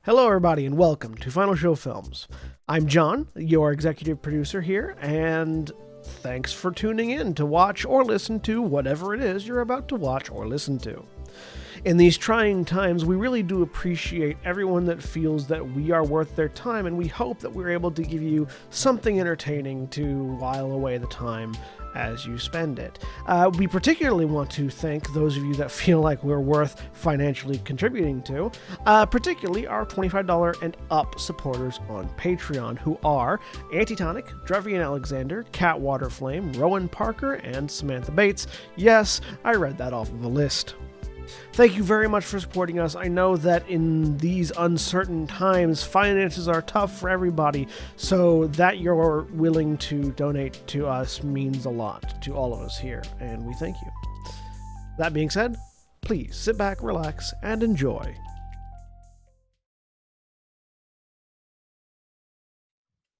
Hello, everybody, and welcome to Final Show Films. I'm John, your executive producer here, and thanks for tuning in to watch or listen to whatever it is you're about to watch or listen to. In these trying times, we really do appreciate everyone that feels that we are worth their time, and we hope that we're able to give you something entertaining to while away the time as you spend it. We particularly want to thank those of you that feel like we're worth financially contributing to, particularly our $25 and up supporters on Patreon, who are Antitonic, Drevian Alexander, Cat Waterflame, Rowan Parker, and Samantha Bates. Yes, I read that off of a list. Thank you very much for supporting us. I know that in these uncertain times, finances are tough for everybody, so that you're willing to donate to us means a lot to all of us here, and we thank you. That being said, please sit back, relax, and enjoy.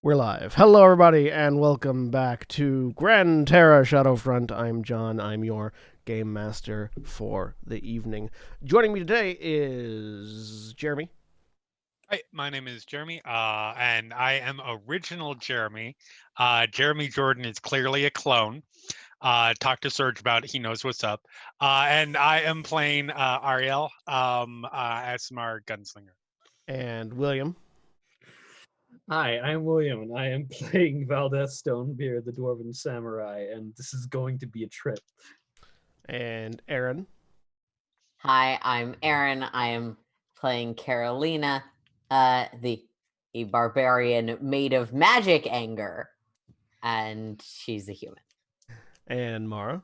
We're live. Hello, everybody, and welcome back to Gran, Terra, Shadowfront. I'm John. I'm your Game Master for the evening. Joining me today is Jeremy. Hi, my name is Jeremy, and I am original Jeremy. Jeremy Jordan is clearly a clone. Talk to Serge about it. He knows what's up. And I am playing Ariel, ASMR Gunslinger. And William. Hi, I'm William, and I am playing Valdez Stonebeard, the Dwarven Samurai, and this is going to be a trip. And Aaron. Hi, I'm Aaron. I am playing Carolina, a barbarian made of magic anger, and she's a human. And Mara.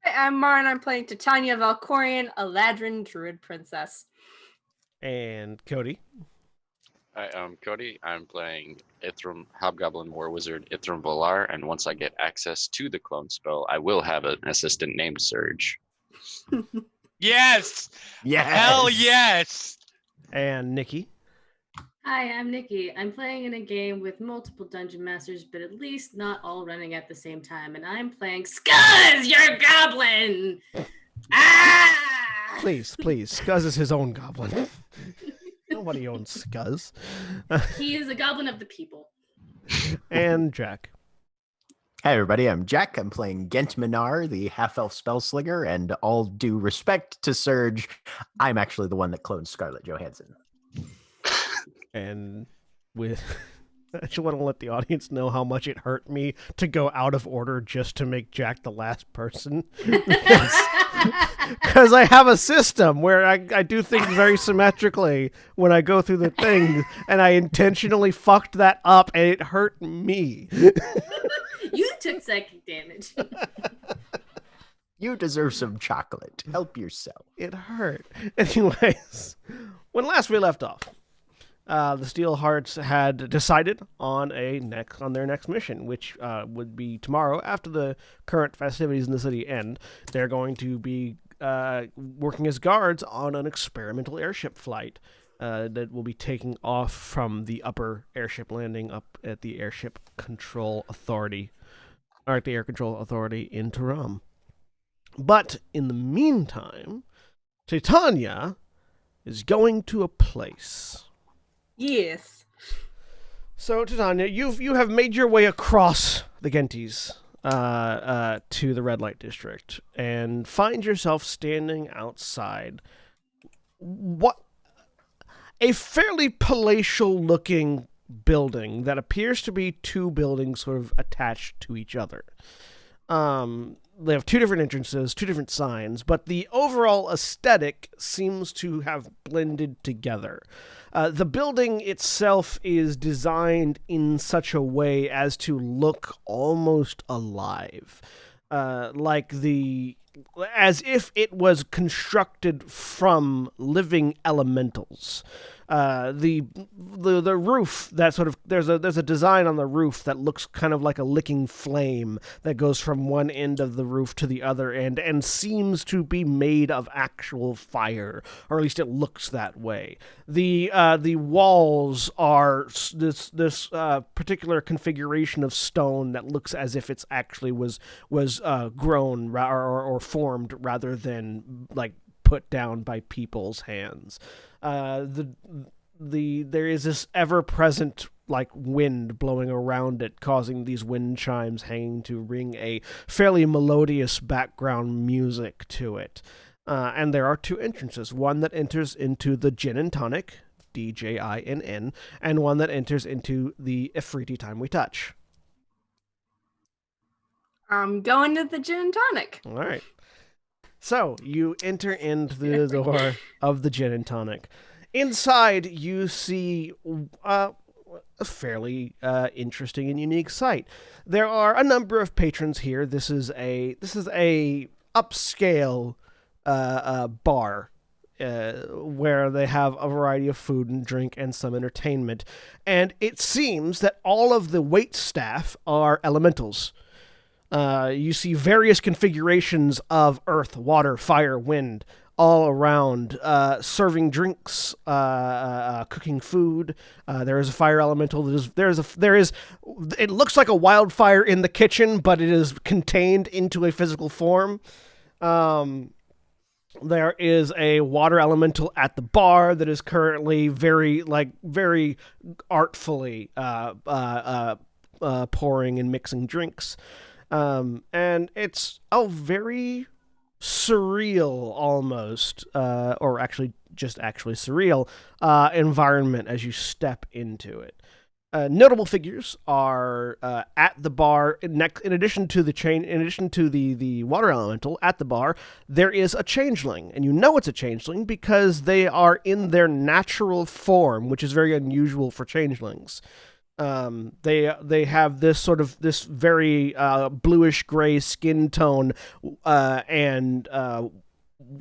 Hi, I'm Mara, and I'm playing Titania Valkorian, a Ladrin druid princess. And Cody. Hi, I'm Cody. I'm playing Ithram, Hobgoblin War Wizard Ithram Volar, and once I get access to the clone spell, I will have an assistant named Surge. Yes! Yes! Hell yes! And Nikki. Hi, I'm Nikki. I'm playing in a game with multiple dungeon masters, but at least not all running at the same time. And I'm playing Scuzz, your goblin! Ah! Please, Scuzz is his own goblin. Nobody owns Scuzz. He is a goblin of the people. And Jack. Hi, everybody. I'm Jack. I'm playing Gent Minar, the half-elf spellslinger, and all due respect to Surge, I'm actually the one that cloned Scarlett Johansson. And with... I just want to let the audience know how much it hurt me to go out of order just to make Jack the last person. Because I have a system where I do things very symmetrically when I go through the thing, and I intentionally fucked that up, and it hurt me. You took psychic damage. You deserve some chocolate. Help yourself. It hurt. Anyways, when last we left off, the Steelhearts had decided on their next mission, which would be tomorrow after the current festivities in the city end. They're going to be working as guards on an experimental airship flight that will be taking off from the upper airship landing up at the Airship Control Authority, or at the Air Control Authority in Terra. But in the meantime, Titania is going to a place. Yes. So, Titania, you have made your way across the Genties to the Red Light District and find yourself standing outside what a fairly palatial-looking building that appears to be two buildings sort of attached to each other. They have two different entrances, two different signs, but the overall aesthetic seems to have blended together. The building itself is designed in such a way as to look almost alive, as if it was constructed from living elementals. The roof, that sort of there's a design on the roof that looks kind of like a licking flame that goes from one end of the roof to the other end and seems to be made of actual fire, or at least it looks that way. The walls are this particular configuration of stone that looks as if it's actually was grown or formed rather than like put down by people's hands. there is this ever-present like wind blowing around it, causing these wind chimes hanging to ring a fairly melodious background music to it. And there are two entrances, one that enters into the Gin and Tonic, DJINN, and one that enters into the Ifriti Time We Touch. I'm going to the gin and tonic. All right. So you enter into the door of the Gin and Tonic. Inside, you see a fairly interesting and unique sight. There are a number of patrons here. This is a upscale bar where they have a variety of food and drink and some entertainment. And it seems that all of the wait staff are elementals. You see various configurations of earth, water, fire, wind all around, serving drinks, cooking food. There is a fire elemental. It looks like a wildfire in the kitchen, but it is contained into a physical form. There is a water elemental at the bar that is currently very artfully pouring and mixing drinks. And it's a very surreal almost, or actually surreal environment as you step into it. Notable figures are at the bar. In addition to the water elemental at the bar, there is a changeling, and you know it's a changeling because they are in their natural form, which is very unusual for changelings. They have this very bluish gray skin tone and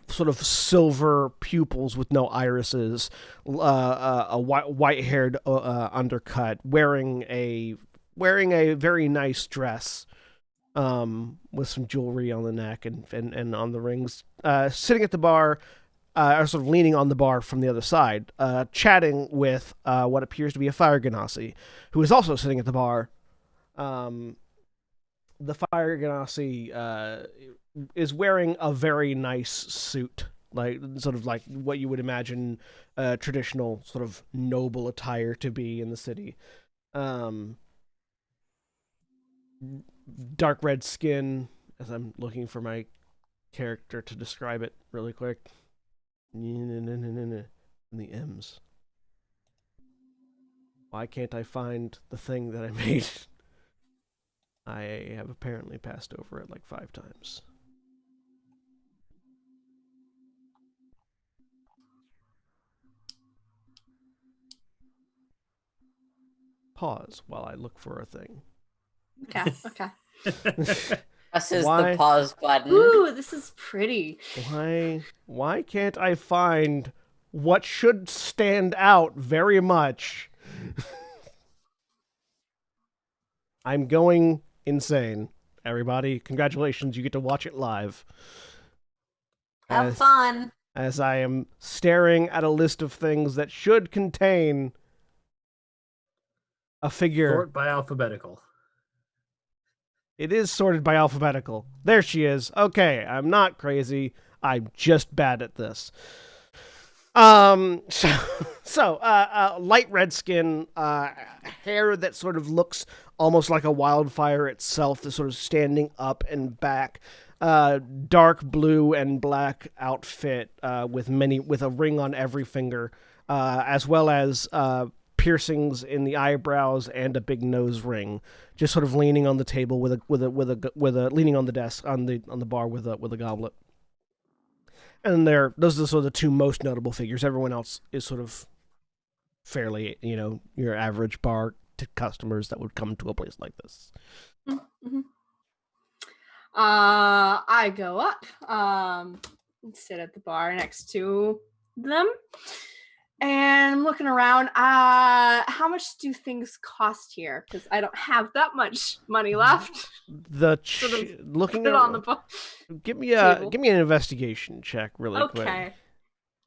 sort of silver pupils with no irises, a white-haired undercut, wearing a very nice dress with some jewelry on the neck and on the rings, sitting at the bar. Or sort of leaning on the bar from the other side, chatting with what appears to be a fire genasi, who is also sitting at the bar. The fire genasi is wearing a very nice suit, like what you would imagine traditional sort of noble attire to be in the city. Dark red skin, as I'm looking for my character to describe it really quick. And the M's. Why can't I find the thing that I made? I have apparently passed over it like 5 times. Pause while I look for a thing. Okay. Presses Why? the pause button. Ooh, this is pretty. Why can't I find what should stand out very much? I'm going insane. Everybody, congratulations, you get to watch it live. Have fun. As I am staring at a list of things that should contain a figure. Sort by alphabetical. It is sorted by alphabetical. There she is. Okay, I'm not crazy. I'm just bad at this. So, light red skin, hair that sort of looks almost like a wildfire itself, is sort of standing up and back. Dark blue and black outfit, with a ring on every finger, as well as piercings in the eyebrows and a big nose ring, just sort of leaning on the table leaning on the desk on the bar with a goblet. And those are sort of the two most notable figures. Everyone else is sort of fairly, your average bar to customers that would come to a place like this. Mm-hmm. I go up, and sit at the bar next to them. And I'm looking around. How much do things cost here? Because I don't have that much money left. Looking put it on the give me an investigation check really quick. Okay.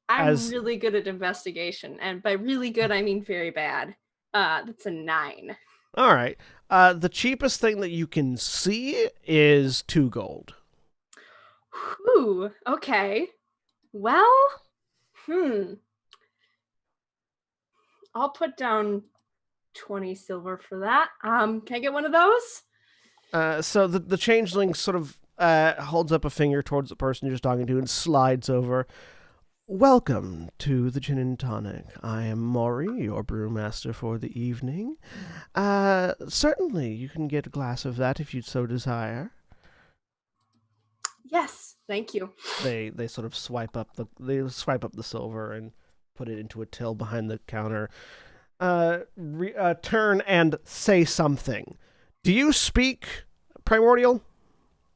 I'm really good at investigation, and by really good I mean very bad. That's a 9. All right. The cheapest thing that you can see is 2 gold. Ooh. Okay. Well. I'll put down 20 silver for that. Can I get one of those? So the changeling sort of holds up a finger towards the person you're just talking to and slides over. Welcome to the Gin and Tonic. I am Maury, your brewmaster for the evening. Certainly, you can get a glass of that if you'd so desire. Yes, thank you. They sort of swipe up the silver and put it into a till behind the counter. Turn and say something. Do you speak Primordial?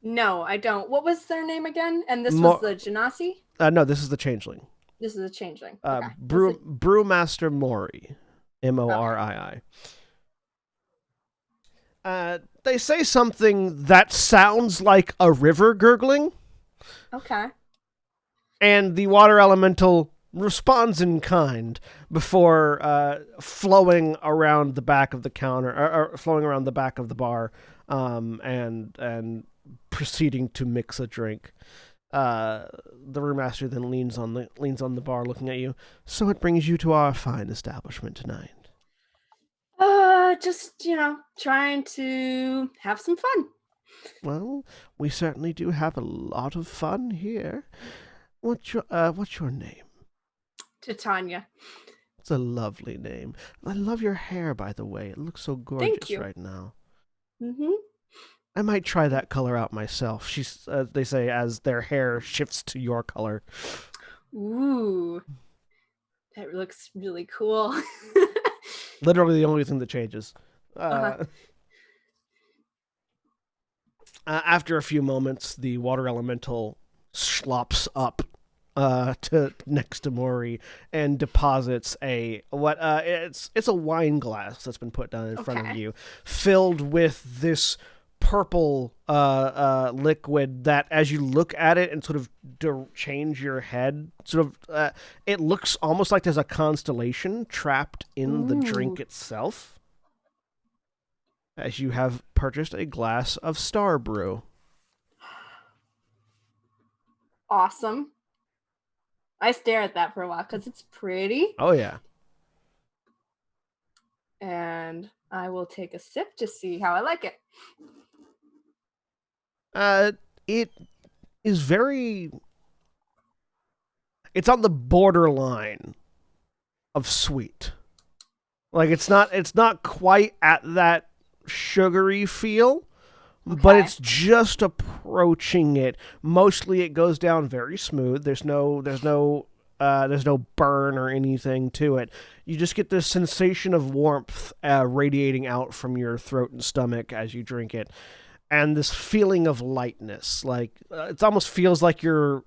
No, I don't. What was their name again? And this was the Genasi? No, this is the changeling. This is a changeling. Brewmaster Mori. Morii. They say something that sounds like a river gurgling. Okay. And the water elemental responds in kind before flowing around the back of the counter, or flowing around the back of the bar, and proceeding to mix a drink. The brewmaster then leans on the bar, looking at you. So it brings you to our fine establishment tonight. Just trying to have some fun. Well, we certainly do have a lot of fun here. What's your name? Titania. It's a lovely name. I love your hair, by the way. It looks so gorgeous right now. Mm-hmm. I might try that color out myself. They say, as their hair shifts to your color. Ooh, that looks really cool. Literally the only thing that changes. After a few moments, the water elemental slops up to next to Mori and deposits it's a wine glass that's been put down in front of you, filled with this purple liquid that, as you look at it and sort of change your head, it looks almost like there's a constellation trapped in the drink itself, as you have purchased a glass of Star Brew. Awesome. I stare at that for a while because it's pretty. Oh, yeah. And I will take a sip to see how I like it. It is it's on the borderline of sweet. Like, it's not quite at that sugary feel, but it's just approaching it. Mostly it goes down very smooth. There's no burn or anything to it. You just get this sensation of warmth radiating out from your throat and stomach as you drink it. And this feeling of lightness, like it almost feels like you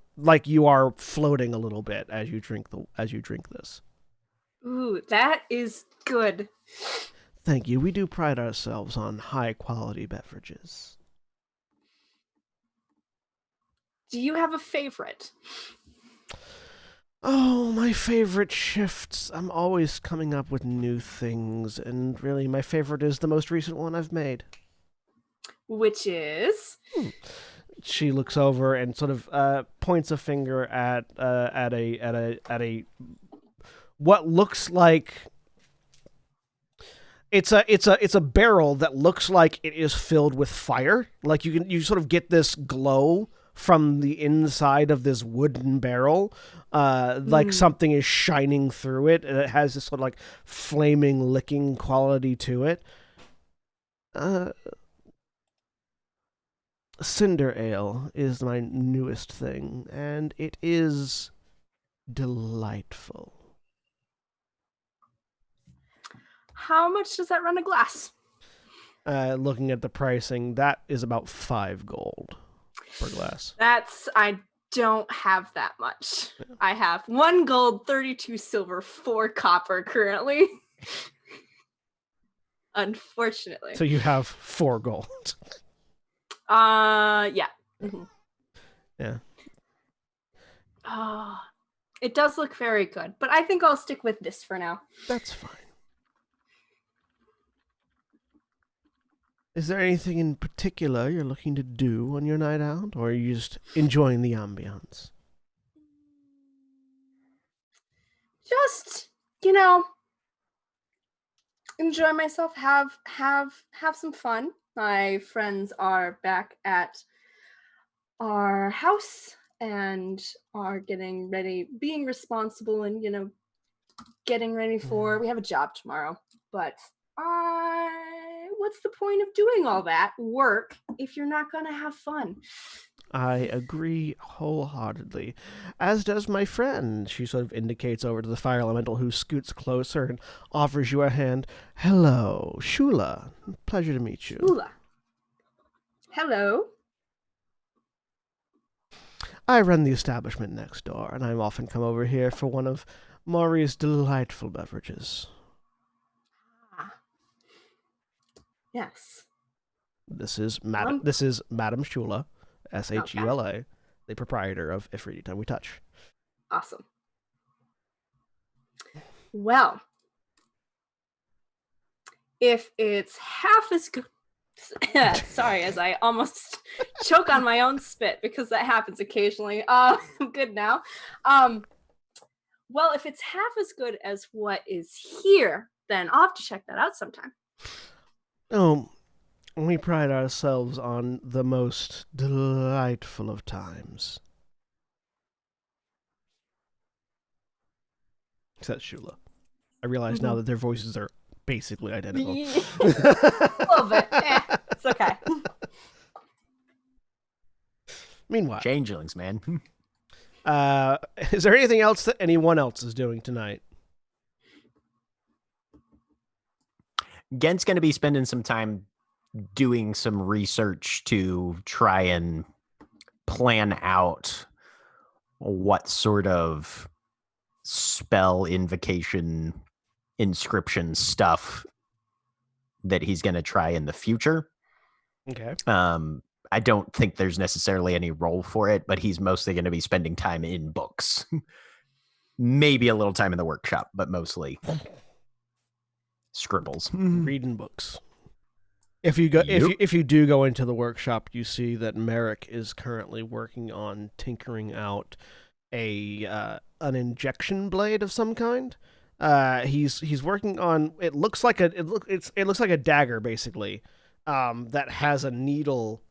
are floating a little bit as you drink this. Ooh, that is good. Thank you. We do pride ourselves on high quality beverages. Do you have a favorite? Oh, my favorite shifts. I'm always coming up with new things, and really my favorite is the most recent one I've made. Which is? She looks over and sort of points a finger at a what looks like it's a barrel that looks like it is filled with fire. Like you sort of get this glow from the inside of this wooden barrel, like something is shining through it, and it has this sort of like flaming, licking quality to it. Cinder Ale is my newest thing, and it is delightful. How much does that run a glass? Looking at the pricing, that is about 5 gold per glass. I don't have that much. Yeah. I have 1 gold, 32 silver, 4 copper currently. Unfortunately. So you have 4 gold. Yeah. Mm-hmm. Yeah. It does look very good, but I think I'll stick with this for now. That's fine. Is there anything in particular you're looking to do on your night out, or are you just enjoying the ambiance? Just, enjoy myself, have some fun. My friends are back at our house and are getting ready, being responsible, and getting ready for. We have a job tomorrow, but what's the point of doing all that work if you're not gonna have fun? I agree wholeheartedly, as does my friend. She sort of indicates over to the fire elemental, who scoots closer and offers you a hand. Hello, Shula. Pleasure to meet you. Shula. Hello. I run the establishment next door, and I often come over here for one of Maury's delightful beverages. Ah. Yes. This is Madam Shula, Shula, the proprietor of Ifrit Time We Touch. Awesome. Well, if it's half as good. Sorry, as I almost choke on my own spit, because that happens occasionally. I'm good now. Well, if it's half as good as what is here, then I'll have to check that out sometime. Oh, we pride ourselves on the most delightful of times. Says Shula. I realize now that their voices are basically identical. A little bit. It's okay. Meanwhile, Changelings, man. is there anything else that anyone else is doing tonight? Gent's going to be spending some time doing some research to try and plan out what sort of spell invocation inscription stuff that he's going to try in the future. Okay. I don't think there's necessarily any role for it, but he's mostly going to be spending time in books. Maybe a little time in the workshop, but mostly scribbles. Reading books. If you go, if you do go into the workshop, you see that Merrick is currently working on tinkering out an injection blade of some kind. He's working on. It looks like a dagger, basically, that has a needle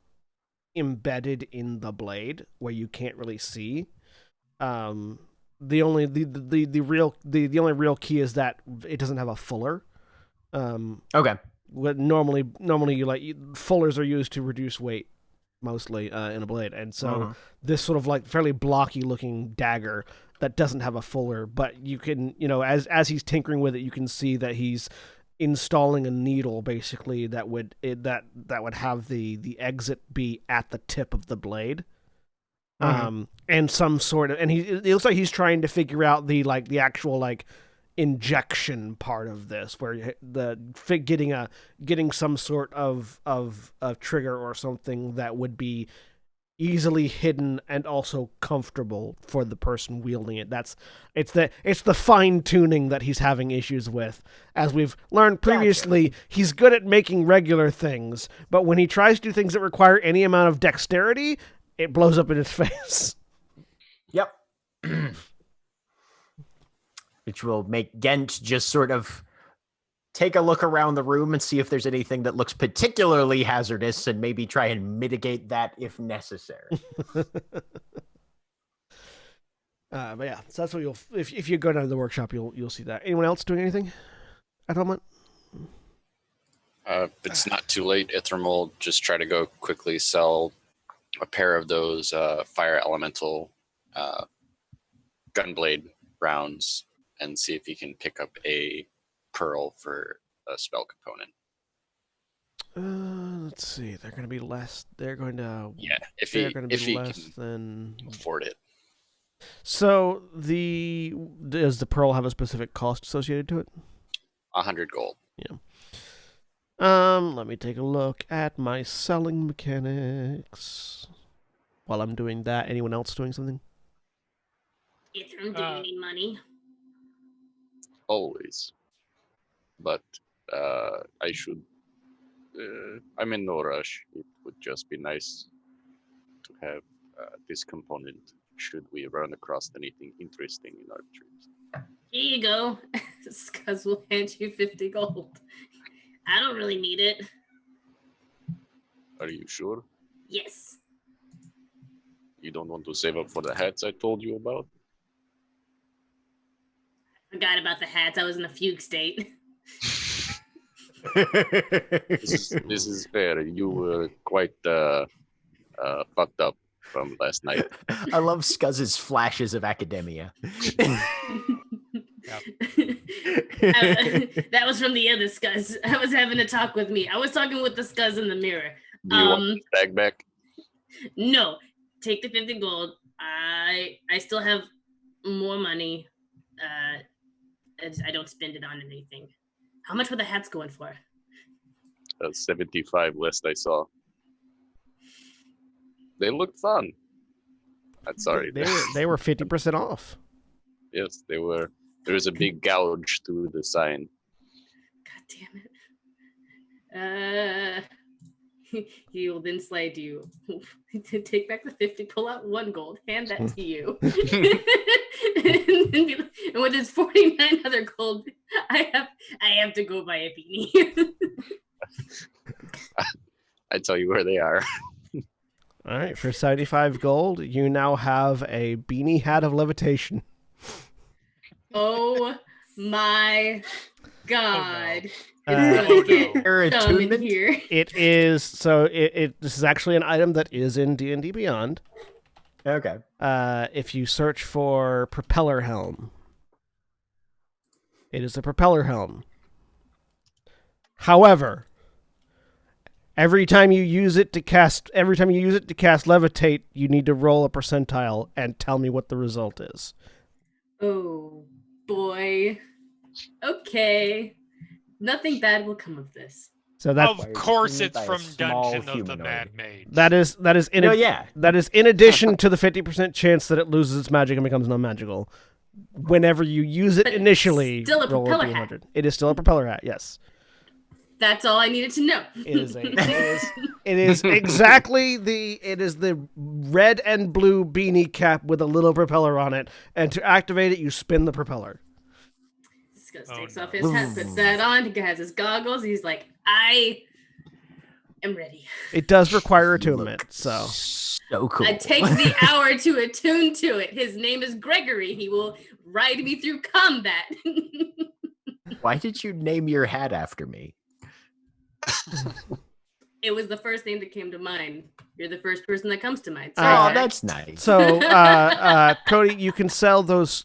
embedded in the blade where you can't really see. The only real key is that it doesn't have a fuller. Okay. What normally fullers are used to reduce weight, mostly in a blade, and so this sort of like fairly blocky looking dagger that doesn't have a fuller, but you can, as he's tinkering with it, you can see that he's installing a needle basically that would have the exit be at the tip of the blade. And some sort of, and it looks like he's trying to figure out the actual injection part of this, where getting some sort of trigger or something that would be easily hidden and also comfortable for the person wielding it. It's the fine tuning that he's having issues with. As we've learned previously, he's good at making regular things, but when he tries to do things that require any amount of dexterity, it blows up in his face. Yep. Which will make Gent just sort of take a look around the room and see if there's anything that looks particularly hazardous and maybe try and mitigate that if necessary. But yeah, so that's what if you go down to the workshop, you'll see that. Anyone else doing anything at the moment? If it's not too late, Ithram will just try to go quickly sell a pair of those fire elemental gunblade rounds and see if he can pick up a pearl for a spell component. Let's see. They're going to be less. They're going to. Yeah, if he can than afford it. So does the pearl have a specific cost associated to it? 100 gold. Yeah. Let me take a look at my selling mechanics. While I'm doing that, anyone else doing something? Ithram, do you need money? Always. But I should. I'm in no rush. It would just be nice to have this component should we run across anything interesting in our trips. Here you go. Scuzz will hand you 50 gold. I don't really need it. Are you sure? Yes. You don't want to save up for the hats I told you about? Forgot about the hats. I was in a fugue state. This is fair. You were quite fucked up from last night. I love Scuzz's flashes of academia. That was from the other Scuzz. I was having a talk with me. I was talking with the Scuzz in the mirror. Do you want this bag back? No. Take the 50 gold. I still have more money. I don't spend it on anything. How much were the hats going for? 75 list I saw. They looked fun. I'm sorry. They were 50% off. Yes, they were. There was a big gouge through the sign. God damn it. He will then slide you. Take back the 50, pull out 1 gold, hand that to you. and with his 49 other gold, I have to go buy a beanie. I tell you where they are. All right, for 75 gold, you now have a beanie hat of levitation. Oh my god. Oh, It's no. gonna get Your dumb in attunement? here. It is so. This is actually an item that is in D&D Beyond. Okay. If you search for propeller helm, it is a propeller helm. However, every time you use it to cast levitate, you need to roll a percentile and tell me what the result is. Oh boy. Okay. Nothing bad will come of this. So that Of course, By it's a from small Dungeon of the humanoid. Mad Mage. that is in No, yeah. that is in addition to the 50% chance that it loses its magic and becomes non-magical. Whenever you use it But it's initially, still a roll propeller a hat. D100. It is still a propeller hat. Yes. That's all I needed to know. It is exactly the red and blue beanie cap with a little propeller on it, and to activate it, you spin the propeller. Scuzz Oh, takes no. off his hat, puts that on, he has his goggles, he's like, I am ready. It does require attunement, so So cool. It takes the hour to attune to it. His name is Gregory. He will ride me through combat. Why did you name your hat after me? It was the first name that came to mind. You're the first person that comes to mind. Oh, Sorry, Jack. that's nice. so Cody, you can sell those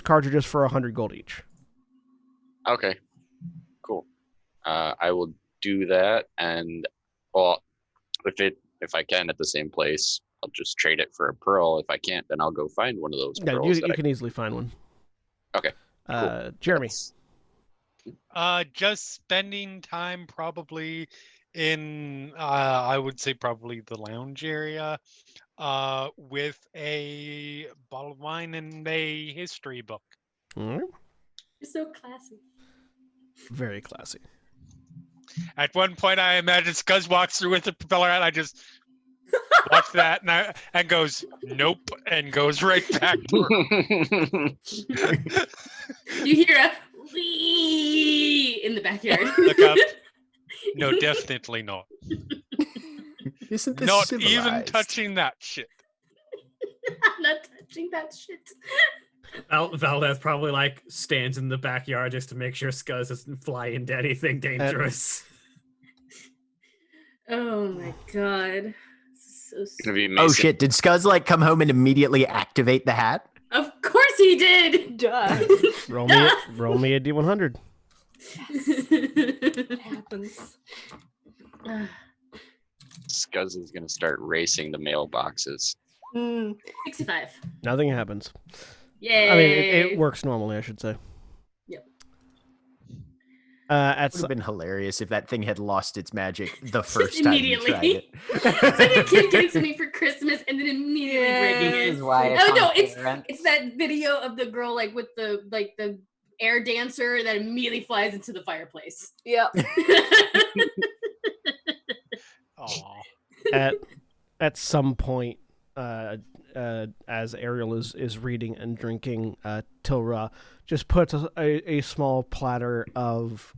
cartridges for 100 gold each. Okay, cool. I will do that, and well, if I can at the same place, I'll just trade it for a pearl. If I can't, then I'll go find one of those Yeah, pearls. you can easily find one. Okay, Jeremy. Just spending time probably in, I would say probably the lounge area, with a bottle of wine and a history book. All right. You're so classy. Very classy. At one point, I imagine Scuzz walks through with a propeller hat. I just watch that and goes, nope, and goes right back to her. You hear a wee in the backyard. Look up. No, definitely not. Isn't this Not civilized? even touching that shit. I'm not touching that shit. Valdez probably like stands in the backyard just to make sure Scuzz doesn't fly into anything dangerous. Oh my god. So Gonna be Oh Mason. shit! Did Scuzz like come home and immediately activate the hat? Of course he did. Duh. Roll me a D100. It happens. Scuzz is gonna start racing the mailboxes. 65. Nothing happens. Yay. I mean, it works normally, I should say. Yep. At Would have been hilarious if that thing had lost its magic the first time you tried Immediately. it. It's like a kid getting something for Christmas and then immediately breaking This it. is why it's Oh no, on it's parents. that video of the girl like with the air dancer that immediately flies into the fireplace. Yep. Aw. at some point, as Ariel is reading and drinking, Tilra just puts a small platter of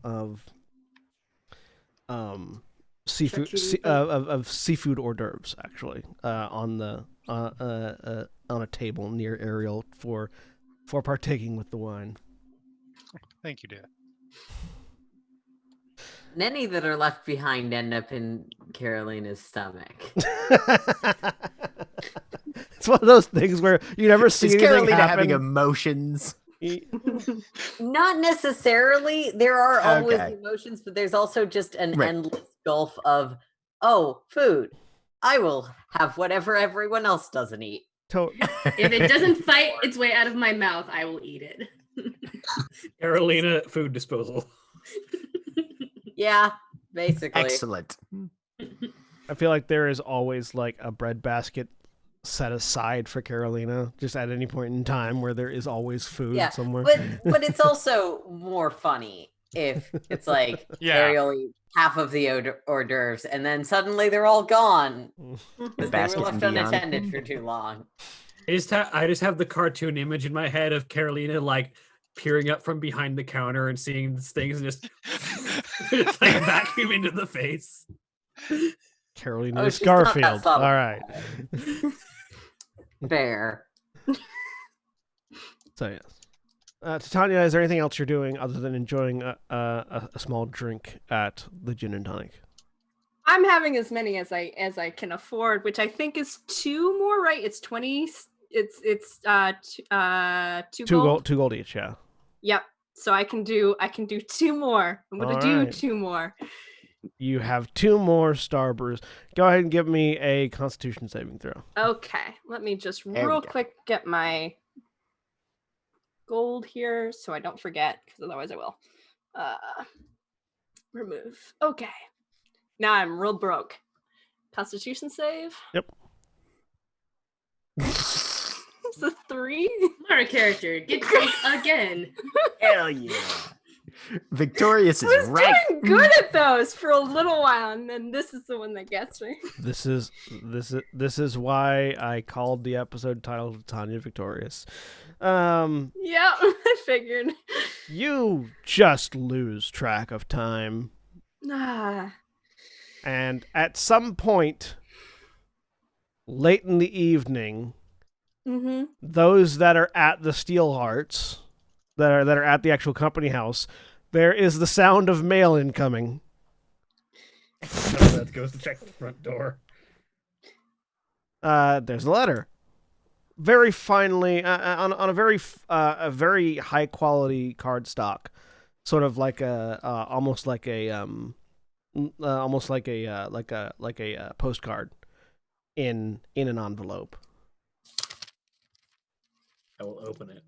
seafood of seafood hors d'oeuvres actually on a table near Ariel for partaking with the wine. Thank you, dear. And any that are left behind end up in Carolina's stomach. It's one of those things where you never see Is anything Carolina happen. having emotions? Not necessarily. There are always Okay. emotions, but there's also just an Right. endless gulf of, oh, food. I will have whatever everyone else doesn't eat. If it doesn't fight its way out of my mouth, I will eat it. Carolina food disposal. Yeah, basically. Excellent. I feel like there is always like a bread basket set aside for Carolina, just at any point in time where there is always food Yeah, somewhere. but it's also more funny if it's like Yeah. Ariel eat half of the hors d'oeuvres and then suddenly they're all gone because they were basket left and beyond. unattended for too long. I just have the cartoon image in my head of Carolina like peering up from behind the counter and seeing these things and just, just like vacuum into the face. Carolina Oh, is she's not that Garfield. subtle. All right. Fair. So yes. Titania, is there anything else you're doing other than enjoying a small drink at the gin and tonic? I'm having as many as I can afford, which I think is 2 more, right? It's 20. It's 2 gold. Two gold each, yeah. Yep. So I can do 2 more. I'm gonna All do right. 2 more. You have 2 more star brews. Go ahead and give me a Constitution saving throw. Okay. Let me just There we real go. quick get my gold here so I don't forget, because otherwise I will. Remove. Okay. Now I'm real broke. Constitution save. Yep. It's a 3. Our character get drunk again. Hell yeah. Victorious I is was right. doing good at those for a little while, and then this is the one that gets me. This is why I called the episode titled Titania Victorious. Yeah, I figured. You just lose track of time. Ah. And at some point, late in the evening, Mm-hmm. those that are at the Steel Hearts, that are at the actual company house, there is the sound of mail incoming. That goes to check the front door. There's a letter, very finely on a very high quality cardstock, sort of like almost like a postcard in an envelope. I will open it.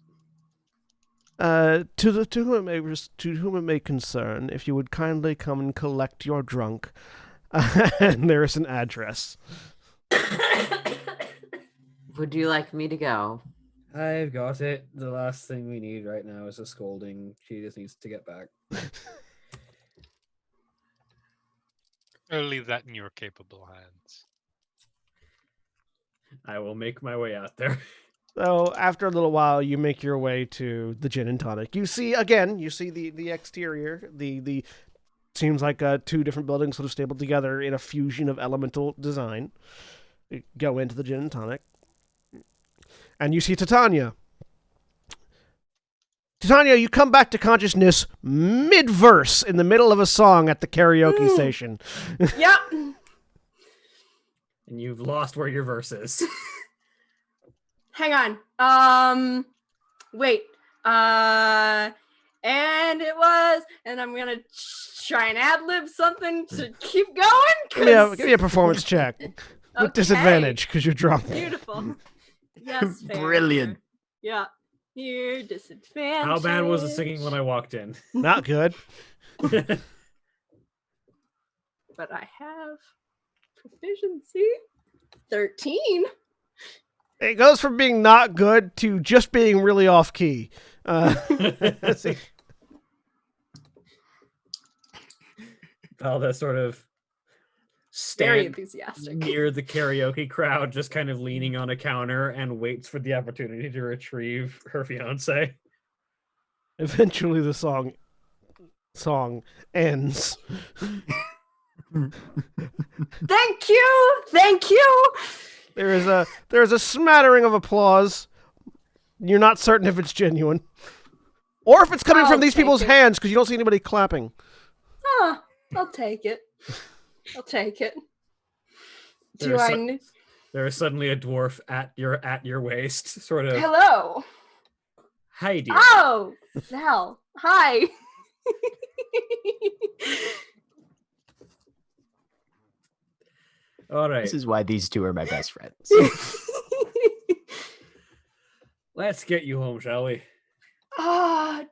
To whom it may concern, if you would kindly come and collect your drunk, and there is an address. Would you like me to go? I've got it. The last thing we need right now is a scolding. She just needs to get back. I'll leave that in your capable hands. I will make my way out there. So after a little while, you make your way to the gin and tonic. You see the exterior. The seems like 2 different buildings sort of stapled together in a fusion of elemental design. You go into the gin and tonic, and you see Titania. Titania, you come back to consciousness mid-verse in the middle of a song at the karaoke station. Yep. And you've lost where your verse is. Hang on. Wait. And it was, and I'm gonna try and ad-lib something to keep going. Yeah, give me a performance check with Okay. disadvantage because you're drunk. Beautiful. Yes. fair, Brilliant. fair. Yeah. Here, disadvantage. How bad was the singing when I walked in? Not good. But I have proficiency 13. It goes from being not good to just being really off key. See. Valda sort of Very stand enthusiastic. near the karaoke crowd, just kind of leaning on a counter and waits for the opportunity to retrieve her fiance. Eventually, the song ends. Thank you. There is a smattering of applause. You're not certain if it's genuine, or if it's coming I'll from these take people's it. hands because you don't see anybody clapping. I'll take it. Do There's I? su- There is suddenly a dwarf at your waist, sort of. Hello. Hi, dear. Oh, Val. Hi. All right. This is why these two are my best friends. Let's get you home, shall we?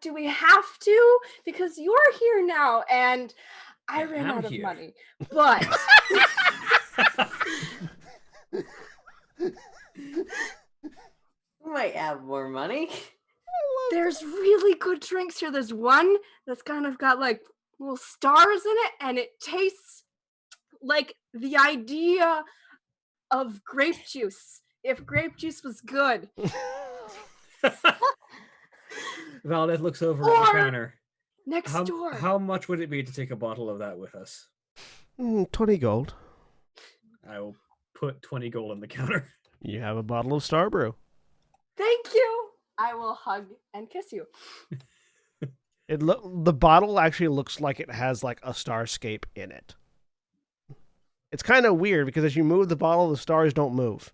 Do we have to? Because you're here now, and I ran am out of here. money. But Might have more money. there's really good drinks here. There's one that's kind of got like little stars in it, and it tastes like the idea of grape juice. If grape juice was good. Valdez looks over at the Or counter. Next door. How much would it be to take a bottle of that with us? 20 gold. I will put 20 gold on the counter. You have a bottle of Star Brew. Thank you. I will hug and kiss you. The bottle actually looks like it has like a starscape in it. It's kind of weird because as you move the bottle, the stars don't move.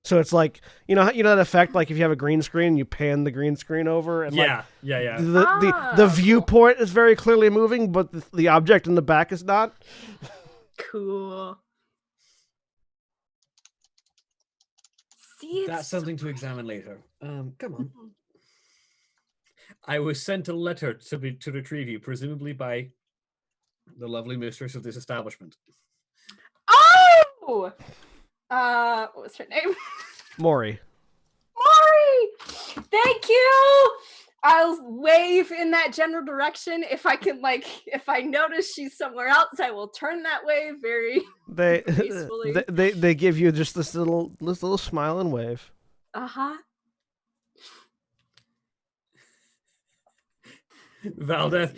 So it's like you know that effect, like if you have a green screen, you pan the green screen over, and Yeah. the viewport is very clearly moving, but the object in the back is not. Cool. See, That's something to examine later. Come on. I was sent a letter to retrieve you, presumably by the lovely mistress of this establishment. Oh! What was her name? Maury. Maury! Thank you! I'll wave in that general direction. If I notice she's somewhere else, I will turn that way very gracefully. They give you just this little smile and wave. Uh-huh. Valdez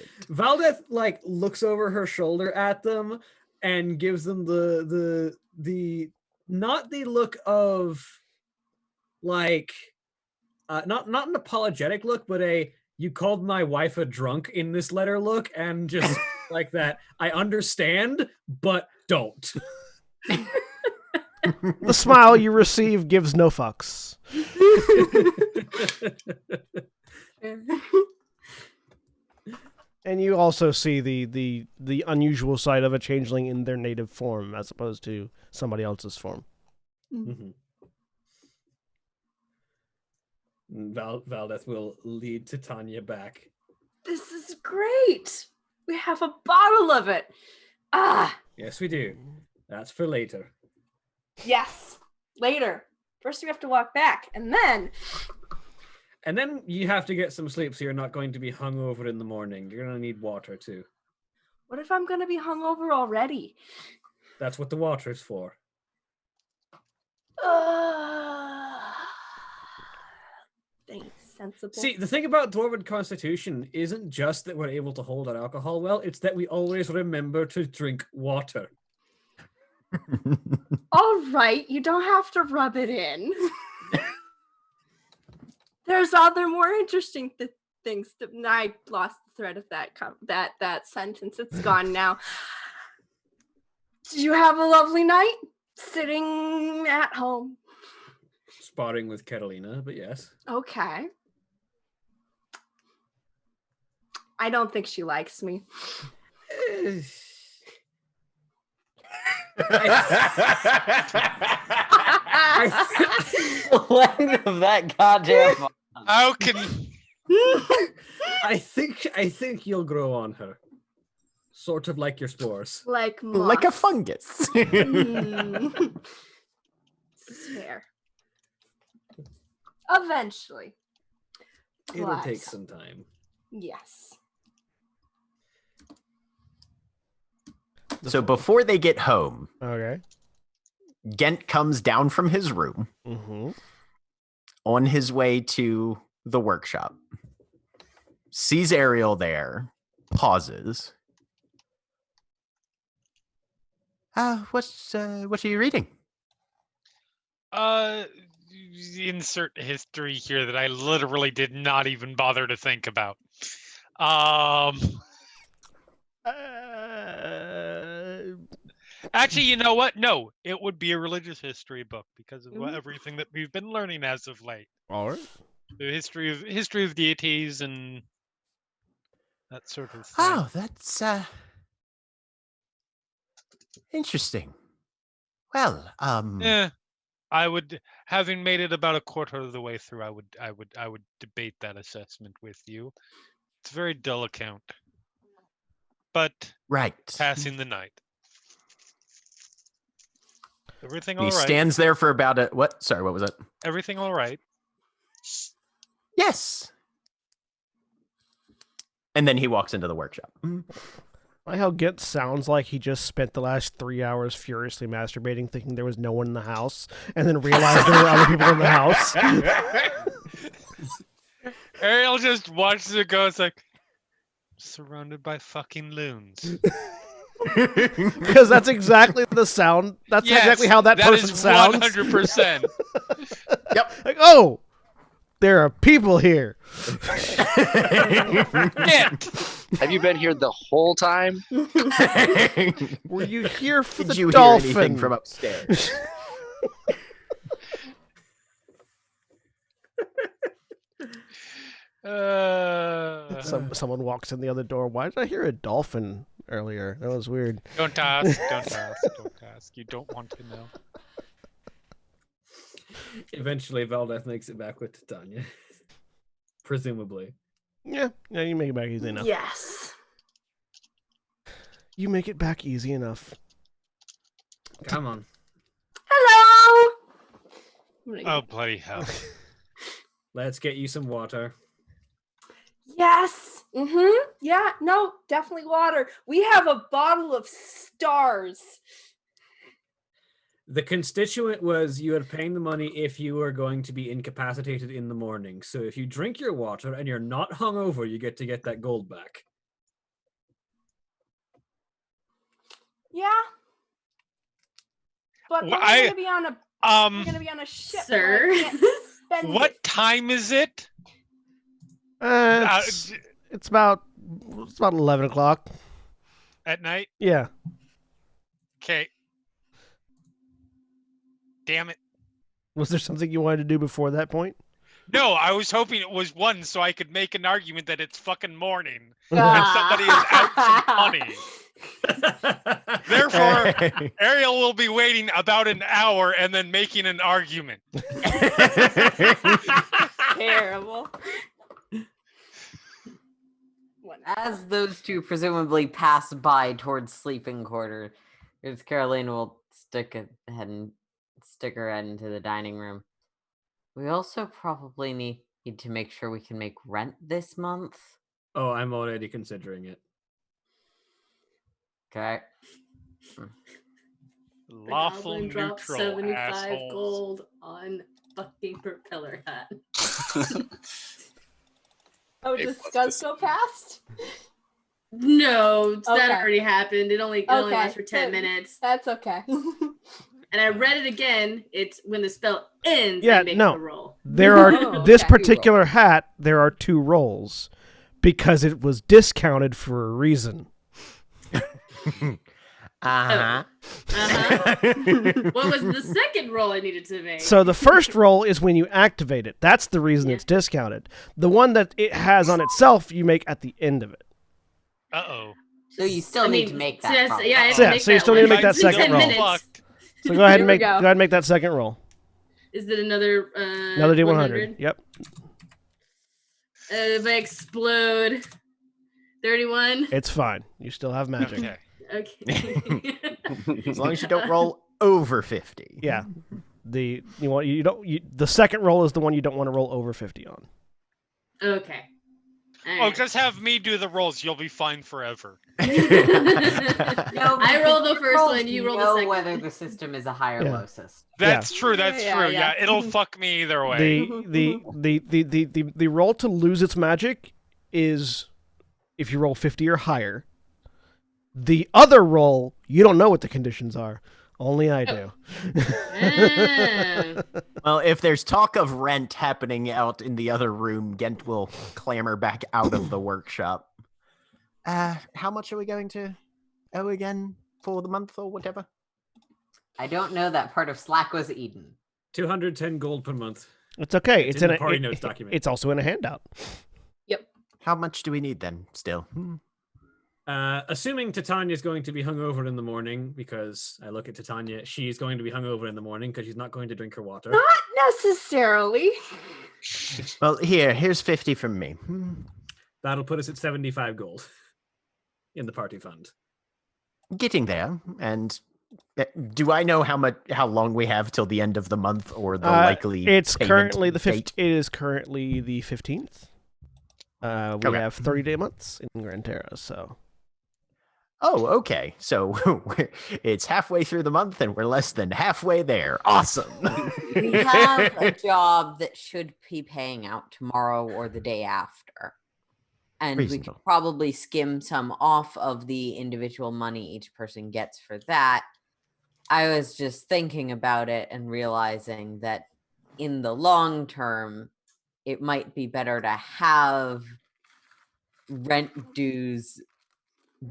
like looks over her shoulder at them and gives them the not the look of like not an apologetic look, but a you called my wife a drunk in this letter look, and just like that. I understand, but don't. The smile you receive gives no fucks. And you also see the unusual side of a changeling in their native form as opposed to somebody else's form. Mm-hmm. Valdez will lead Titania back. This is great. We have a bottle of it. Yes, we do. That's for later. Yes. Later. First we have to walk back, and then you have to get some sleep, so you're not going to be hungover in the morning. You're going to need water too. what if I'm gonna be hungover already? That's what the water's for. Thanks, sensible. See, the thing about Dwarven Constitution isn't just that we're able to hold our alcohol well, it's that we always remember to drink water. All right, you don't have to rub it in. There's other more interesting things. I lost the thread of that sentence. It's gone now. Did you have a lovely night sitting at home? Sparring with Carolina, but yes. Okay. I don't think she likes me. Length of that goddamn. How can I think you'll grow on her. Sort of like your spores. Like Like a moss. fungus. Mm. Fair. Eventually. It'll But- take some time. Yes. So before they get home, Okay. Gent comes down from his room Mm-hmm. on his way to the workshop, sees Ariel there, pauses. What are you reading? Insert history here that I literally did not even bother to think about. Actually, you know what? No, it would be a religious history book because of everything that we've been learning as of late. All right. The history of deities and that sort of thing. Oh, that's interesting. Well, Yeah, I would, having made it about a quarter of the way through, I would debate that assessment with you. It's a very dull account, but right. passing the night. Everything He all right? stands there for about a what? Sorry, what was it? Everything all right? Yes. And then he walks into the workshop. Like how Git sounds like he just spent the last 3 hours furiously masturbating, thinking there was no one in the house, and then realized there were other people in the house. Ariel just watches it go. It's like, surrounded by fucking loons. Because that's exactly the sound. That's exactly how that person sounds. 100%. Yep. Like, oh, there are people here. Have you been here the whole time? Were you here for Did the you dolphin? hear anything from upstairs? Someone walks in the other door. Why did I hear a dolphin earlier? That was weird. Don't ask. Don't ask. Don't ask. You don't want to know. Eventually, Valdeth makes it back with Titania. Presumably. Yeah, you make it back easy enough. Yes. You make it back easy enough. Come on. Hello. Oh, bloody hell. Let's get you some water. Yes. Yeah, no, definitely water. We have a bottle of stars. The constituent was you had paying the money if you were going to be incapacitated in the morning. So if you drink your water and you're not hungover, you get to get that gold back. Yeah. But Well, we're gonna be on a we're gonna be on a ship. Sir? Where I can't spend What it. time is it? It's about 11 o'clock. At night? Yeah. Okay. Damn it. Was there something you wanted to do before that point? No, I was hoping it was 1 so I could make an argument that it's fucking morning. And somebody is out some money. Therefore, Ariel will be waiting about an hour and then making an argument. Terrible. As those two presumably pass by towards sleeping quarters, Carolina will stick her head into the dining room. We also probably need to make sure we can make rent this month. Oh, I'm already considering it. Okay. The Lawful goblin dropped neutral 75 assholes. gold on fucking propeller hat. Oh, does Scuzz go past? No, that Okay. already happened. It only lasts for 10 good. minutes. That's okay. And I read it again. It's when the spell ends, Yeah, I make no. the roll. There are Oh, this okay. particular hat. There are 2 rolls because it was discounted for a reason. Uh-huh. What was the second roll I needed to make? So the first roll is when you activate it. That's the reason it's discounted. The one that it has on itself, you make at the end of it. Uh-oh. So you still need to make that. yes, probably. yeah, I have Yeah, to make so you that still one. need to make that It's 10 second roll. minutes. Fucked. So go ahead Here and we make go. go ahead and make that second roll. Is it another Another D100. 100? Yep. If I explode 31. It's fine. You still have magic. Okay. Okay. As long as you don't roll over 50. Yeah. The second roll is the one you don't want to roll over 50 on. Okay. Oh, just have me do the rolls. You'll be fine forever. No, I roll the first one, you roll the know second. whether the system is a high or Yeah. low system. That's true. That's Yeah, true. yeah. Yeah, it'll fuck me either way. The roll to lose its magic is if you roll 50 or higher. The other roll, you don't know what the conditions are. Only I do. Ah. Well, if there's talk of rent happening out in the other room, Gent will clamber back out of the workshop. How much are we going to owe again for the month or whatever? I don't know. That part of Slack was eaten. 210 gold per month. It's okay. It's It's in in the party notes document. It's also in a handout. How much do we need then, still? Assuming Titania's going to be hungover in the morning, because I look at Titania, she's going to be hungover in the morning because she's not going to drink her water. Not necessarily. Well, here's 50 from me. That'll put us at 75 gold in the party fund. Getting there. And do I know how long we have till the end of the month or the likely It's payment currently the date? It is currently the 15th. We Okay. have 30-day months in Gran Terra, so Oh, okay. So it's halfway through the month and we're less than halfway there. Awesome. We have a job that should be paying out tomorrow or the day after. And we Reasonable. could probably skim some off of the individual money each person gets for that. I was just thinking about it and realizing that in the long term, it might be better to have rent dues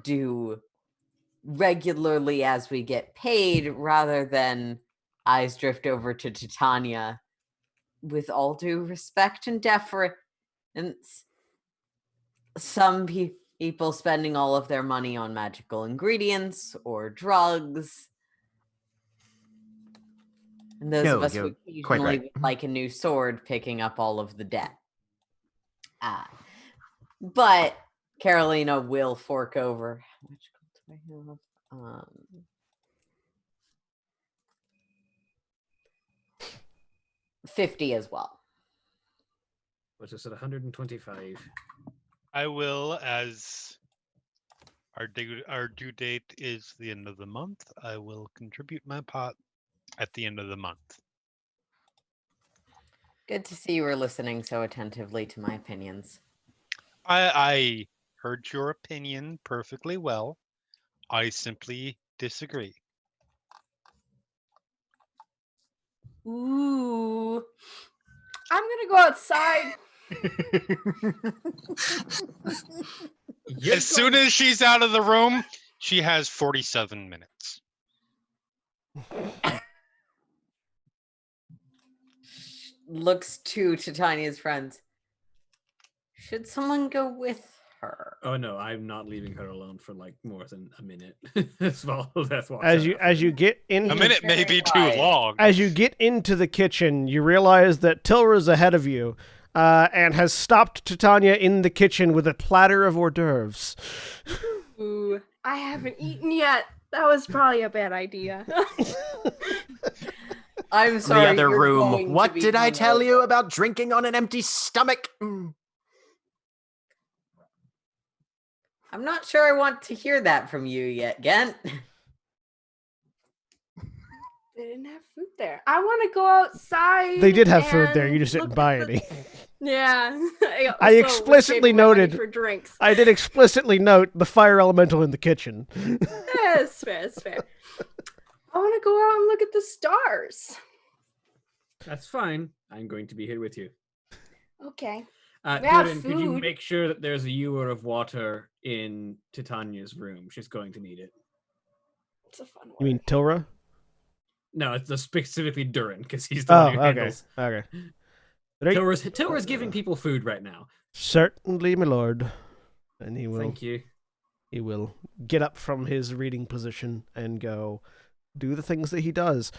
due regularly as we get paid rather than eyes drift over to Titania with all due respect and deference. Some people spending all of their money on magical ingredients or drugs. And those of No, us who you're quite occasionally right. would like a new sword picking up all of the debt. But Carolina will fork over. How much gold do I have? 50 as well. Which is at 125. I will, as our due date is the end of the month, I will contribute my pot at the end of the month. Good to see you were listening so attentively to my opinions. I heard your opinion perfectly well. I simply disagree. Ooh. I'm gonna go outside. As soon as she's out of the room, she has 47 minutes. Looks to Titania's friends. Should someone go with her? Oh no, I'm not leaving her alone for like more than a minute. That's all. That's what. as you get into A minute may be too Right. long. as you get into the kitchen, you realize that Tilra's ahead of you, and has stopped Titania in the kitchen with a platter of hors d'oeuvres. Ooh, I haven't eaten yet. That was probably a bad idea. I'm sorry. The other you're room. going to What be did I tell hungover. you about drinking on an empty stomach? I'm not sure I want to hear that from you yet, Gent. They didn't have food there. I want to go outside. They did have food there. and You just didn't look buy at the- any. Yeah. I Also, we're explicitly saving my money noted- for drinks. I did explicitly note the fire elemental in the kitchen. That's fair. That's fair. I want to go out and look at the stars. That's fine. I'm going to be here with you. Okay. We have Kieran, could you food. make sure that there's a ewer of water in Titania's room? She's going to need it. It's a fun one. You mean Tilra? No, it's specifically Durin because he's the one Oh, who okay. handles. Okay. Right. Tilra's giving people food right now. Certainly, my lord. And he will Thank you. he will get up from his reading position and go do the things that he does.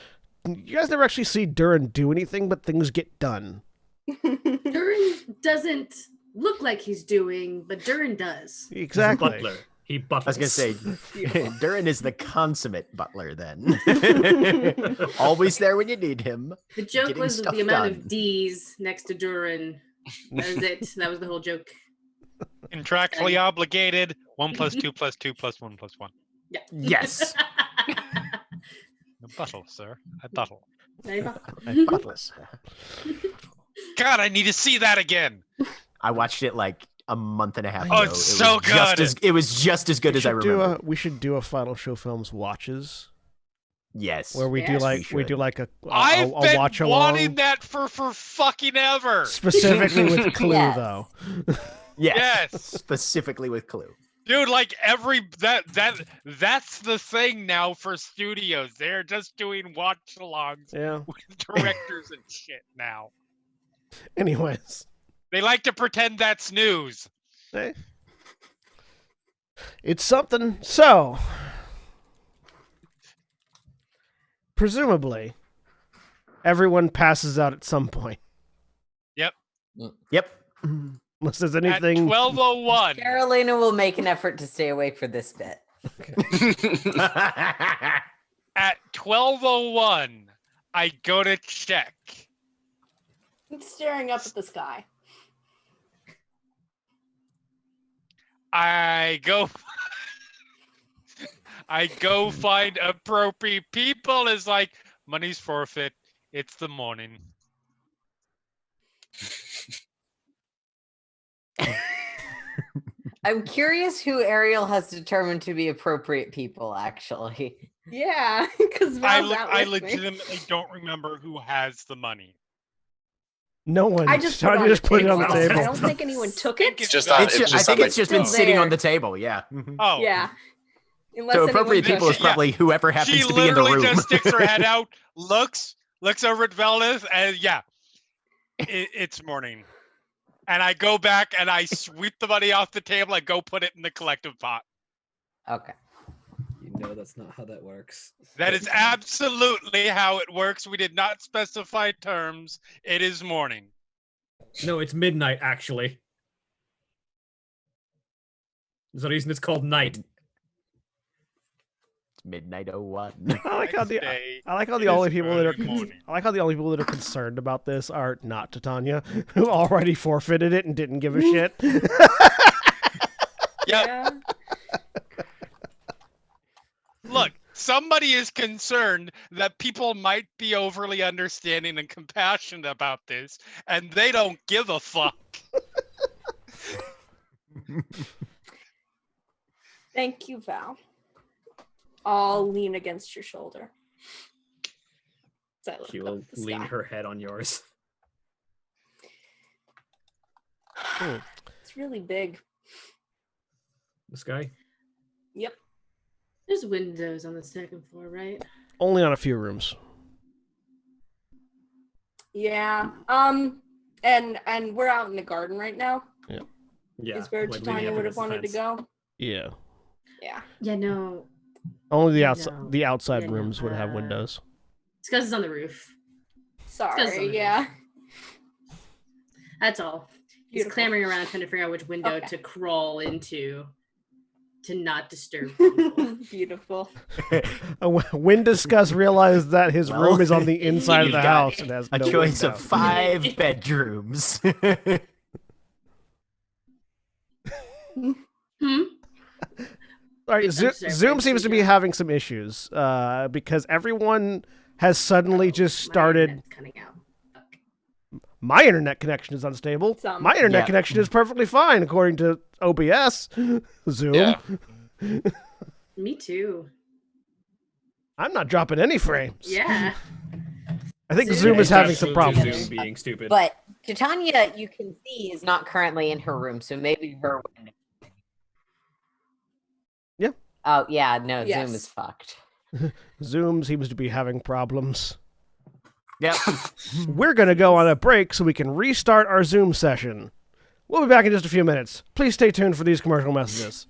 You guys never actually see Durin do anything, but things get done. Durin doesn't look like he's doing, but Durin does. He's a Exactly. butler. He I butlers. was going to say, Durin is the consummate butler then. Always there when you need him. The joke Getting was stuff the amount done. of D's next to Durin. That was it. That was the whole joke. Contractually obligated. 1 + 2 + 2 + 1 + 1. Yeah. Yes. A bottle, sir. A bottle. Butless. God, I need to see that again. I watched it like a month and a half Oh, ago. it's It so was just good. it was just as good as I remember. We should do a Final Show Films watches Yes. where we do Yes. like We we do should. like a I've been watch wanting along, that for fucking ever. specifically with Clue Yes. though. Yes. Yes. Specifically with Clue. Dude, like that's the thing now for studios. They're just doing watch-alongs Yeah. with directors and shit now. Anyways, They like to pretend that's news. hey, it's something. So, presumably, everyone passes out at some point, Yep. unless there's At anything. 12:01. Carolina will make an effort to stay awake for this bit. At 12:01, I go to check. I'm staring up at the sky. I go find appropriate people. Is like, money's forfeit. It's the morning. I'm curious who Ariel has determined to be appropriate people, actually. Yeah, because I legitimately don't remember who has the money. No one. I just Tanya just put it on the I table. don't think anyone took it. It's just I on. It's It's ju- I just think on it's the- just been Still sitting there. on the table. Yeah. Oh, Yeah. Unless So anyone appropriate took people is it. probably whoever happens she to be in the literally room. just sticks her head out, looks over at Veldis, and yeah, it's morning. And I go back and I sweep the money off the table and go put it in the collective pot. Okay. You know that's not how that works. That is absolutely how it works. We did not specify terms. It is morning. No, it's midnight, actually. There's a reason it's called night. It's midnight 01. I like how the Next day, it only is people that are early morning. I like how the only people that are concerned about this are not Titania, who already forfeited it and didn't give a shit. Yep. Yeah. Look, somebody is concerned that people might be overly understanding and compassionate about this, and they don't give a fuck. Thank you, Val. I'll lean against your shoulder. As I look She up will at the lean sky. her head on yours. It's really big. The sky? Yep. There's windows on the second floor, right? Only on a few rooms. Yeah. And we're out in the garden right now. Yeah. Is where like leaning Titania up would have against the wanted to fence. go. Yeah. Yeah. Yeah, no. Only the Yeah, outside no. the outside Yeah, no, rooms would have windows. It's because it's on the roof. Sorry. Yeah. That's all. He's Beautiful. clamoring around trying to figure out which window Okay. to crawl into to not disturb people. Beautiful. When Discuss realized that his Well, room is on the inside of you've the got house and has A no choice window. of 5 bedrooms. Hmm? All right, I'm sorry, Zoom wait, seems to be John. having some issues because everyone has suddenly just My started. internet's cutting out. My internet connection is unstable. Some. My internet Yeah. connection is perfectly fine according to OBS. Zoom. Yeah. Me too. I'm not dropping any frames. Yeah. I think Zoom Zoom is is having That's some Zoom problems. being stupid. But Titania, you can see, is not currently in her room, so maybe her window. Yeah. Oh, yeah, no, Yes. Zoom is fucked. Zoom seems to be having problems. Yep. We're going to go on a break so we can restart our Zoom session. We'll be back in just a few minutes. Please stay tuned for these commercial messages.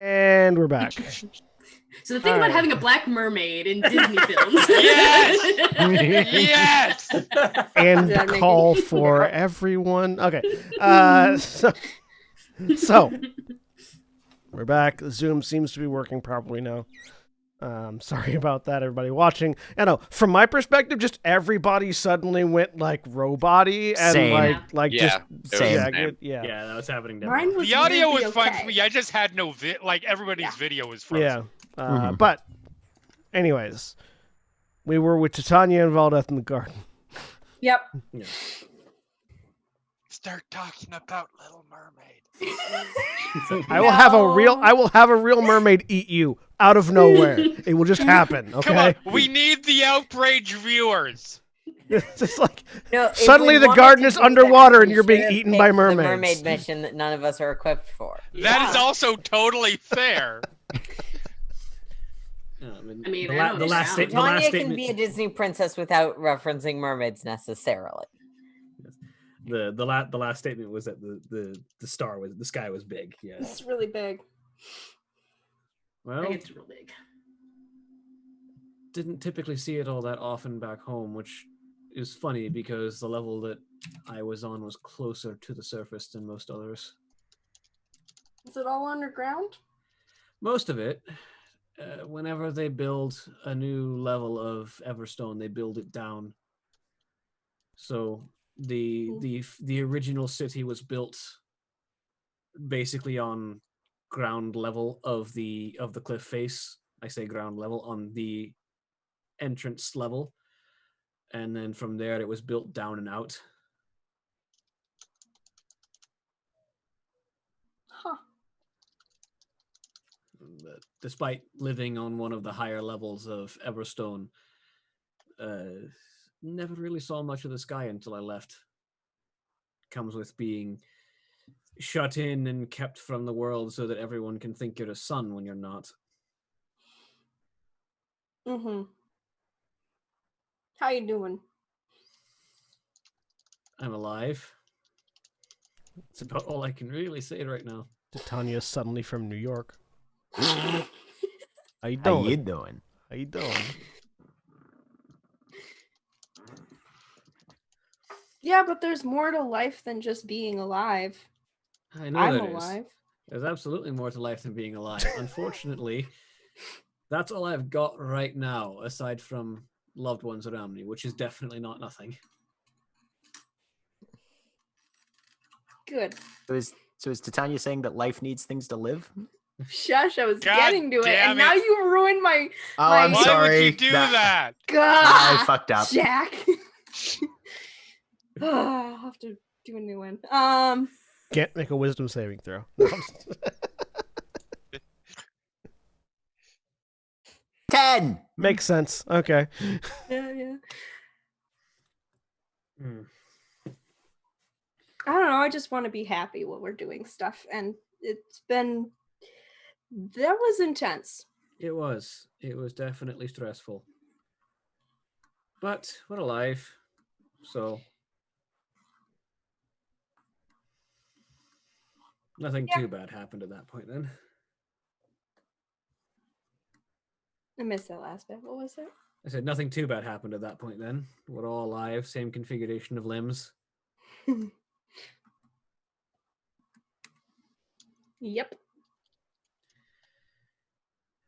And we're back. So the thing about Alright. having a black mermaid in Disney films. Yes! And Did I make call it? for Yeah. everyone. Okay. So we're back. The Zoom seems to be working properly now. Sorry about that, everybody watching. I know from my perspective, just everybody suddenly went like robot-y and Same. like Yeah, just it was Same. jagged. Yeah. Yeah, that was happening. Mine was The audio weirdly was fine okay. for me. I just had no everybody's Yeah. video was frozen. Yeah. Mhm. But anyways, we were with Titania and Valdeth in the garden. Yep. Start talking about Little Mermaid. I will have a No. real mermaid eat you out of nowhere. It will just happen, Come okay? on, we need the outrage viewers. It's just like No, if suddenly we the wanted garden to is do that, underwater and we you're being should have eaten by picked mermaids. The mermaid mission that none of us are equipped for. That is Yeah. also totally fair. I mean, the, I la- know the it last sounds- sta- the last Tanya can statement. be a Disney princess without referencing mermaids necessarily. The last statement was that the sky was big. Yes. It's really big. I Well, think it's real big. didn't typically see it all that often back home, which is funny because the level that I was on was closer to the surface than most others. Is it all underground? Most of it. Whenever they build a new level of Everstone, they build it down. So the original city was built basically on ground level of the cliff face. I say ground level on the entrance level, and then from there it was built down and out. Huh. But despite living on one of the higher levels of Everstone, never really saw much of the sky until I left. Comes with being shut in and kept from the world so that everyone can think you're a son when you're not. Mm-hmm. How you doing? I'm alive. It's about all I can really say right now. Titania's suddenly from New York. How you How doing? you doing? How you doing? Yeah, but there's more to life than just being alive. I know I'm there is. alive. There's absolutely more to life than being alive. Unfortunately, that's all I've got right now, aside from loved ones around me, which is definitely not nothing. Good. So is Titania saying that life needs things to live? Shush, I was God getting to it, damn and now it. you ruined my Oh, Why I'm Why sorry. would you do that? God. I fucked up. Jack. I'll have to do a new one. Can't make a wisdom saving throw. No, I'm s- 10! Makes sense. Okay. yeah. Hmm. I don't know. I just want to be happy while we're doing stuff, and that was intense. It was. It was definitely stressful. But we're alive. So nothing Yeah. too bad happened at that point then. I missed that last bit. What was it? I said nothing too bad happened at that point then. We're all alive, same configuration of limbs. Yep.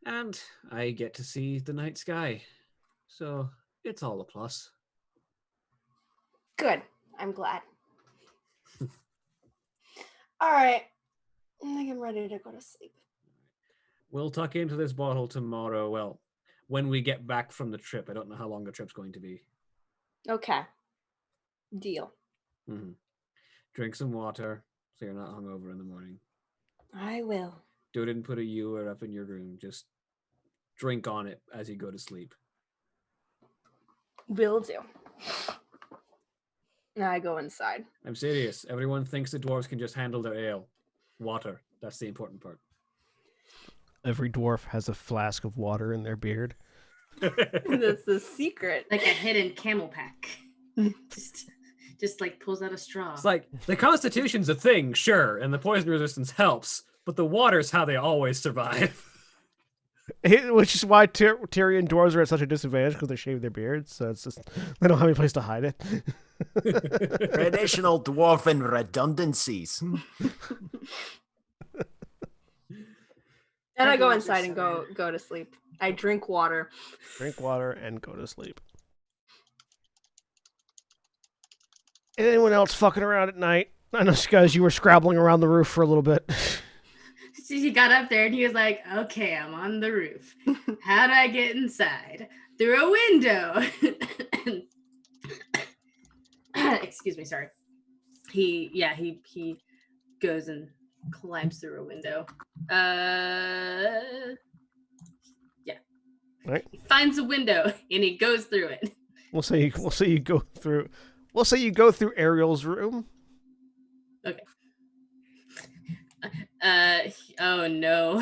And I get to see the night sky. So it's all a plus. Good. I'm glad. All right. I think I'm ready to go to sleep. We'll tuck into this bottle tomorrow. Well, when we get back from the trip. I don't know how long the trip's going to be. Okay. Deal. Mhm. Drink some water so you're not hungover in the morning. I will. Do it and put a ewer up in your room. Just drink on it as you go to sleep. Will do. Now I go inside. I'm serious. Everyone thinks the dwarves can just handle their ale. Water. That's the important part. Every dwarf has a flask of water in their beard. That's the secret. Like a hidden camel pack. just like pulls out a straw. It's like the Constitution's a thing, sure, and the poison resistance helps, but the water's how they always survive. Which is why Tyrion dwarves are at such a disadvantage because they shave their beards, so it's just they don't have any place to hide it. Traditional dwarven redundancies. And I go Everyone's inside and so go to sleep. I drink water. Drink water and go to sleep. Anyone else fucking around at night? I know, guys, you were scrabbling around the roof for a little bit. So he got up there and he was like, okay, I'm on the roof. How do I get inside? Through a window. Excuse me, sorry. He goes and climbs through a window. Yeah. Right. He finds a window and he goes through it. We'll say you go through Ariel's room. Okay. Oh no.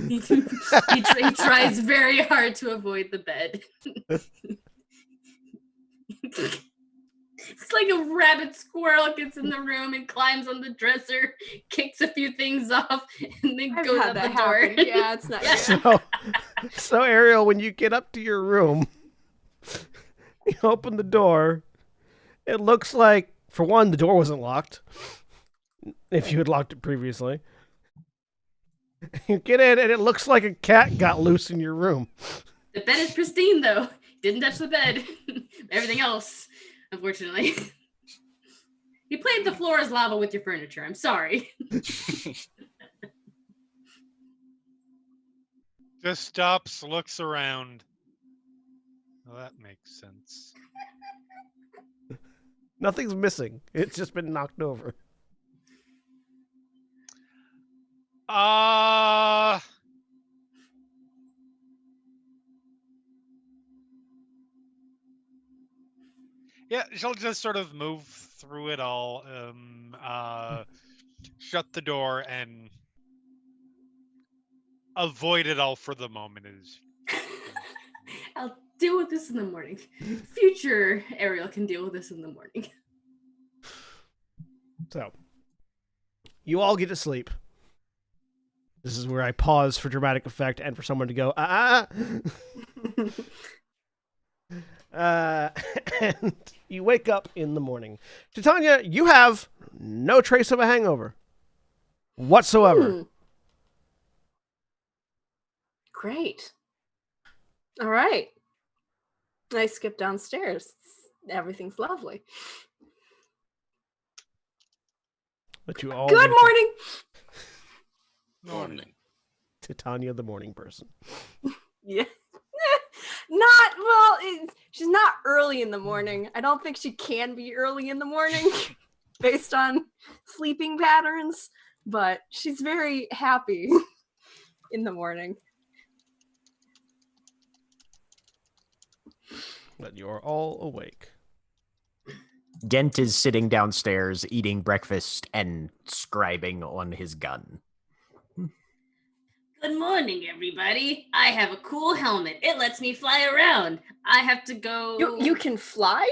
he tries very hard to avoid the bed. It's like a rabbit squirrel gets in the room and climbs on the dresser, kicks a few things off, and then I've goes had out the that door. happen. Yeah, it's not good. So Ariel, when you get up to your room, you open the door. It looks like, for one, the door wasn't locked. If you had locked it previously. You get in, and it looks like a cat got loose in your room. The bed is pristine, though. Didn't touch the bed. Everything else, unfortunately. You played the floor as lava with your furniture. I'm sorry. Just stops, looks around. Well, that makes sense. Nothing's missing. It's just been knocked over. Yeah, she'll just sort of move through it all, shut the door, and avoid it all for the moment. I'll deal with this in the morning. Future Ariel can deal with this in the morning. So, you all get to sleep. This is where I pause for dramatic effect and for someone to go, and you wake up in the morning. Titania, you have no trace of a hangover whatsoever. Great. All right. I skip downstairs. Everything's lovely. But you all Good morning. Morning. Titania, the morning person. Yeah. She's not early in the morning. I don't think she can be early in the morning based on sleeping patterns, but she's very happy in the morning. But you're all awake. Gent is sitting downstairs eating breakfast and scribing on his gun. Good morning, everybody. I have a cool helmet. It lets me fly around. I have to go... You can fly?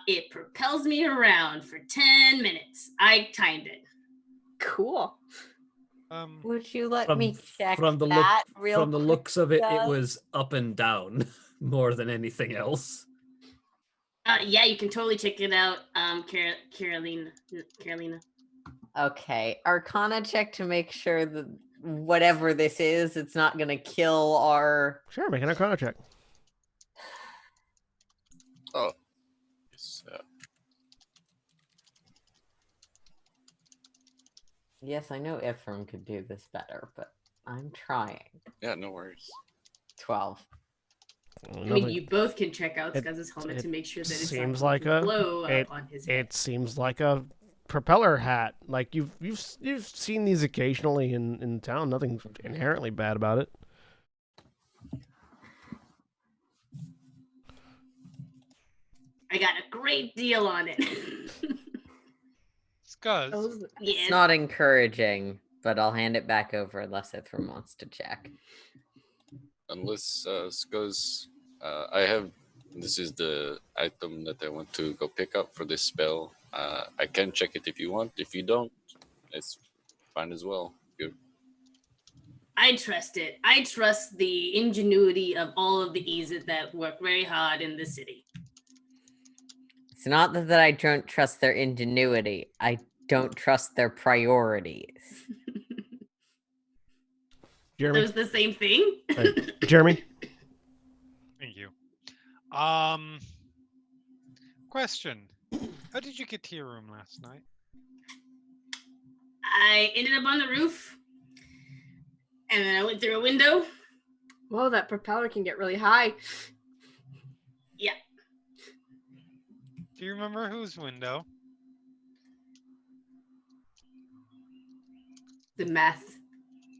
It propels me around for 10 minutes. I timed it. Cool. Would you let me check from the that look, real From the quick, looks of it, it Doug? was up and down more than anything else. Yeah, you can totally check it out, Carolina. Okay, Arcana check to make sure that whatever this is, it's not going to kill our... Sure, make an Arcana check. Oh. Yes, Yes, I know Ephraim could do this better, but I'm trying. yeah, no worries. 12. I mean, you both can check out Skuz's helmet to make sure that it's seems not like going to a- blow up on his head. It seems like a propeller hat. Like you've seen these occasionally in town. Nothing inherently bad about it. I got a great deal on it. Scuzz. Yes. It's not encouraging, but I'll hand it back over unless Ephraim wants to check. Unless Scuzz, I have. This is the item that I want to go pick up for this spell. I can check it if you want. If you don't, it's fine as well. Good. I trust it. I trust the ingenuity of all of the Eases that work very hard in the city. It's not that I don't trust their ingenuity. I don't trust their priorities. Jeremy? Those the same thing? Jeremy? Thank you. Question. How did you get to your room last night? I ended up on the roof, and then I went through a window. Whoa, that propeller can get really high. Yeah. Do you remember whose window? The math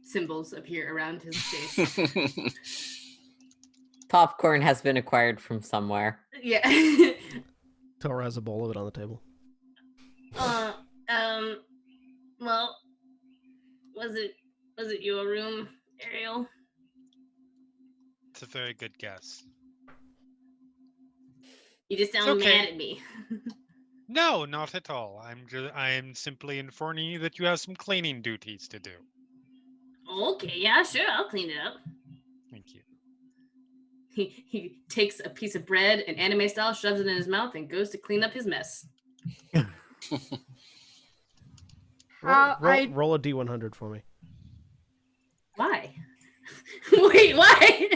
symbols appear around his face. Popcorn has been acquired from somewhere. Yeah. Terra has a bowl of it on the table. Well, was it your room, Ariel? It's a very good guess. You just sound okay. mad at me. No, not at all. I am simply informing you that you have some cleaning duties to do. Okay, yeah, sure, I'll clean it up. Thank you. He takes a piece of bread and anime style, shoves it in his mouth, and goes to clean up his mess. Roll a D100 for me. Why? Wait, why?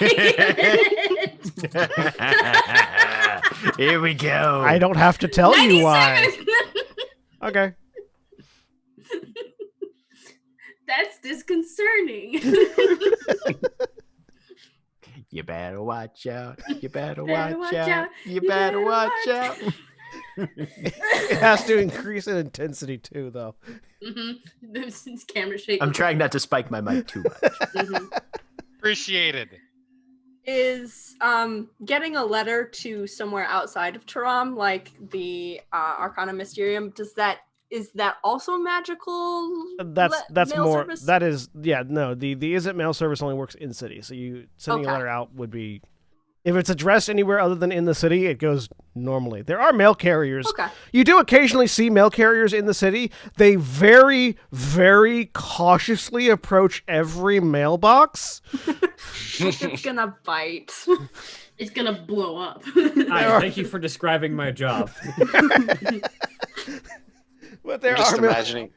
Wait a minute. Here we go. I don't have to tell you why. 97. Okay. That's disconcerting. You better watch out. You better Better watch watch out. out. You better watch out. It has to increase in intensity too, though. This camera shaking. I'm trying not to spike my mic too much. Appreciated. Is getting a letter to somewhere outside of Taram, like the Arcana Mysterium, is that also magical? That's mail more. service? That is, yeah. No, the Is It mail service only works in city. So you sending a Okay. letter out would be, if it's addressed anywhere other than in the city, it goes normally. There are mail carriers. Okay. You do occasionally see mail carriers in the city. They very, very cautiously approach every mailbox. It's gonna bite. It's gonna blow up. Hi, thank you for describing my job. But there Just are mail- imagining.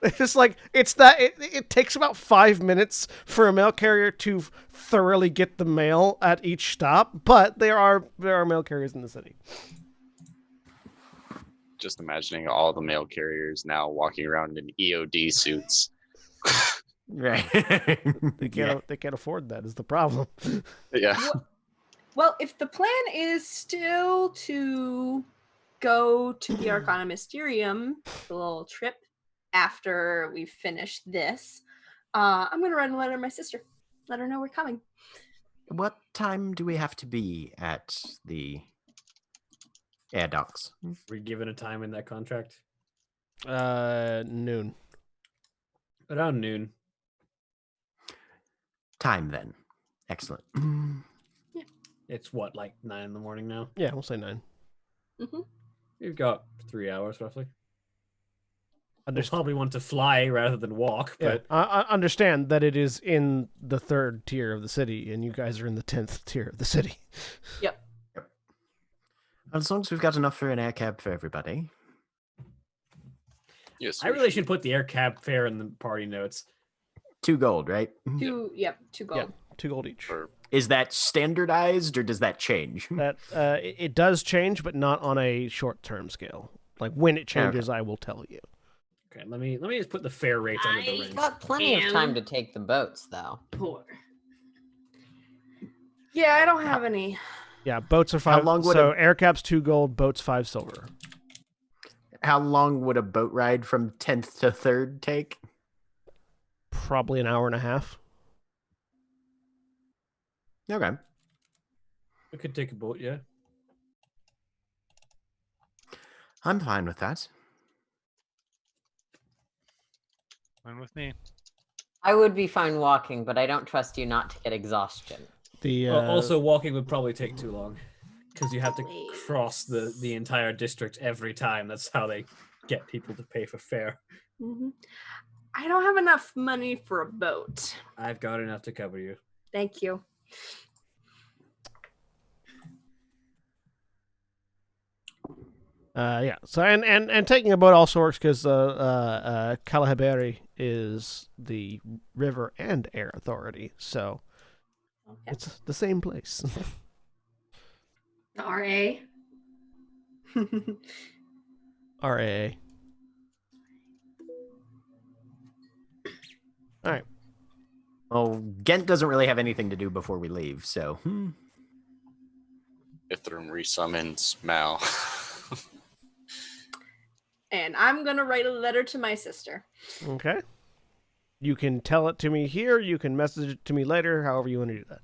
It's just like it takes about 5 minutes for a mail carrier to thoroughly get the mail at each stop, but there are mail carriers in the city. Just imagining all the mail carriers now walking around in EOD suits. Right. They can't afford that is the problem. Yeah. Well, if the plan is still to go to the Arcana Mysterium, the little trip after we finish this, I'm gonna write a letter to my sister. Let her know we're coming. What time do we have to be at the air docks? We're given a time in that contract. Noon. Around noon. Time then. Excellent. It's what, like 9 in the morning now? Yeah, we'll say 9. Mm-hmm. We've got 3 hours roughly. We'll Understand. probably want to fly rather than walk, Yeah. but I understand that it is in the 3rd tier of the city, and you guys are in the 10th tier of the city. As long as we've got enough for an air cab for everybody. Yes. I really should put the air cab fare in the party notes. 2 gold, right? 2 gold. Yeah, 2 gold each. Or Is that standardized or does that change? That it does change, but not on a short-term scale. Like when it changes, I will tell you. Okay, let me just put the fare rate under the I- range. Got plenty of time to take the boats, though. Poor. Yeah, I don't have any. Yeah, boats are How 5. long would So a- air caps 2 gold, boats 5 silver. How long would a boat ride from 10th to 3rd take? Probably an hour and a half. Okay. We could take a boat, yeah. I'm fine with that. Fine with me. I would be fine walking, but I don't trust you not to get exhaustion. The Well, also, walking would probably take too long because you have to Please. cross the entire district every time. That's how they get people to pay for fare. Mhm. I don't have enough money for a boat. I've got enough to cover you. Thank you. Yeah. So and taking a boat also works because Calahabari is the river and air authority, so Okay. it's the same place. The RA. RAA. All right. Well, Ghent doesn't really have anything to do before we leave, so. Ithram resummons Mal. And I'm gonna write a letter to my sister. Okay. You can tell it to me here. You can message it to me later. However you want to do that.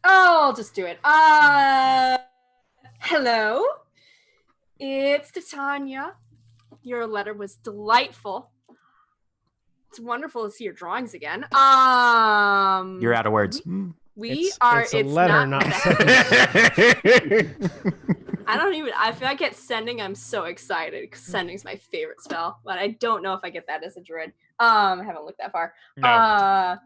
Oh, I'll just do it. Hello. It's Titania. Your letter was delightful. It's wonderful to see your drawings again. You're out of words. It's a letter, not I don't even. If I get sending, I'm so excited because sending's my favorite spell. But I don't know if I get that as a druid. I haven't looked that far. No.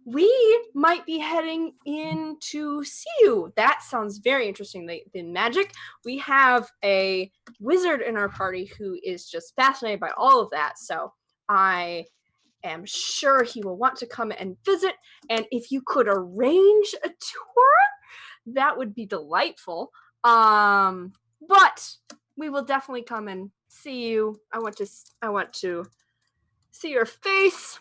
We might be heading in to see you. That sounds very interesting. The magic. We have a wizard in our party who is just fascinated by all of that. So I am sure he will want to come and visit. And if you could arrange a tour, that would be delightful. But we will definitely come and see you. I want to see your face.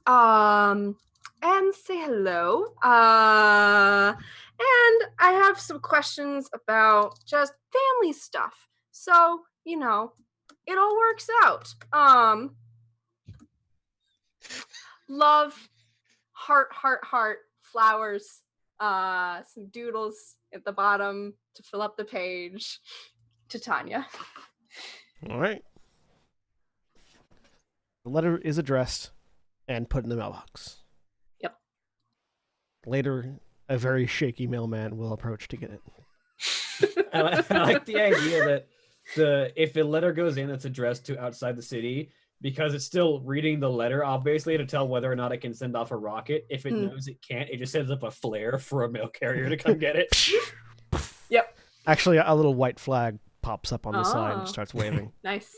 And say hello. And I have some questions about just family stuff. So, it all works out. Love, heart, flowers, some doodles at the bottom to fill up the page. Titania. All right. The letter is addressed and put in the mailbox. Yep. Later, a very shaky mailman will approach to get it. I like the idea that if a letter goes in that's addressed to outside the city, because it's still reading the letter, obviously, to tell whether or not it can send off a rocket. If it knows it can't, it just sends up a flare for a mail carrier to come get it. Yep. Actually, a little white flag pops up on the side and starts waving. Nice.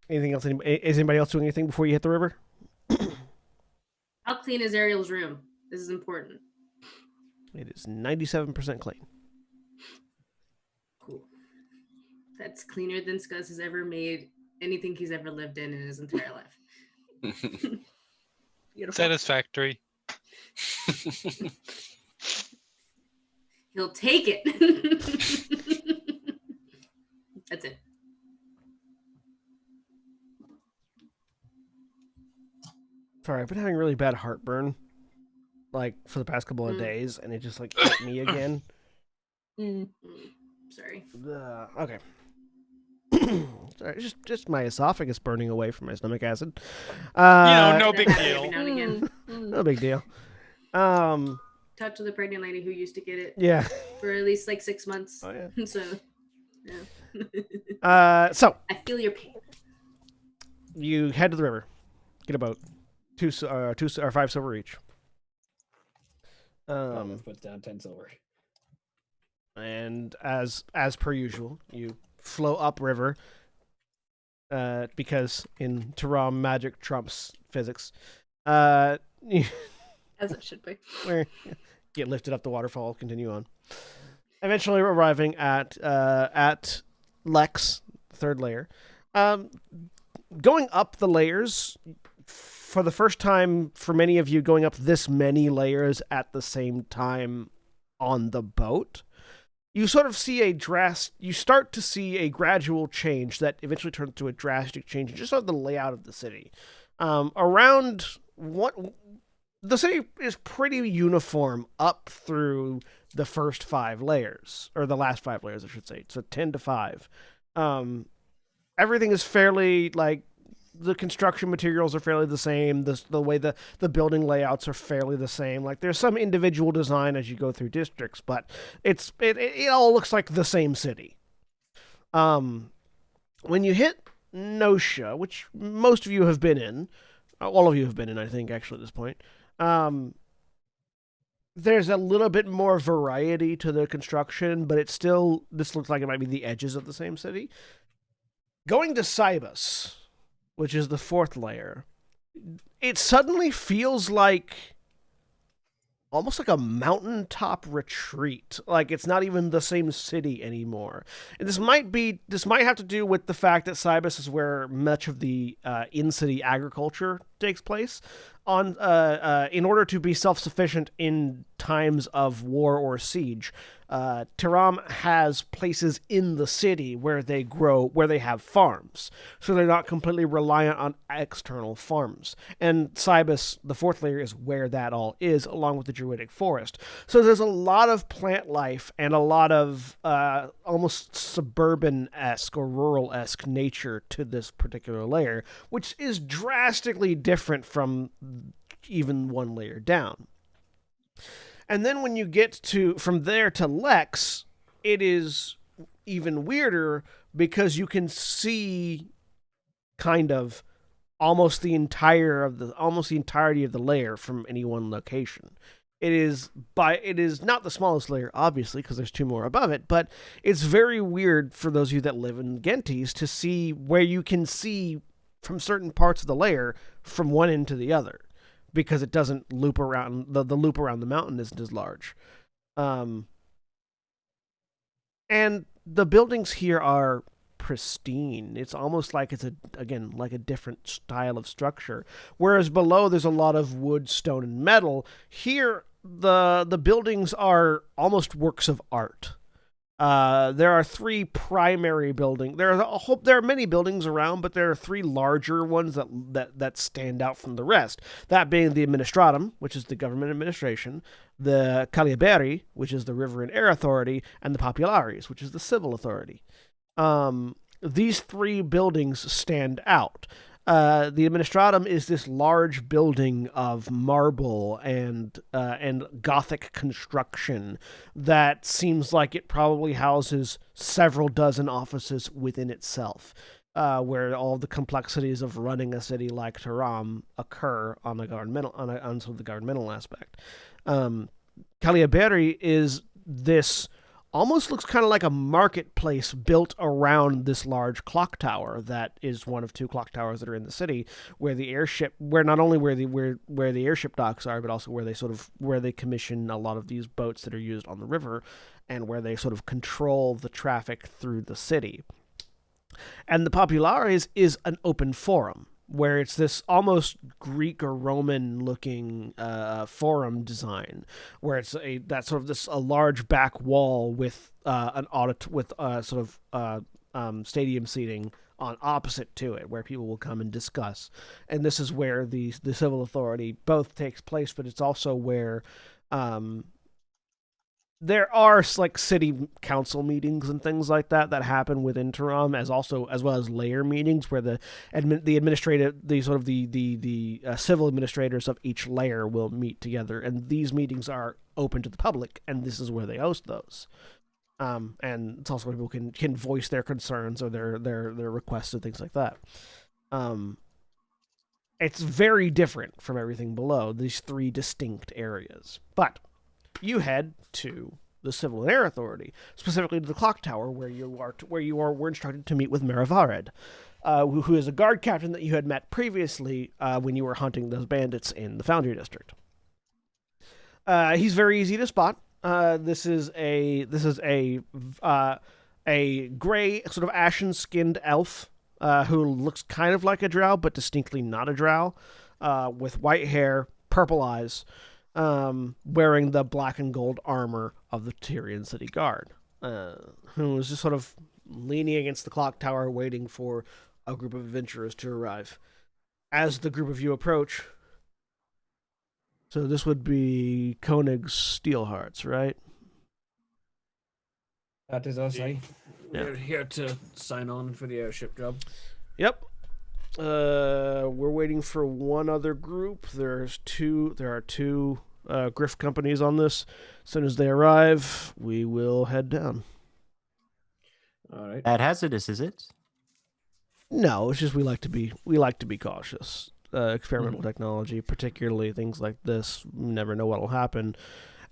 Anything else? Is anybody else doing anything before you hit the river? How clean is Ariel's room? This is important. It is 97% clean. Cool. That's cleaner than Scuzz has ever made anything he's ever lived in his entire life. Beautiful. Satisfactory. He'll take it. That's it. Sorry, I've been having really bad heartburn, for the past couple of days, and it just hit me again. Sorry. Okay. Sorry, just my esophagus burning away from my stomach acid. No big deal. Every now and again. No big deal. Touch with a pregnant lady who used to get it Yeah. for at least 6 months. Oh yeah. So, yeah. So I feel your pain. you head to the river, get a boat, 2 or 5 silver each. Puts down 10 silver. And as per usual, you flow upriver, because in Terra magic trumps physics. As it should be. Where get lifted up the waterfall, continue on. Eventually arriving at Lex, third layer. Going up the layers, for the first time for many of you, going up this many layers at the same time on the boat, you sort of see you start to see a gradual change that eventually turns to a drastic change in just sort of the layout of the city. Around the city is pretty uniform up through the first 5 layers, or the last 5 layers, I should say. So 10 to 5. Everything is fairly the construction materials are fairly the same. The way the building layouts are fairly the same. Like there's some individual design as you go through districts, but it all looks like the same city. When you hit Nosha, which most of you have been in, all of you have been in, I think, actually, at this point, there's a little bit more variety to the construction, but this looks like it might be the edges of the same city. Going to Cybus, which is the 4th layer, it suddenly feels like almost like a mountaintop retreat. Like it's not even the same city anymore. And this might have to do with the fact that Cybus is where much of the in-city agriculture takes place. In order to be self-sufficient in times of war or siege, Terra has places in the city where they have farms, so they're not completely reliant on external farms. And Cybus, the 4th layer, is where that all is, along with the Druidic Forest. So there's a lot of plant life and a lot of almost suburban-esque or rural-esque nature to this particular layer, which is drastically different from even one layer down. And then when you get from there to Lex, it is even weirder because you can see kind of almost the entirety of the layer from any one location. It is not the smallest layer, obviously, because there's 2 more above it, but it's very weird for those of you that live in Gentis to see where you can see from certain parts of the layer from one end to the other, because it doesn't loop around, the loop around the mountain isn't as large. And the buildings here are pristine. It's almost like it's like a different style of structure. Whereas below there's a lot of wood, stone, and metal. Here the buildings are almost works of art. There are 3 primary buildings. There are many buildings around, but there are 3 larger ones that stand out from the rest. That being the Administratum, which is the government administration, the Caliaberi, which is the river and air authority, and the Populares, which is the civil authority. These 3 buildings stand out. The Administratum is this large building of marble and Gothic construction that seems like it probably houses several dozen offices within itself, where all the complexities of running a city like Terra occur on the governmental aspect. Caliaberi is this. Almost looks kind of like a marketplace built around this large clock tower that is one of 2 clock towers that are in the city, where the airship docks are, but also where they commission a lot of these boats that are used on the river, and where they sort of control the traffic through the city. And the Populares is an open forum, where it's this almost Greek or Roman looking forum design, where it's a large back wall with stadium seating on opposite to it, where people will come and discuss. And this is where the civil authority both takes place, but it's also where there are like city council meetings and things like that happen within Terra, as well as layer meetings where the civil administrators of each layer will meet together, and these meetings are open to the public, and this is where they host those. And it's also where people can voice their concerns or their requests and things like that. It's very different from everything below, these 3 distinct areas. But you head to the Civil and Air Authority, specifically to the clock tower, where you were instructed to meet with Meravared, who is a guard captain that you had met previously when you were hunting those bandits in the Foundry District. He's very easy to spot. This is a gray, sort of ashen-skinned elf who looks kind of like a drow, but distinctly not a drow, with white hair, purple eyes, wearing the black and gold armor of the Tyrian City Guard, who is just sort of leaning against the clock tower, waiting for a group of adventurers to arrive. As the group of you approach, so this would be Koenig's Steelhearts, right? That is us, eh? Yeah. We're here to sign on for the airship job. Yep. We're waiting for one other group. There are two grift companies on this. As soon as they arrive, we will head down. All right. That hazardous, is it? No, it's just we like to be cautious. Experimental technology, particularly things like this, you never know what'll happen.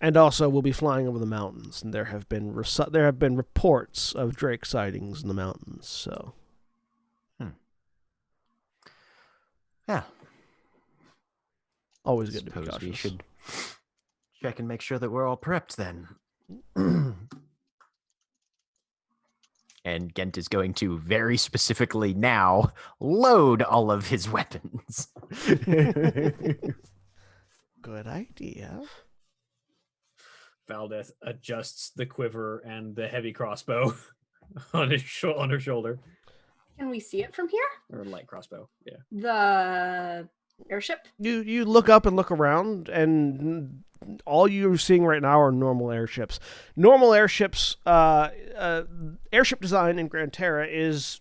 And also, we'll be flying over the mountains, and there have been reports of Drake sightings in the mountains. So, yeah, always good to be Suppose cautious. we should check and make sure that we're all prepped then. And Gent is going to very specifically now load all of his weapons. Good idea. Valdeth adjusts the quiver and the heavy crossbow on her shoulder, Can we see it from here? or light crossbow. Yeah. The airship? You look up and look around, and all you're seeing right now are normal airships. Normal airships, airship design in Gran Terra is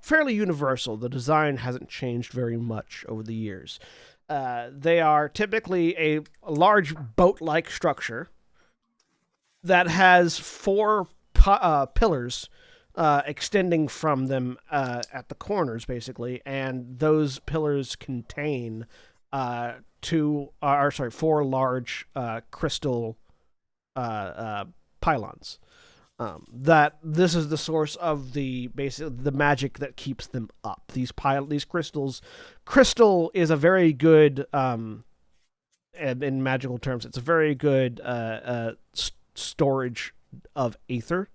fairly universal. The design hasn't changed very much over the years. They are typically a large boat-like structure that has four pillars extending from them at the corners, basically, and those pillars contain four large crystal pylons. That this is the source of the magic that keeps them up. These crystals. Crystal is a very good, in magical terms, it's a very good storage of aether.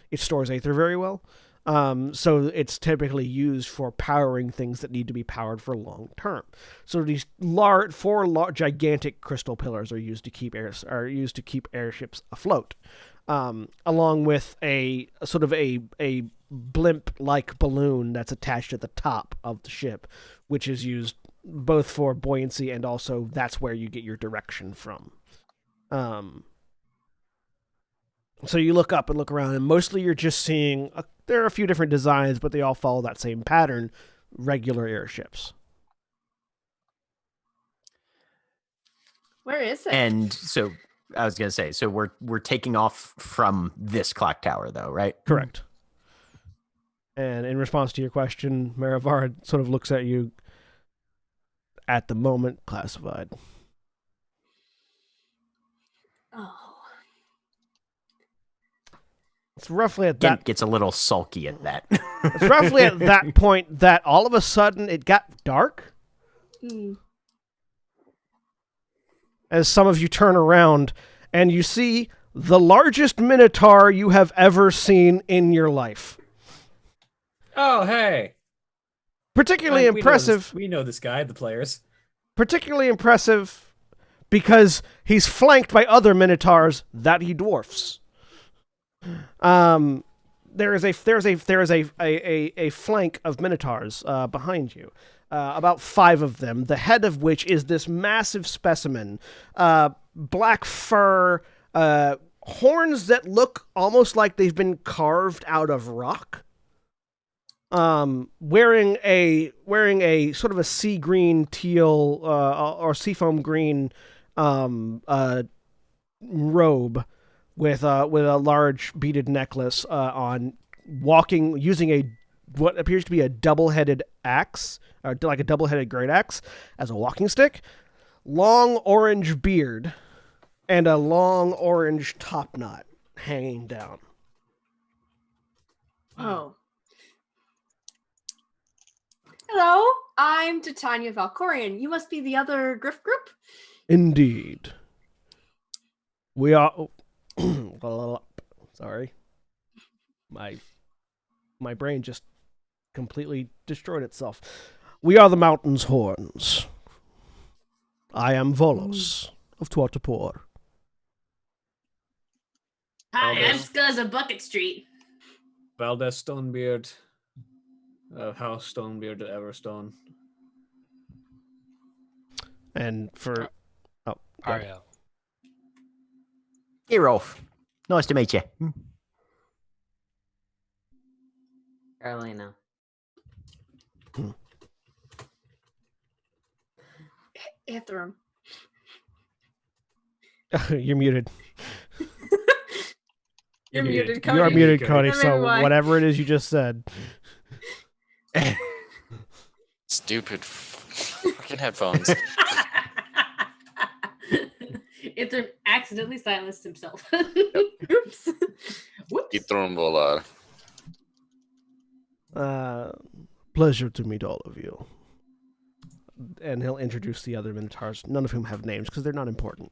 It stores aether very well. So it's typically used for powering things that need to be powered for long term. So these four gigantic crystal pillars are used to keep airships afloat, along with a sort of a blimp-like balloon that's attached at the top of the ship, which is used both for buoyancy and also that's where you get your direction from. So you look up and look around, and mostly you're just seeing there are a few different designs, but they all follow that same pattern: regular airships. Where is it? And so I was gonna say, so we're taking off from this clock tower, though, right? Correct. And in response to your question, Maravar sort of looks at you. At the moment, classified. Oh. It's roughly at Gent that. gets a little sulky at that. It's roughly at that point that all of a sudden it got dark. As some of you turn around and you see the largest minotaur you have ever seen in your life. Oh, hey. Particularly impressive. We know this guy, the players. Particularly impressive because he's flanked by other minotaurs that he dwarfs. There is a flank of minotaurs behind you. About 5 of them, the head of which is this massive specimen. Black fur, horns that look almost like they've been carved out of rock. Wearing a sort of a sea green, teal, or seafoam green robe with a large beaded necklace on, using what appears to be a double-headed axe, or like a double-headed great axe, as a walking stick, long orange beard, and a long orange top knot hanging down. Oh. Hello, I'm Titania Valkorian. You must be the other Griff group? Indeed. We are... Sorry. My brain just completely destroyed itself. We are the Mountain's Horns. I am Volos of Tuatapur. Hi, I'm Valdez. Scuzz of Bucket Street. Valdez Stonebeard of House Stonebeard at Everstone. And for... Oh, go ahead. Ariel. Hey, Rolf. Nice to meet you. Carolina. Ithram. You're muted. You're muted, You Cody. are muted, Cody. Maybe So why. whatever it is you just said. Stupid fucking headphones. Ithram accidentally silenced himself. Oops. Whoops. Itrumbola. Pleasure to meet all of you. And he'll introduce the other Minotaurs, none of whom have names because they're not important.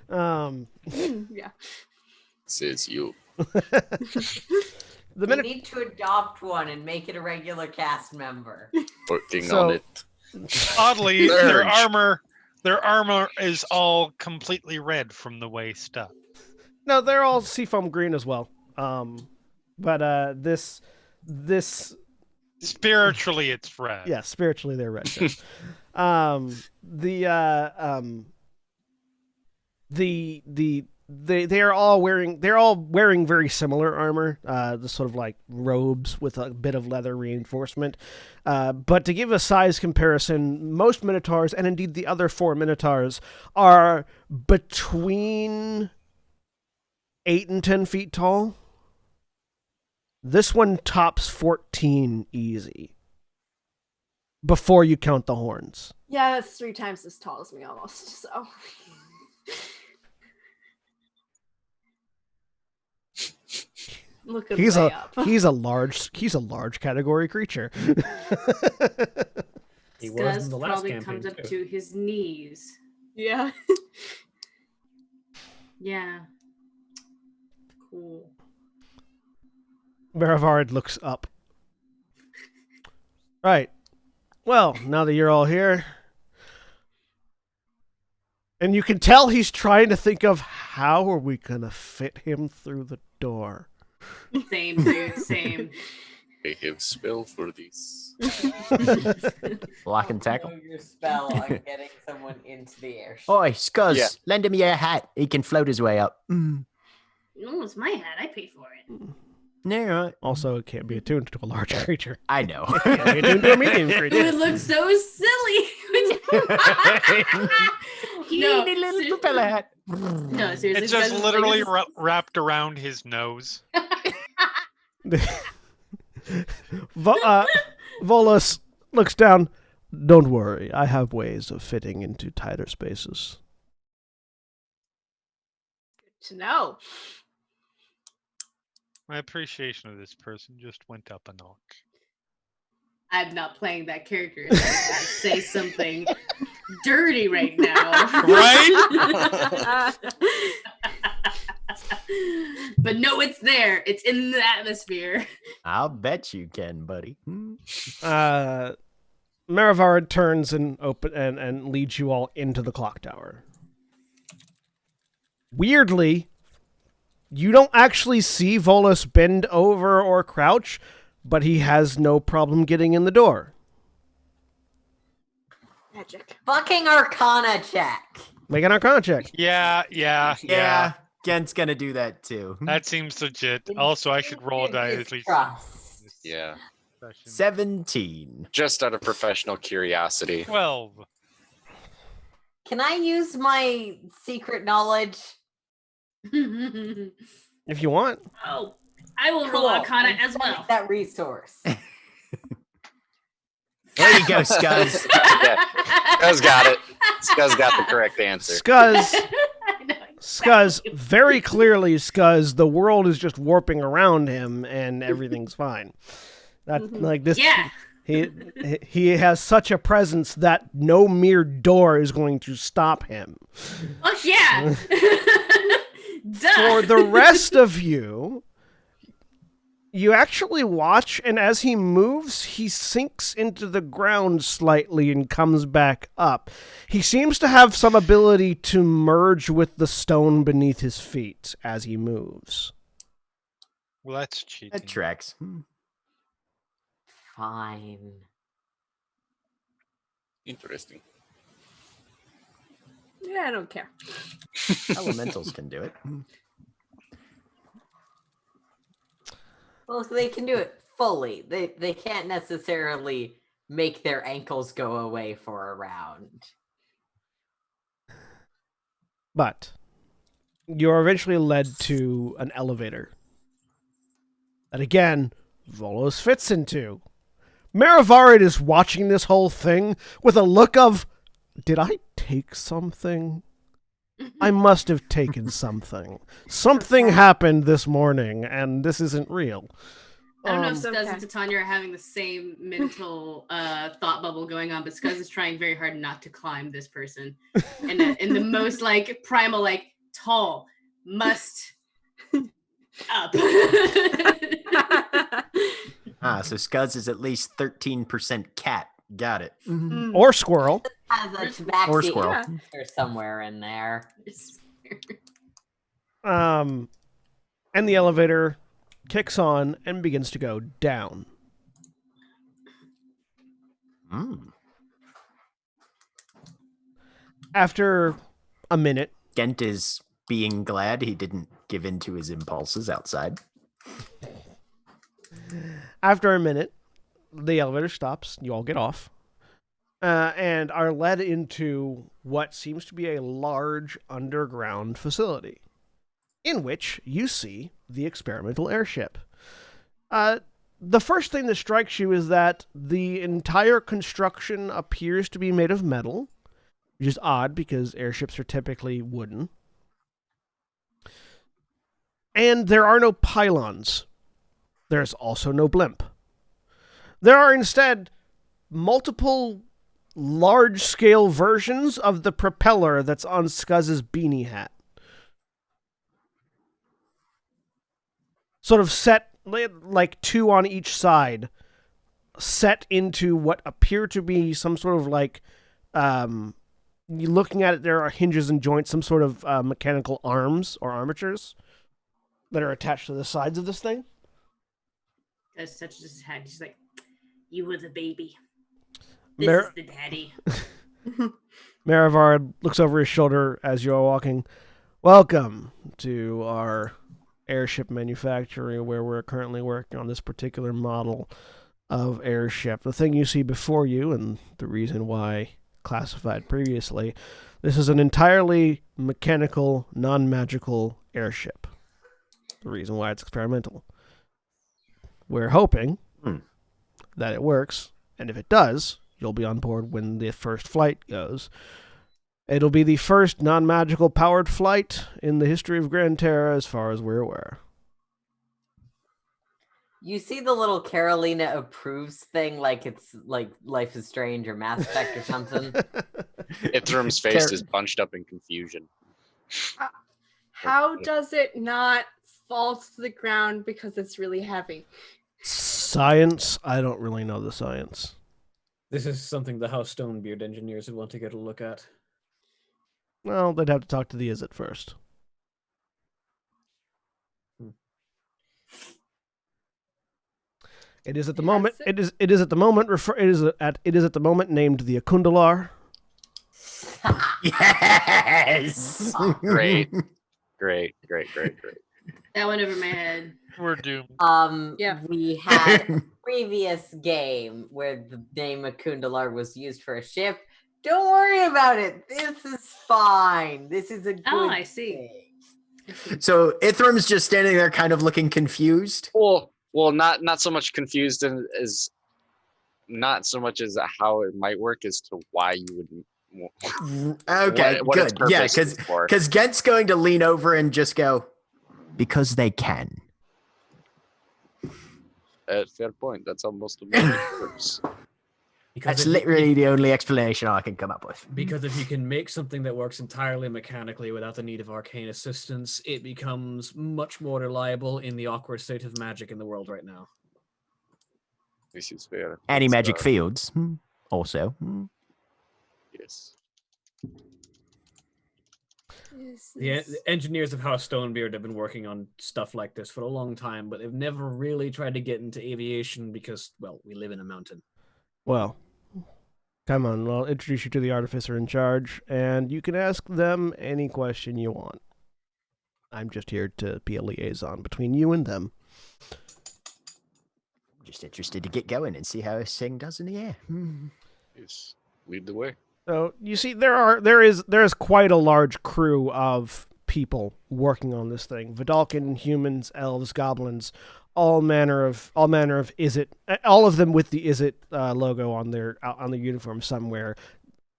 Yeah. Says you. You need to adopt one and make it a regular cast member. Working on it. Oddly, Surge. their armor is all completely red from the waist up. No, they're all seafoam green as well. But this Spiritually, it's red. yeah, spiritually they're red. Too. They are all wearing very similar armor, the sort of like robes with a bit of leather reinforcement. But to give a size comparison, most Minotaurs, and indeed the other 4 Minotaurs, are between 8 and 10 feet tall. This one tops 14 easy. Before you count the horns. Yeah, that's 3 times as tall as me almost, so. Look at He's way a up. he's a large category creature. He was in Scuzz the last probably campaign, comes up too. to his knees. Yeah. Yeah. Cool. Maravard looks up. Right. Well, now that you're all here, and you can tell he's trying to think of how are we gonna fit him through the door. Same, dude. Same. I have spell for this. Block and tackle. Know your spell on getting someone into the air. Oi, Scuzz, Yeah. lend him your hat. He can float his way up. No, it's my hat. I paid for it. No, right. Also, it can't be attuned to a large creature. I know. It can't be attuned to a medium It creature. would look so silly. No, Teeny little ser- propeller hat. No, seriously. It's just Scuzz, literally like, wrapped around his nose. Volus looks down. Don't worry, I have ways of fitting into tighter spaces. To know. My appreciation of this person just went up a notch. I'm not playing that character. So I gotta say something dirty right now. Right? But no, it's there. It's in the atmosphere. I'll bet you can, buddy. Maravard turns and leads you all into the clock tower. Weirdly, you don't actually see Volus bend over or crouch, but he has no problem getting in the door. Magic. Fucking Arcana check. Make an Arcana check. Yeah. Gent's gonna do that too. That seems legit. Also, I should roll a die at least. Trust. Yeah. 17. Just out of professional curiosity. 12. Can I use my secret knowledge? If you want. Oh, I will Cool. roll Arcana I'm as gonna well. make that resource. There you go, Scuzz. Scuzz got it. Scuzz got the correct answer. Scuzz, I know Scuzz, exactly. very clearly, Scuzz, the world is just warping around him and everything's fine. That like this. Yeah. He has such a presence that no mere door is going to stop him. Fuck yeah. Duh. For the rest of you, you actually watch, and as he moves, he sinks into the ground slightly and comes back up. He seems to have some ability to merge with the stone beneath his feet as he moves. Well, that's cheating. That tracks. Fine. Interesting. Yeah, I don't care. Elementals can do it. Well, they can do it fully. They can't necessarily make their ankles go away for a round. But you're eventually led to an elevator that, again, Volos fits into. Maravarid is watching this whole thing with a look of, did I take something? I must have taken something. Something happened this morning, and this isn't real. I don't know if It's Scuzz okay. and Titania are having the same mental thought bubble going on, but Scuzz is trying very hard not to climb this person in the most like primal, like tall, must up. So Scuzz is at least 13% cat. Got it. Or squirrel. Has a backseat Or squirrel. or somewhere in there. And the elevator kicks on and begins to go down. After a minute, Gent is being glad he didn't give in to his impulses outside. After a minute, the elevator stops. You all get off. And are led into what seems to be a large underground facility, in which you see the experimental airship. The first thing that strikes you is that the entire construction appears to be made of metal, which is odd because airships are typically wooden. And there are no pylons. There's also no blimp. There are instead multiple large-scale versions of the propeller that's on Scuzz's beanie hat. Sort of set, like two on each side, set into what appear to be some sort of like, looking at it, there are hinges and joints, some sort of mechanical arms or armatures that are attached to the sides of this thing. Scuzz touches his head. She's like, "You were the baby. This is the daddy." Maravarid looks over his shoulder as you are walking. Welcome to our airship manufactory where we're currently working on this particular model of airship. The thing you see before you, and the reason why classified previously, this is an entirely mechanical, non-magical airship. The reason why it's experimental. We're hoping that it works, and if it does, you'll be on board when the first flight goes. It'll be the first non-magical powered flight in the history of Gran Terra as far as we're aware. You see the little Carolina approves thing, like it's like Life is Strange or Mass Effect or something. Ithram's face is bunched up in confusion. How does it not fall to the ground because it's really heavy? Science? I don't really know the science. This is something the House Stonebeard engineers would want to get a look at. Well, they'd have to talk to the Izzet first. It is at the moment. It is at the moment. It is at the moment named the Akundalar. Yes. Great. That went over my head. We're doomed. Yeah. We had a previous game where the name Akundalar was used for a ship. Don't worry about it. This is fine. This is a good I see. thing. So Ithram's just standing there kind of looking confused. Well, not so much confused as not so much as how it might work as to why you would. Okay, what its good. Yeah, purpose is for. because Gent's going to lean over and just go, because they can. Fair point. That's how most of it works. That's literally the only explanation I can come up with. Because if you can make something that works entirely mechanically without the need of arcane assistance, it becomes much more reliable in the awkward state of magic in the world right now. This is fair. Any It's, magic fields, also. Yes. The engineers of House Stonebeard have been working on stuff like this for a long time, but they've never really tried to get into aviation because, well, we live in a mountain. Well, come on. I'll introduce you to the artificer in charge, and you can ask them any question you want. I'm just here to be a liaison between you and them. Just interested to get going and see how this thing does in the air. Yes. Lead the way. So you see, there is quite a large crew of people working on this thing: Vidalcan, humans, elves, goblins, all manner of Izzet, all of them with the Izzet logo on their uniform somewhere,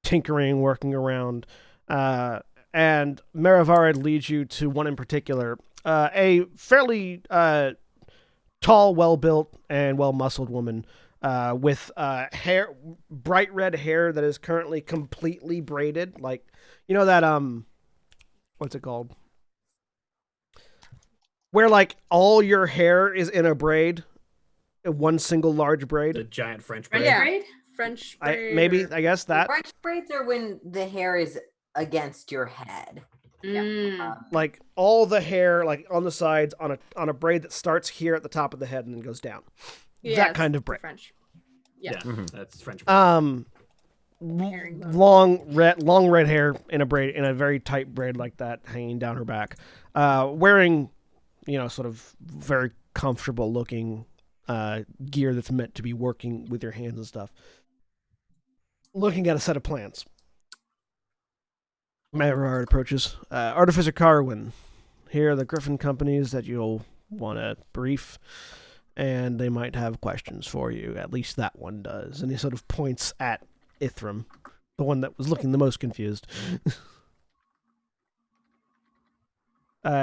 tinkering, working around. And Maravarad leads you to one in particular, a fairly tall, well-built, and well-muscled woman with hair, bright red hair that is currently completely braided. Like, you know that, what's it called? Where, like, all your hair is in a braid, one single large braid. The giant French French braid. Yeah. braid? French braid. I guess that. French braids are when the hair is against your head. Mm. Like, all the hair, like, on the sides, on a braid that starts here at the top of the head and then goes down. Yeah, That it's kind of the braid. French. Yeah. That's French braid. Herringbone. long red hair in a very tight braid like that, hanging down her back, wearing, sort of very comfortable looking gear that's meant to be working with your hands and stuff, looking at a set of plans. Maverard approaches. Artificer Carwin, here are the Griffin companies that you'll want to brief, and they might have questions for you. At least that one does. And he sort of points at Ithram, the one that was looking the most confused.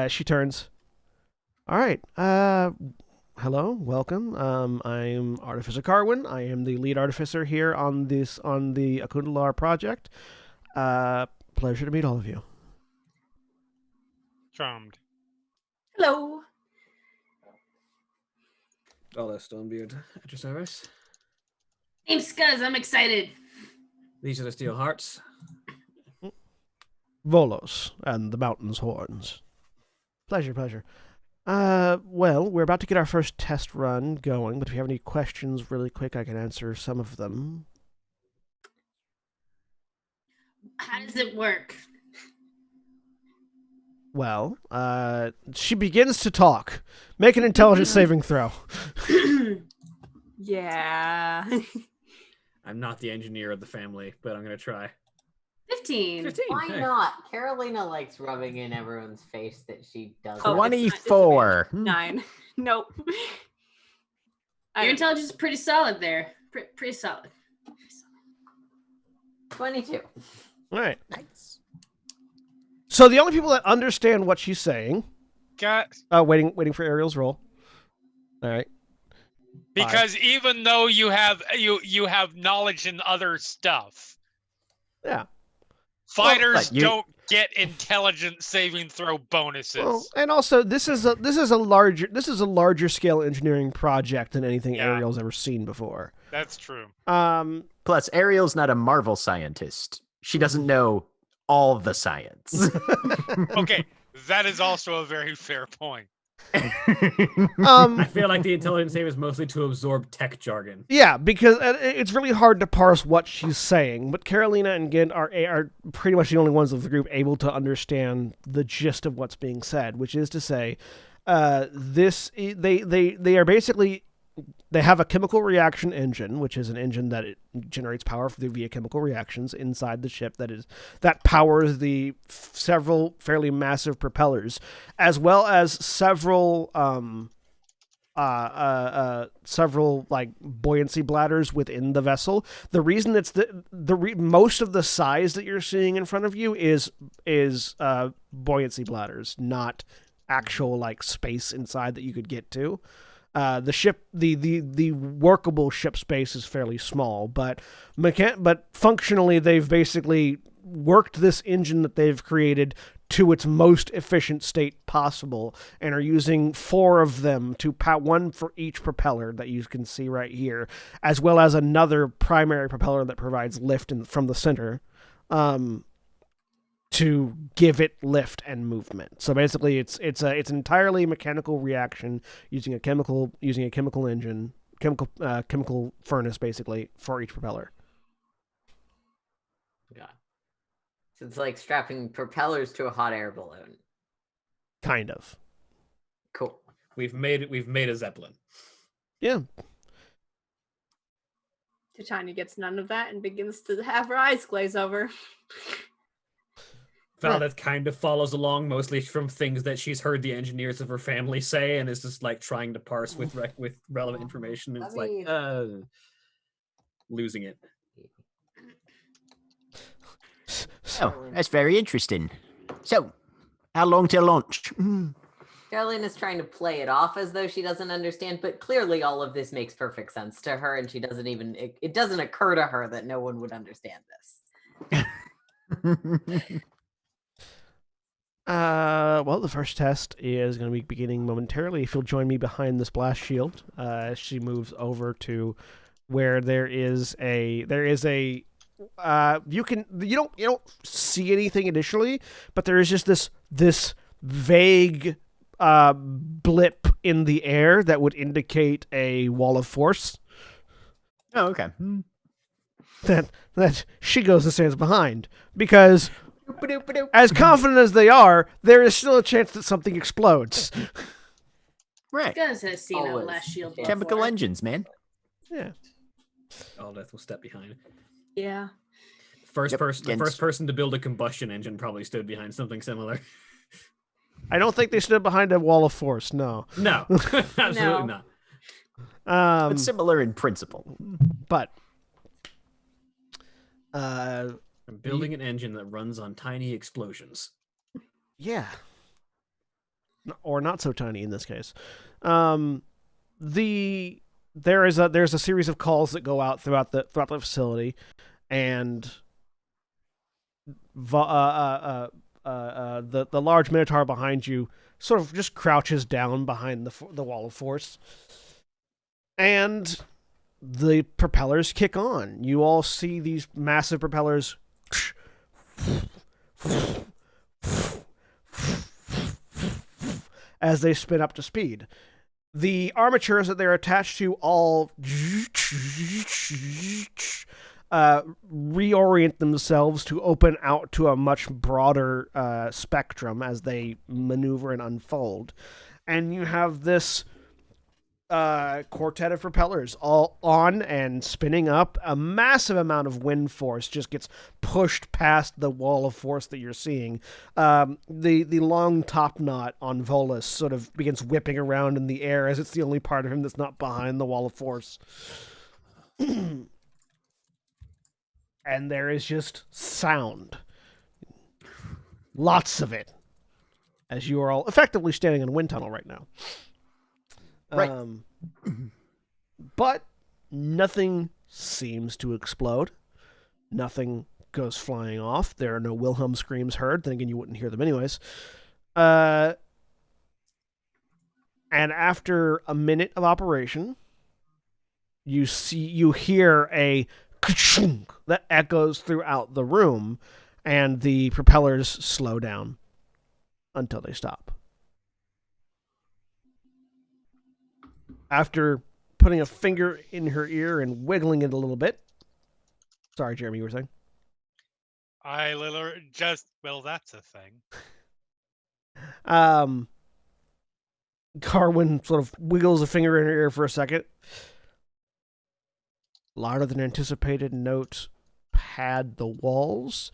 She turns. All right. Hello, welcome. I'm Artificer Carwin. I am the lead artificer here on the Akundalar project. Pleasure to meet all of you. Charmed. Hello. Stonebeard at your service. Name's Scuzz. I'm excited. These are the Steel Hearts. Volos and the Mountain's Horns. Pleasure. Well, we're about to get our first test run going, but if you have any questions really quick, I can answer some of them. How does it work? Well, she begins to talk. Make an intelligence saving throw. Yeah. I'm not the engineer of the family, but I'm going to try. 15. 15. Why hey. not? Carolina likes rubbing in everyone's face that she does. Oh, not. it's 24. 9. Nope. Your intelligence is pretty solid there. Pretty solid. 22. All right. Nice. So the only people that understand what she's saying, Got waiting for Ariel's roll. All right. because even though you have knowledge in other stuff, Yeah. fighters but you- don't get intelligence saving throw bonuses. Well, and also this is a larger scale engineering project than anything Yeah. Ariel's ever seen before. That's true. Plus, Ariel's not a Marvel scientist. She doesn't know all the science. Okay, that is also a very fair point. I feel like the intelligence save is mostly to absorb tech jargon. Yeah, because it's really hard to parse what she's saying. But Carolina and Gint are pretty much the only ones of the group able to understand the gist of what's being said, which is to say, they are basically. They have a chemical reaction engine, which is an engine that it generates power via chemical reactions inside the ship that powers the several fairly massive propellers, as well as several like buoyancy bladders within the vessel. The reason it's most of the size that you're seeing in front of you is buoyancy bladders, not actual like space inside that you could get to. The ship, the workable ship space is fairly small, but functionally they've basically worked this engine that they've created to its most efficient state possible, and are using 4 of them one for each propeller that you can see right here, as well as another primary propeller that provides lift from the center. To give it lift and movement. So basically, it's an entirely mechanical reaction using a chemical engine, chemical furnace, basically for each propeller. Yeah. So it's like strapping propellers to a hot air balloon. Kind of. Cool. We've made a Zeppelin. Yeah. Titania gets none of that and begins to have her eyes glaze over. Valdeth kind of follows along, mostly from things that she's heard the engineers of her family say, and is just like trying to parse with relevant information. And it's like losing it. Oh, that's very interesting. So, how long till launch? Carolina's trying to play it off as though she doesn't understand, but clearly all of this makes perfect sense to her, and she doesn't even, it doesn't occur to her that no one would understand this. Well, the first test is going to be beginning momentarily. If you'll join me behind this blast shield, as she moves over to where you don't see anything initially, but there is just this vague blip in the air that would indicate a wall of force. Oh, okay. That she goes and stands behind, because as confident as they are, there is still a chance that something explodes. Right. Gus has seen a Always. blast shield before. Chemical engines, man. Yeah. Valdeth will step behind. Yeah. The Gens- first person to build a combustion engine probably stood behind something similar. I don't think they stood behind a wall of force, no. No, absolutely No. not. But similar in principle. But I'm building an engine that runs on tiny explosions. yeah. Or not so tiny in this case. There's a series of calls that go out throughout the facility, and the large minotaur behind you sort of just crouches down behind the wall of force, and the propellers kick on. You all see these massive propellers as they spin up to speed. The armatures that they're attached to all reorient themselves to open out to a much broader spectrum as they maneuver and unfold. And you have this quartet of propellers all on and spinning up. A massive amount of wind force just gets pushed past the wall of force that you're seeing. The long top knot on Volus sort of begins whipping around in the air, as it's the only part of him that's not behind the wall of force. And there is just sound. Lots of it. As you are all effectively standing in a wind tunnel right now. Right. But nothing seems to explode. Nothing goes flying off. There are no Wilhelm screams heard. Then again, you wouldn't hear them anyways. And after a minute of operation, you hear a ka-chunk that echoes throughout the room, and the propellers slow down until they stop. After putting a finger in her ear and wiggling it a little bit. Sorry, Jeremy, you were saying? That's a thing. Carwin sort of wiggles a finger in her ear for a second. Louder than anticipated notes pad the walls.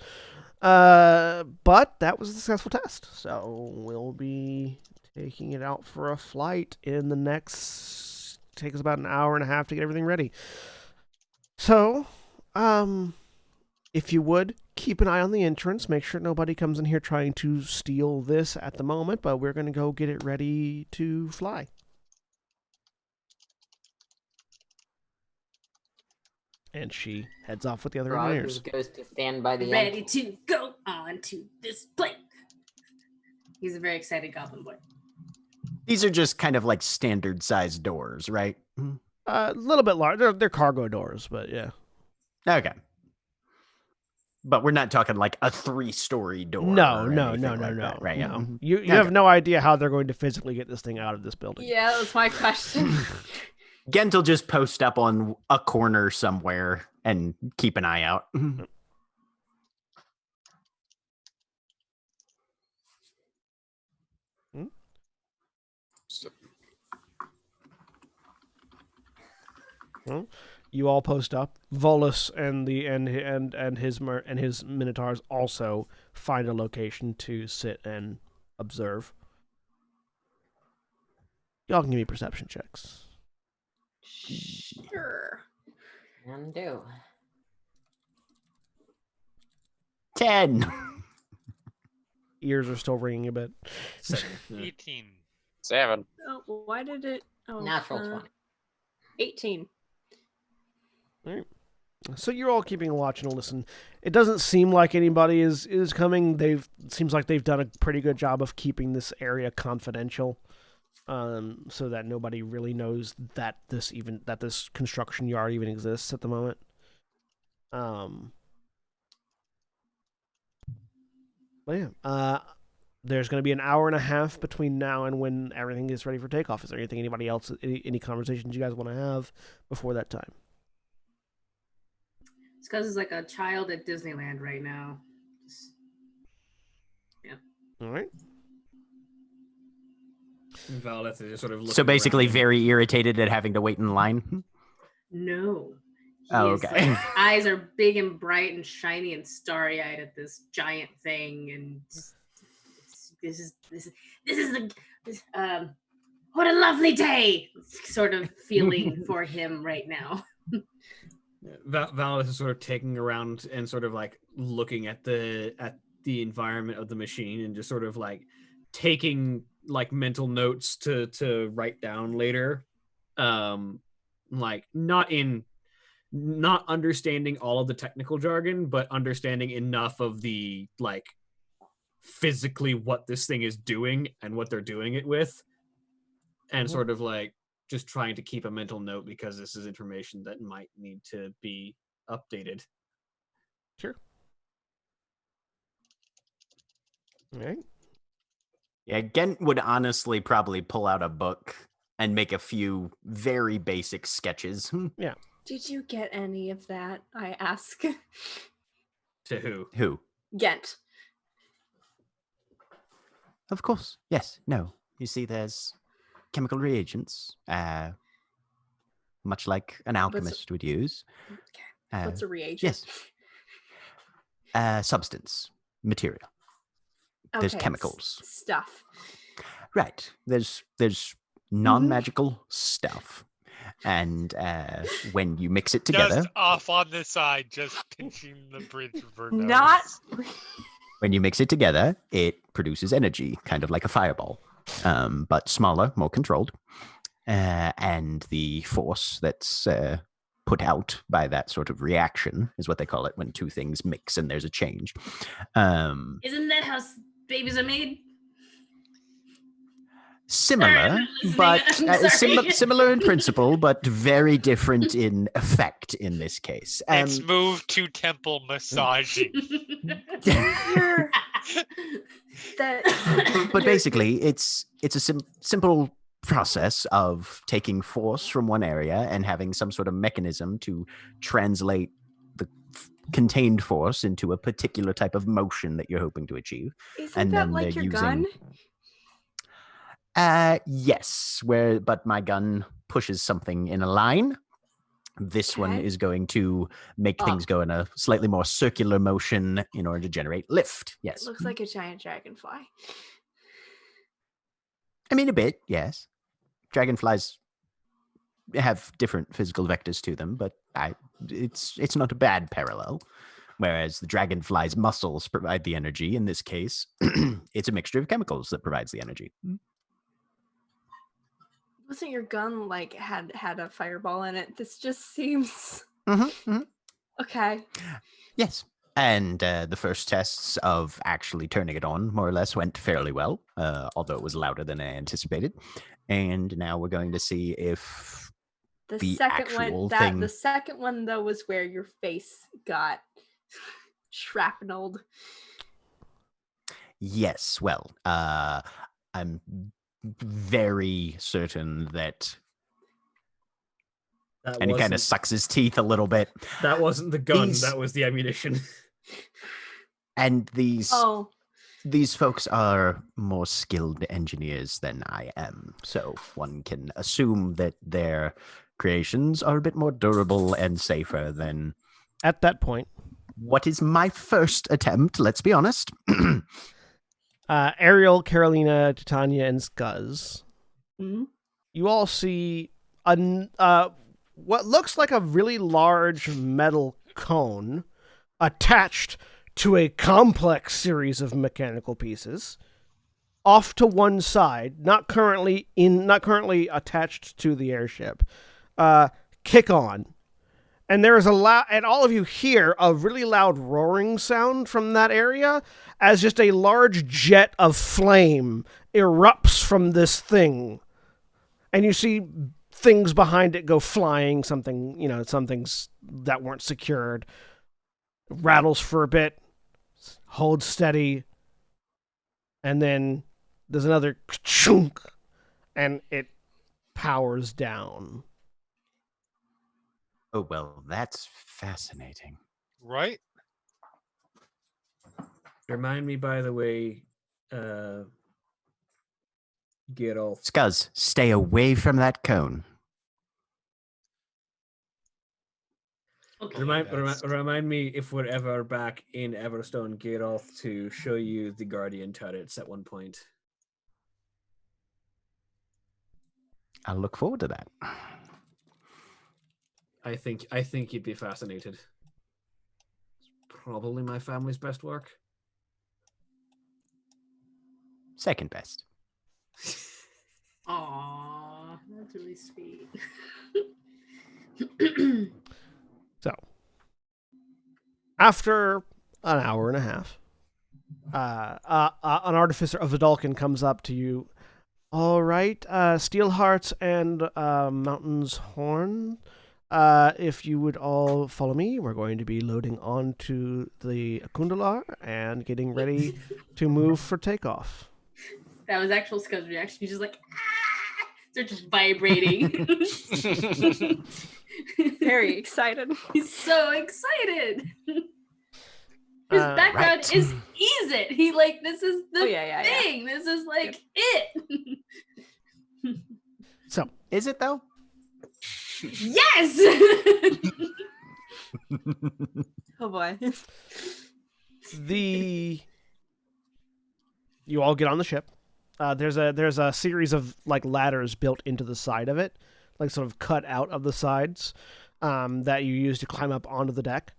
But that was a successful test. So we'll be taking it out for a flight in the next... Takes about an hour and a half to get everything ready. So, if you would, keep an eye on the entrance. Make sure nobody comes in here trying to steal this at the moment, but we're going to go get it ready to fly. And she heads off with the other Frog engineers. just goes to stand by the Ready end. to go on to this plane. He's a very excited goblin boy. These are just kind of like standard sized doors, right? A little bit larger. They're cargo doors, but yeah. Okay. But we're not talking like a 3-story door. No. or anything like that, right? Yeah. No. You have no idea how they're going to physically get this thing out of this building. Yeah, that's my question. Gent will just post up on a corner somewhere and keep an eye out. So, Well, You all post up. Volus and his minotaurs also find a location to sit and observe. Y'all can give me perception checks. Sure. And do. 10. Ears are still ringing a bit. 18. 7. Oh, why did it? Oh, Natural 20. 18. So you're all keeping a watch and a listen. It doesn't seem like anybody is coming. Seems like they've done a pretty good job of keeping this area confidential, so that nobody really knows that this construction yard even exists at the moment. But yeah, there's going to be an hour and a half between now and when everything is ready for takeoff. Is there anybody else, any conversations you guys want to have before that time? It's because it's like a child at Disneyland right now. Yeah. All right. Valdeth is just sort of looking So basically, around. very irritated at having to wait in line. No. Oh, His, okay. eyes are big and bright and shiny and starry-eyed at this giant thing, and this is the what a lovely day sort of feeling for him right now. Valdeth is sort of taking around and sort of like looking at the environment of the machine and just sort of like taking like mental notes to write down later. Like not understanding all of the technical jargon, but understanding enough of the like physically what this thing is doing and what they're doing it with, and sort of like just trying to keep a mental note because this is information that might need to be updated. Sure. All right. Yeah, Gent would honestly probably pull out a book and make a few very basic sketches. Yeah. Did you get any of that? I ask. To who? Who? Ghent. Of course. Yes. No. You see, there's chemical reagents, much like an alchemist would use. Okay. What's a reagent? Yes. Substance, material. There's Okay, chemicals. Stuff. Right. There's non-magical stuff. And when you mix it together, Just off on the side, just pinching the bridge of her nose. Not. when you mix it together, it produces energy, kind of like a fireball, but smaller, more controlled. And the force that's put out by that sort of reaction is what they call it when two things mix and there's a change. Isn't that how babies are made? Similar, but similar in principle, but very different in effect in this case. It's moved to temple massaging. But basically, it's a simple process of taking force from one area and having some sort of mechanism to translate the contained force into a particular type of motion that you're hoping to achieve. Isn't And that then like they're your gun? Yes, but my gun pushes something in a line. This one Okay. is going to make things go in a slightly more circular motion in order to generate lift. Yes. It looks like a giant dragonfly. I mean, a bit, yes. Dragonflies have different physical vectors to them, but it's not a bad parallel. Whereas the dragonfly's muscles provide the energy. In this case, it's a mixture of chemicals that provides the energy. Wasn't your gun like had a fireball in it? This just seems okay. Yes. And the first tests of actually turning it on more or less went fairly well, although it was louder than I anticipated. And now we're going to see if the second one though was where your face got shrapnelled. Yes. Well, I'm very certain that and he kind of sucks his teeth a little bit. That wasn't the gun, that was the ammunition. And these folks are more skilled engineers than I am. So one can assume that their creations are a bit more durable and safer than At that point, what is my first attempt, let's be honest. Ariel, Carolina, Titania, and Scuzz, Mhm. you all see what looks like a really large metal cone attached to a complex series of mechanical pieces off to one side, not currently attached to the airship. Kick on. And there is and all of you hear a really loud roaring sound from that area as just a large jet of flame erupts from this thing. And you see things behind it go flying, some things that weren't secured. Rattles for a bit, holds steady, and then there's another chunk, and it powers down. Oh, well, that's fascinating. Right? Remind me, by the way, Geralt. Scuzz, stay away from that cone. Okay. Remind me if we're ever back in Everstone, Geralt, to show you the Guardian turrets at one point. I'll look forward to that. I think you'd be fascinated. It's probably my family's best work. Second best. Aww, that's really sweet. So, after an hour and a half, an artificer of Vidalcan comes up to you. All right, Steelhearts and Mountain's Horn, if you would all follow me, we're going to be loading onto the Kundalar and getting ready to move for takeoff. That was actual Scuzz reaction. He's just like, ah! They're just vibrating. Very excited. He's so excited. His background right. is ease it. He like this is the Yeah. thing. This is like it. So, Is it, though? Yes. Oh boy. You all get on the ship. There's a series of like ladders built into the side of it, like sort of cut out of the sides, that you use to climb up onto the deck.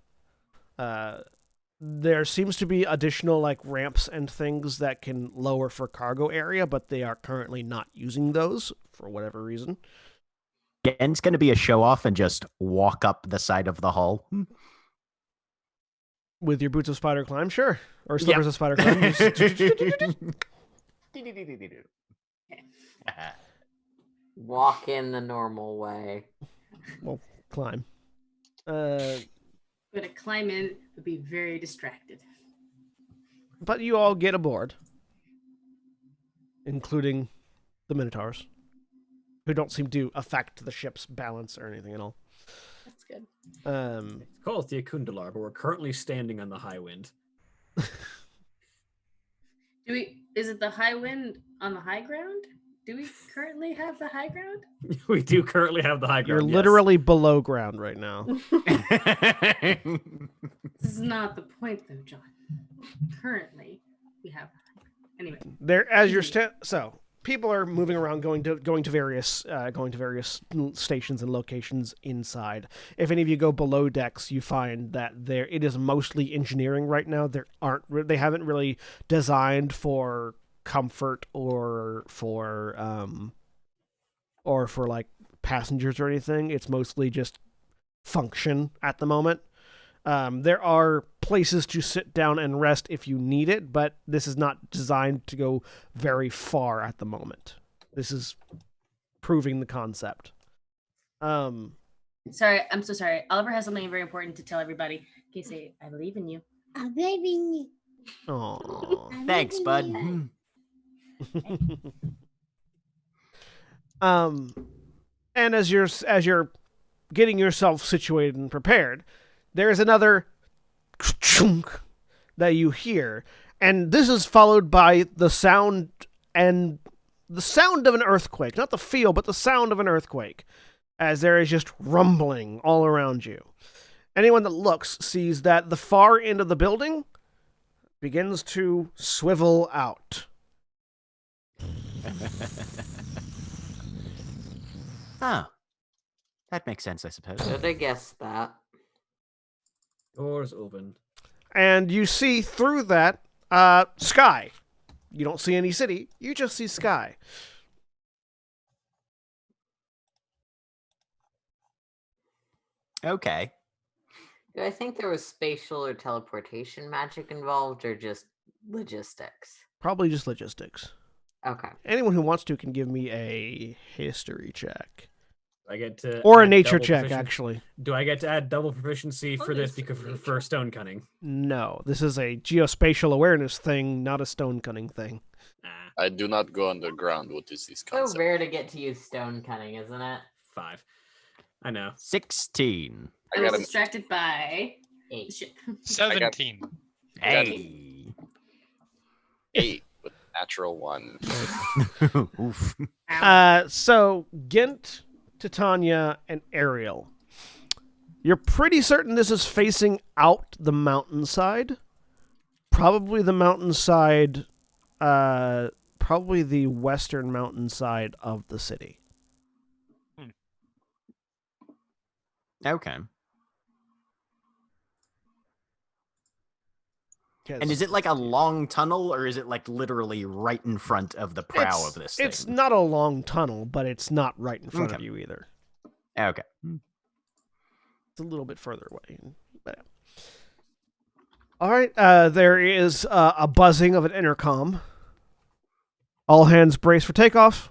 There seems to be additional like ramps and things that can lower for cargo area, but they are currently not using those for whatever reason. Gen's going to be a show-off and just walk up the side of the hull. With your boots of spider climb, sure, or slippers of spider climb. Walk in the normal way. Well, climb. But to climb in would be very distracted. But you all get aboard, including the Minotaurs, who don't seem to affect the ship's balance or anything at all. That's good. It's called the Akundalar, but we're currently standing on the high wind. Is it the high wind on the high ground? Do we currently have the high ground? We do currently have the high You're ground. yes. literally below ground right now. This is not the point though, John. Currently, we have anyway. There, as you're so people are moving around, going to various stations and locations inside. If any of you go below decks, you find that it is mostly engineering right now. They haven't really designed for comfort or for like passengers or anything. It's mostly just function at the moment. There are places to sit down and rest if you need it, but this is not designed to go very far at the moment. This is proving the concept. Sorry, I'm so sorry. Oliver has something very important to tell everybody. Can you say, I believe in you? I believe in you. Aww. I Thanks, believe bud. in you. And as you're getting yourself situated and prepared, there's another chunk that you hear, and this is followed by the sound of an earthquake. Not the feel, but the sound of an earthquake. as there is just rumbling all around you. Anyone that looks sees that the far end of the building begins to swivel out. Oh. That makes sense, I suppose. Should have guessed that. Doors open. And you see through that sky. You don't see any city, you just see sky. Okay. Do I think there was spatial or teleportation magic involved, or just logistics? Probably just logistics. Okay. Anyone who wants to can give me a history check. I get to Or a add nature double check, proficiency- actually. Do I get to add double proficiency for What this is because nature? for stone cunning? No, this is a geospatial awareness thing, not a stone cunning thing. Nah, I do not go underground. What is this So concept? rare to get to use stone cunning, isn't it? 5. I know. 16. I I was got a distracted by 8. shit. 17. Hey. 8 with natural 1. Oof. Ow. So, Gent, Titania, and Ariel. You're pretty certain this is facing out the mountainside. Probably the mountainside, probably the western mountainside of the city. Okay. 'Cause And is it like a long tunnel, or is it like literally right in front of the prow it's, of this thing? It's not a long tunnel, but it's not right in front of Okay. you either. Okay. It's a little bit further away. But... All right. There is a buzzing of an intercom. All hands brace for takeoff.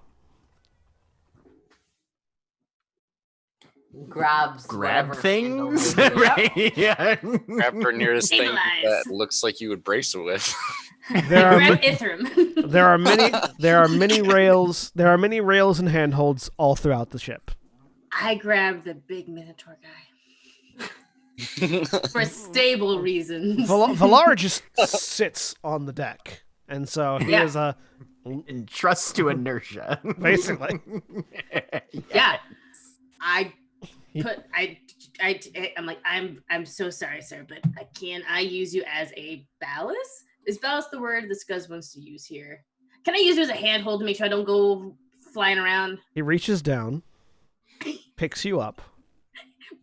Grabs Grab whatever handle things? they do. Right, yeah. Grab the nearest thing Stabilize. that looks like you would brace it with. There are Grab Ithram. there are many rails. There are many rails and handholds all throughout the ship. I grabbed the big Minotaur guy for stable reasons. Valar just sits on the deck, and so he Yeah. is a And trust to inertia. basically. Yeah, I'm like, I'm so sorry, sir, but can I use you as a ballast? Is ballast the word this Gus wants to use here? Can I use you as a handhold to make sure I don't go flying around He reaches down, picks you up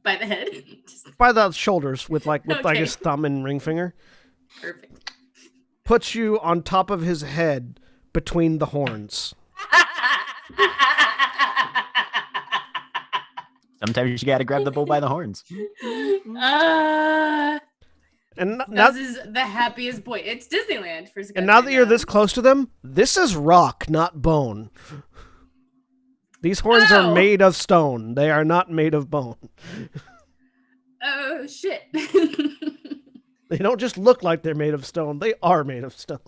by the head? Just by the shoulders with like Okay. his thumb and ring finger, perfect. puts you on top of his head between the horns. Sometimes you gotta grab the bull by the horns. And now, Gus is the happiest boy. It's Disneyland for Gus and now that right you're this close to them, this is rock, not bone. These horns are Ow! made of stone. They are not made of bone. Oh shit. They don't just look like they're made of stone. They are made of stone.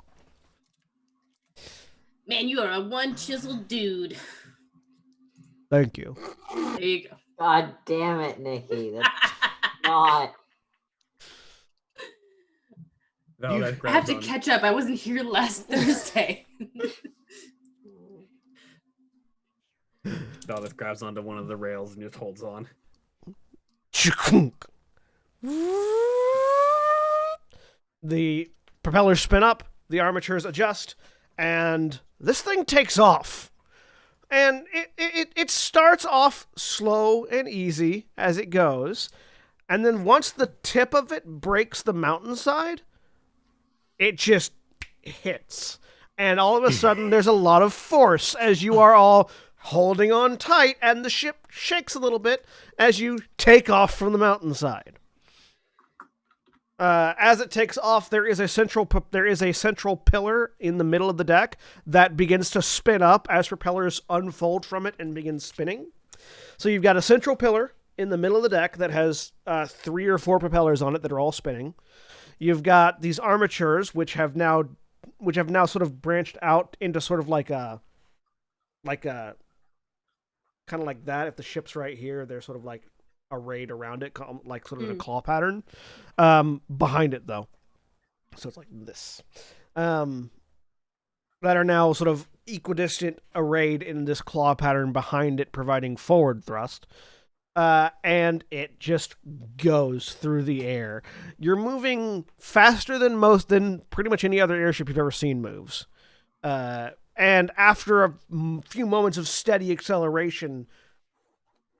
Man, you are a one chiseled dude. Thank you. There you go. God damn it, Nikki. That's not. Valdez I have grabs to on- catch up. I wasn't here last Thursday. Valdez grabs onto one of the rails and just holds on. The propellers spin up, the armatures adjust, and this thing takes off. And it starts off slow and easy as it goes, and then once the tip of it breaks the mountainside, it just hits. And all of a sudden, there's a lot of force as you are all holding on tight, and the ship shakes a little bit as you take off from the mountainside. As it takes off, there is a central pillar in the middle of the deck that begins to spin up as propellers unfold from it and begin spinning. So you've got a central pillar in the middle of the deck that has 3 or 4 propellers on it that are all spinning. You've got these armatures which have now sort of branched out into sort of like a kind of like that. If the ship's right here, they're sort of like arrayed around it, like sort of in a claw pattern. Behind it, though, so it's like this. that are now sort of equidistant arrayed in this claw pattern behind it, providing forward thrust. And it just goes through the air. You're moving faster than pretty much any other airship you've ever seen moves. And after a few moments of steady acceleration,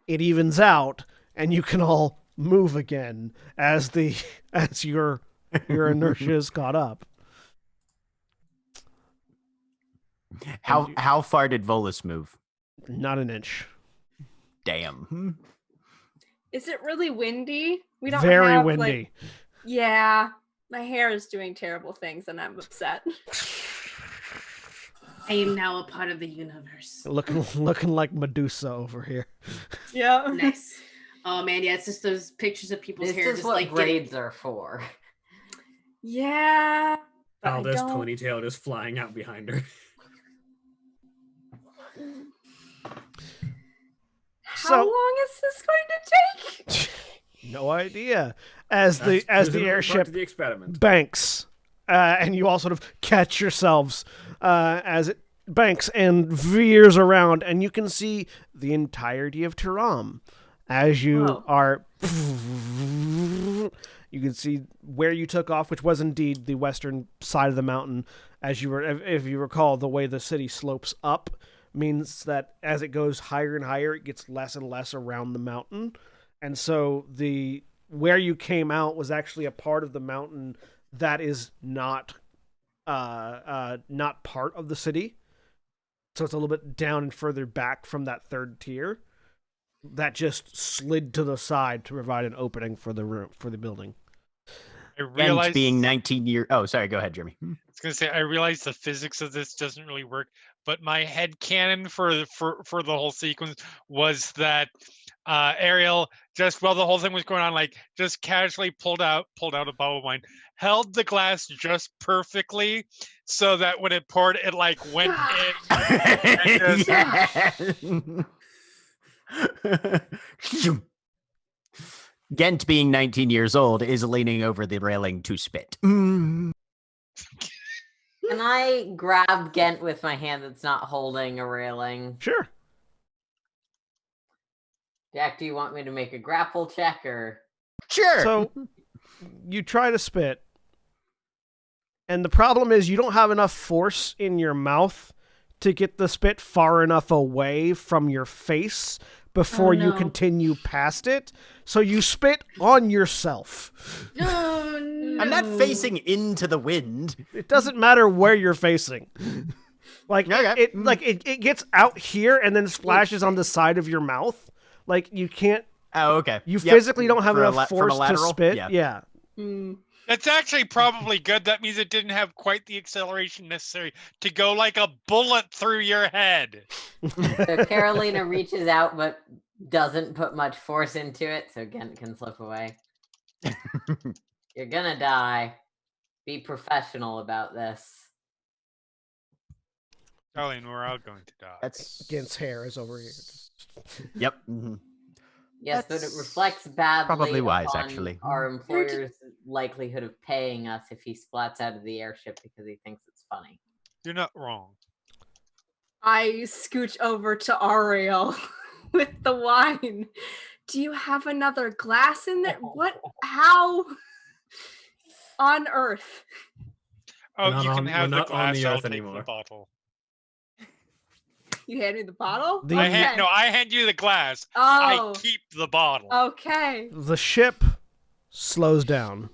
it evens out, and you can all move again as your inertia is caught up. How far did Volus move? Not an inch. Damn. Is it really windy? We don't Very have, windy. like- yeah, my hair is doing terrible things, and I'm upset. I am now a part of the universe. Looking like Medusa over here. Yeah. Nice. Oh man, yeah, it's just those pictures of people's This hair is just what like braids are for. Yeah. but I Valda's don't- ponytail just flying out behind her. How long is this going to take? No idea. As the airship The experiment. banks, and you all sort of catch yourselves as it banks and veers around, and you can see the entirety of Terra as you Whoa. are. You can see where you took off, which was indeed the western side of the mountain. As you were, if you recall, the way the city slopes up means that as it goes higher and higher, it gets less and less around the mountain, and so where you came out was actually a part of the mountain that is not part of the city. So it's a little bit down and further back from that third tier that just slid to the side to provide an opening for the building. I And realized being 19 years. Oh, sorry. Go ahead, Jeremy. I was gonna say I realize the physics of this doesn't really work, but my head canon for the whole sequence was that Ariel, just while the whole thing was going on, like just casually pulled out a bottle of wine, held the glass just perfectly so that when it poured, it like went in. Gent, being 19 years old, is leaning over the railing to spit. Can I grab Gent with my hand that's not holding a railing? Sure. Jack, do you want me to make a grapple check or? Sure. So you try to spit, and the problem is you don't have enough force in your mouth to get the spit far enough away from your face before you no. continue past it. So you spit on yourself. Oh no. I'm not facing into the wind. It doesn't matter where you're facing. Like Okay. it gets out here and then splashes on the side of your mouth. Like you can't. Oh, okay. You Yep. physically don't have For a enough from a force to lateral? spit. Yeah. Yeah. Mm. That's actually probably good. That means it didn't have quite the acceleration necessary to go like a bullet through your head. So Carolina reaches out but doesn't put much force into it, so Gent can slip away. You're gonna die. Be professional about this. Darlene, we're all going to die. That's Against hair is over here. Yep. mhm. Yes, but it That's reflects badly probably wise, upon actually. our employer's likelihood of paying us if he splats out of the airship because he thinks it's funny. You're not wrong. I scooch over to Ariel with the wine. Do you have another glass in there? What? How on earth? Oh, not you on- can we're have the not on glass. the I'll earth take anymore. the bottle. You hand me the bottle? The- I Okay. hand you the glass. Oh, I keep the bottle. okay. The ship slows down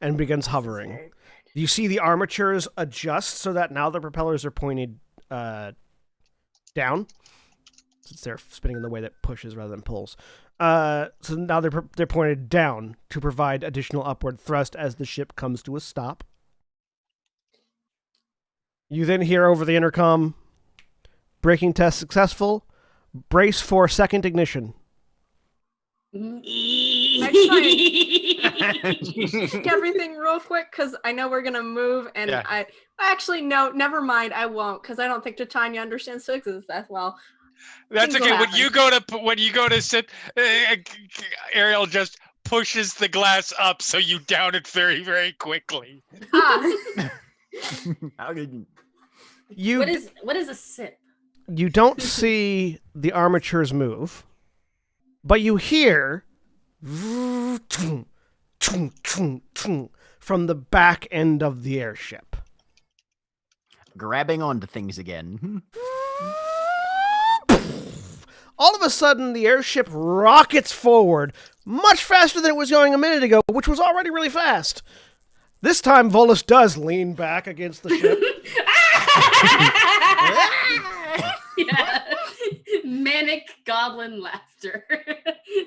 and begins hovering. You see the armatures adjust so that now the propellers are pointed down, since they're spinning in the way that pushes rather than pulls. So now they're pointed down to provide additional upward thrust as the ship comes to a stop. You then hear over the intercom, braking test successful, brace for second ignition. Check everything real quick because I know we're gonna move, and Yeah. I actually no, never mind. I won't because I don't think Titania understands physics that well. That's Things will okay. happen. When you go to sit, Ariel just pushes the glass up so you down it very, very quickly. Ah, How did You What is a sip? you don't see the armatures move, but you hear from the back end of the airship. grabbing onto things again? All of a sudden, the airship rockets forward much faster than it was going a minute ago, which was already really fast. This time, Volus does lean back against the ship. Yeah. Manic goblin laughter.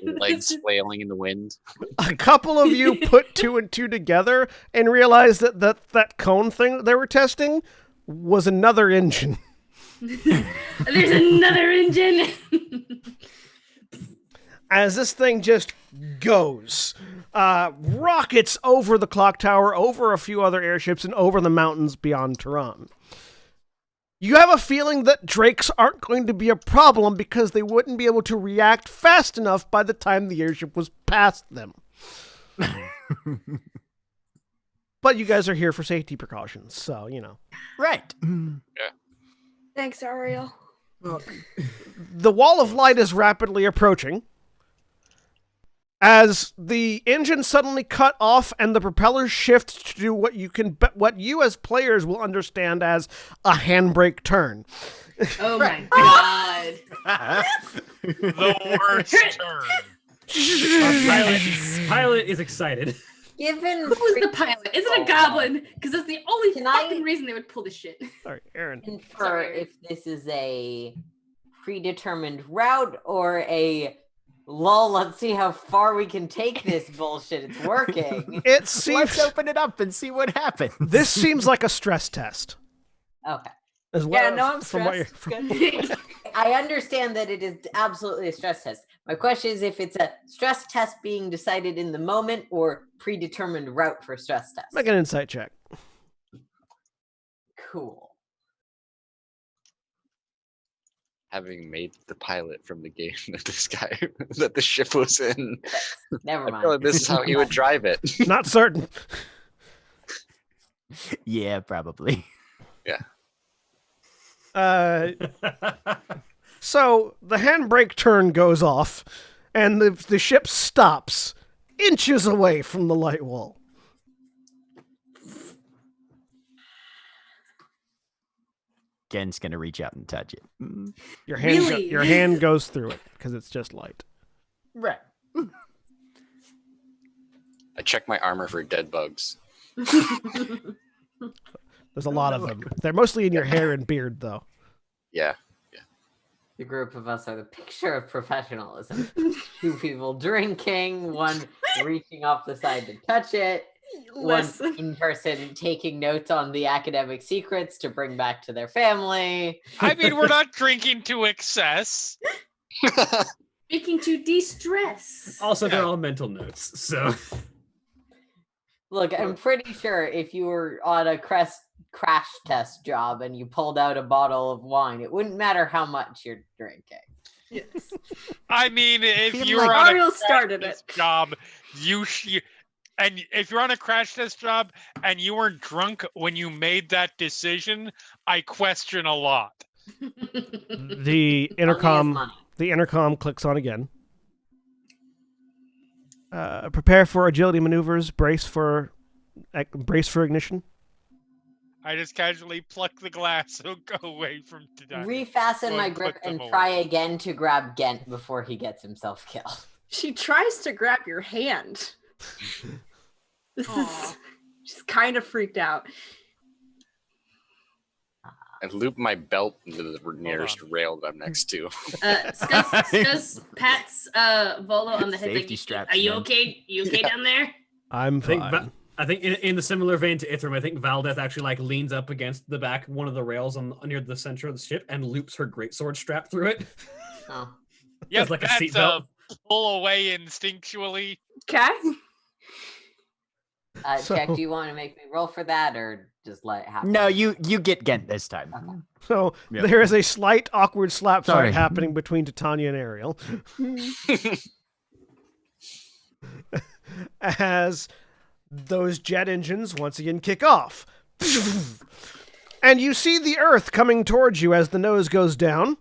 Legs flailing in the wind. A couple of you put two and two together and realized that cone thing that they were testing was another engine. There's another engine. As this thing just goes, rockets over the clock tower, over a few other airships, and over the mountains beyond Tehran. You have a feeling that drakes aren't going to be a problem because they wouldn't be able to react fast enough by the time the airship was past them. But you guys are here for safety precautions, so, you know. Right. Thanks, Ariel. The wall of light is rapidly approaching as the engine suddenly cut off and the propellers shift to do what you as players will understand as a handbrake turn. Oh my god. The worst turn. Our pilot is excited. Given Who's the pilot? Is it a goblin? Because that's the only Can fucking I- reason they would pull this shit. Sorry, Aaron. infer Sorry. if this is a predetermined route or a lol, let's see how far we can take this bullshit. It's working. It seems Let's open it up and see what happens. this seems like a stress test. Okay. As Yeah, well, no, I'm from what stressed. you're- It's good. I understand that it is absolutely a stress test. My question is if it's a stress test being decided in the moment or predetermined route for stress test. Make an insight check. Cool. Having made the pilot from the game that this guy that the ship was in, Never I mind. feel like this is how he would drive it. Not certain. Yeah, probably. So the handbrake turn goes off, and the ship stops inches away from the light wall. Gen's gonna reach out and touch it. Your hand, Really? your hand goes through it because it's just light. Right. I check my armor for dead bugs. There's a lot of them. They're mostly in your hair and beard, though. Yeah. The group of us are the picture of professionalism. Two people drinking, one reaching off the side to touch it, one Listen. in person taking notes on the academic secrets to bring back to their family. I mean, we're not drinking to excess. Speaking to de-stress. Also, they're all mental notes, so Look, I'm pretty sure if you were on a crash test job and you pulled out a bottle of wine, it wouldn't matter how much you're drinking. Yes. I mean, if Feel you like were on a Ariel crash started test it. job, and if you're on a crash test job and you weren't drunk when you made that decision, I question a lot. The Money is intercom, money. clicks on again. Prepare for agility maneuvers. Brace for ignition. I just casually pluck the glass and go away from Titania. Refasten my Well, grip put them and try away. again to grab Gent before he gets himself killed. She tries to grab your hand. This Aw. is she's kind of freaked out. I loop my belt into the nearest rail that I'm next to. Scuzz pats Volo on the head. Safety Like, straps, are you man. okay? You okay down there? I'm I think fine. I think in the similar vein to Ithram, I think Valdeth actually like leans up against the back one of the rails on near the center of the ship and loops her greatsword strap through it. Oh. Yep, like a that's seatbelt. pull away instinctually. Okay. Jack, So- do you want to make me roll for that or just let it happen? No, you get Gent this time. Okay. So Yep. there is a slight awkward slap Sorry. fight happening between Titania and Ariel. As those jet engines once again kick off. And you see the Earth coming towards you as the nose goes down.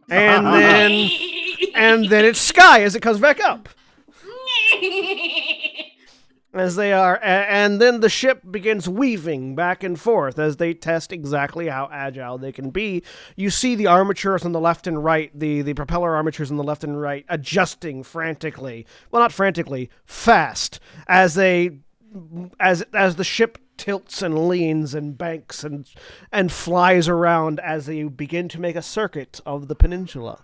And then it's sky as it comes back up. As they are, and then the ship begins weaving back and forth as they test exactly how agile they can be. You see the armatures on the left and right, the propeller armatures on the left and right, adjusting frantically. Well, not frantically, fast, as the ship tilts and leans and banks and flies around as they begin to make a circuit of the peninsula.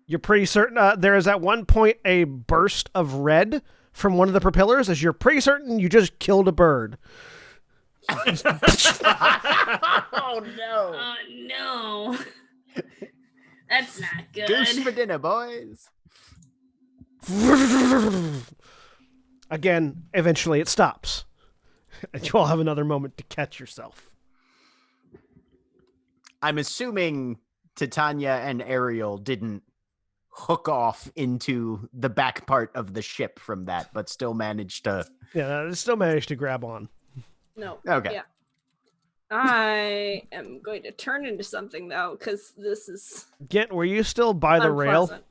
You're pretty certain there is at one point a burst of red from one of the propellers, as you're pretty certain you just killed a bird. Oh no! Oh no! That's not good. Goose for dinner, boys. Again, eventually it stops. And you all have another moment to catch yourself. I'm assuming Titania and Ariel didn't hook off into the back part of the ship from that, but still managed to... Yeah, they still managed to grab on. No. Okay. Yeah. I am going to turn into something, though, because this is Gent, were you still by the rail? unpleasant.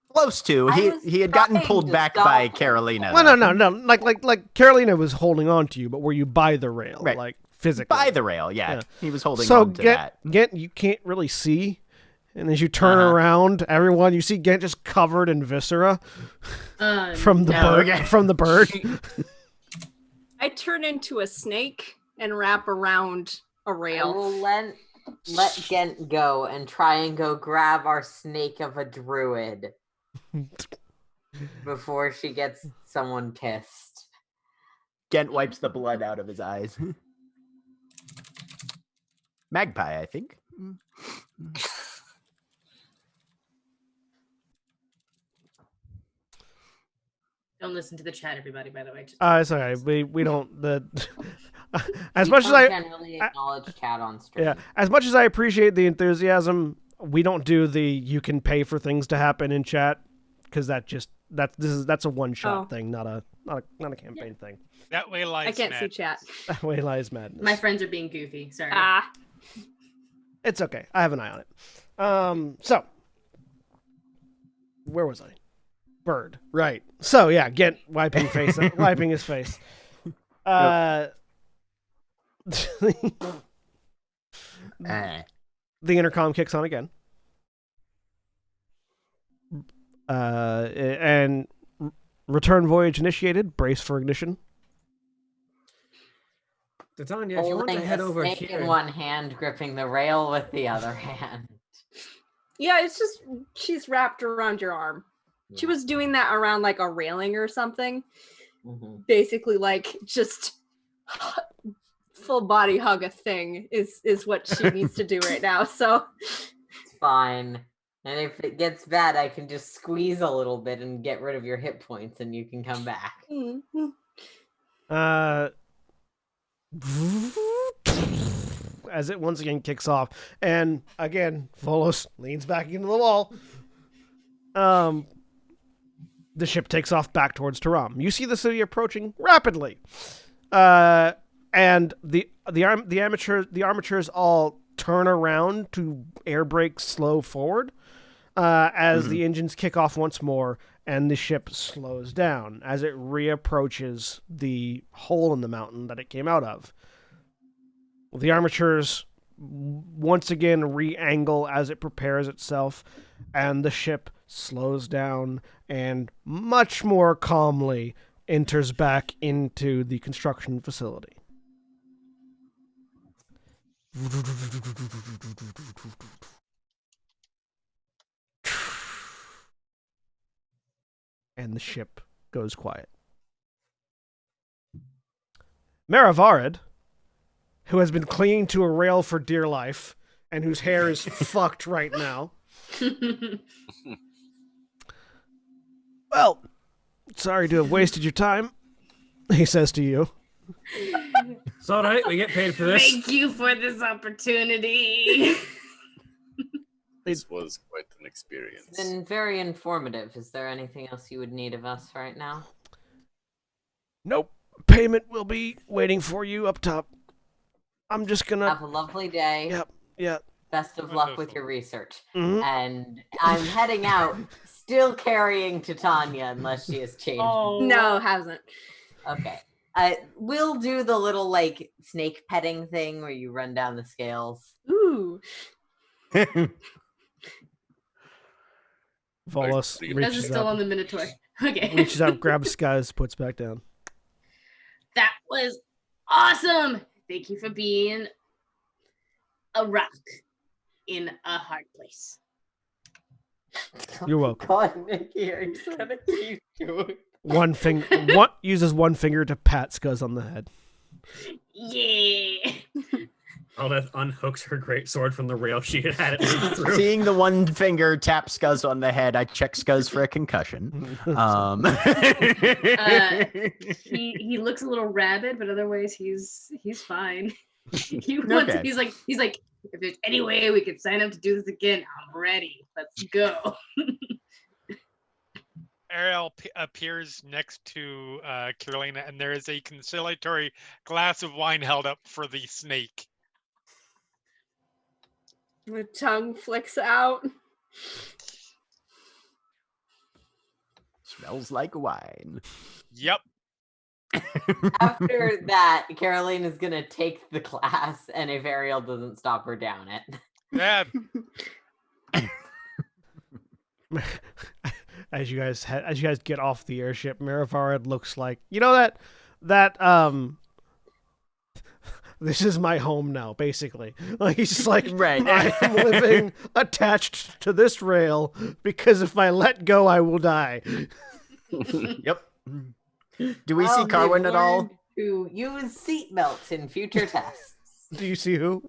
Close to. He had gotten pulled back by Carolina. Well, no. Like Carolina was holding on to you, but were you by the rail? Right. Like physically? By the rail, yeah. He was holding So on to that. Gent, you can't really see. And as you turn around, everyone, you see Gent just covered in viscera from the bird. Okay. From the bird. I turn into a snake and wrap around a I rail. will let Gent go and try and go grab our snake of a druid before she gets someone pissed. Gent wipes the blood out of his eyes. Magpie, I think. Don't listen to the chat, everybody. By the way, just It's okay. We don't as We much as don't I generally acknowledge chat on stream. yeah, as much as I appreciate the enthusiasm, we don't do the you can pay for things to happen in chat because that's a one shot thing, not a campaign thing. That way lies I can't see madness. chat. That way lies madness. my friends are being goofy. Sorry. It's okay. I have an eye on it. So where was I? Bird. Right. So yeah, Gent wiping his face. The intercom kicks on again. And return voyage initiated. Brace for ignition. Titania, if you want to Holding head a over snake here. in one hand, gripping the rail with the other hand. Yeah, it's just she's wrapped around your arm. She was doing that around like a railing or something. Mm-hmm. Basically, like just full body hug a thing is what she needs to do right now. So It's fine. And if it gets bad, I can just squeeze a little bit and get rid of your hit points and you can come back. As it once again kicks off, and again, Volos leans back into the wall. The ship takes off back towards Taram. You see the city approaching rapidly, and the armatures all turn around to air brake slow forward as the engines kick off once more, and the ship slows down as it reapproaches the hole in the mountain that it came out of. The armatures once again re-angle as it prepares itself, and the ship slows down and much more calmly enters back into the construction facility. And the ship goes quiet. Maravarid, who has been clinging to a rail for dear life and whose hair is fucked right now. Well, sorry to have wasted your time, he says to you. It's all right. We get paid for this. Thank you for this opportunity. This was quite an experience. It's been very informative. Is there anything else you would need of us right now? Nope. Payment will be waiting for you up top. I'm just gonna. Have a lovely day. Yep. Yeah. Best of luck with Wonderful. your research. Mhm. And I'm heading out, still carrying Titania, unless she has changed. Oh No, hasn't. Okay. We'll do the little like snake petting thing where you run down the scales. Ooh. Volos You Skuz is reaches still up, on the Minotaur. Okay. reaches out, grabs Skuz, puts back down. That was awesome. Thank you for being a rock in a hard place. You're welcome. God, Nikki, are you gonna keep doing? Uses one finger to pat Skuz on the head. Yeah. Valdeth unhooks her great sword from the rail she had it lead through. Seeing the one finger tap Scuzz on the head, I check Scuzz for a concussion. He looks a little rabid, but otherwise he's fine. He's like if there's any way we could sign up to do this again, I'm ready. Let's go. Ariel appears next to Carolina, and there is a conciliatory glass of wine held up for the snake. The tongue flicks out. Smells like wine. Yep. After that, Carolina's gonna take the glass, and if Ariel doesn't stop her down it. Yeah. As you guys get off the airship, Maravarad looks like, that this is my home now, basically. Like he's just like, Right. I'm living attached to this rail because if I let go, I will die. Yep. Do we see Well, Carwin they've at all? learned to use seatbelts in future tests. Do you see who?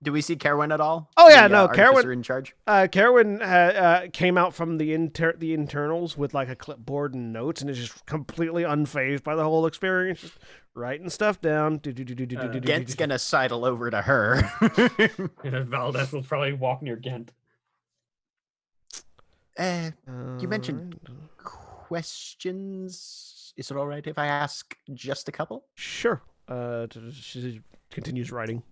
Do we see Carwin at all? Oh, yeah, The, no, artificer Carwin- in charge. Carwin came out from the internals with like a clipboard and notes, and is just completely unfazed by the whole experience, just writing stuff down. Gent's gonna sidle over to her. And Valdeth will probably walk near Gent. You mentioned questions. Is it all right if I ask just a couple? Sure. She continues writing.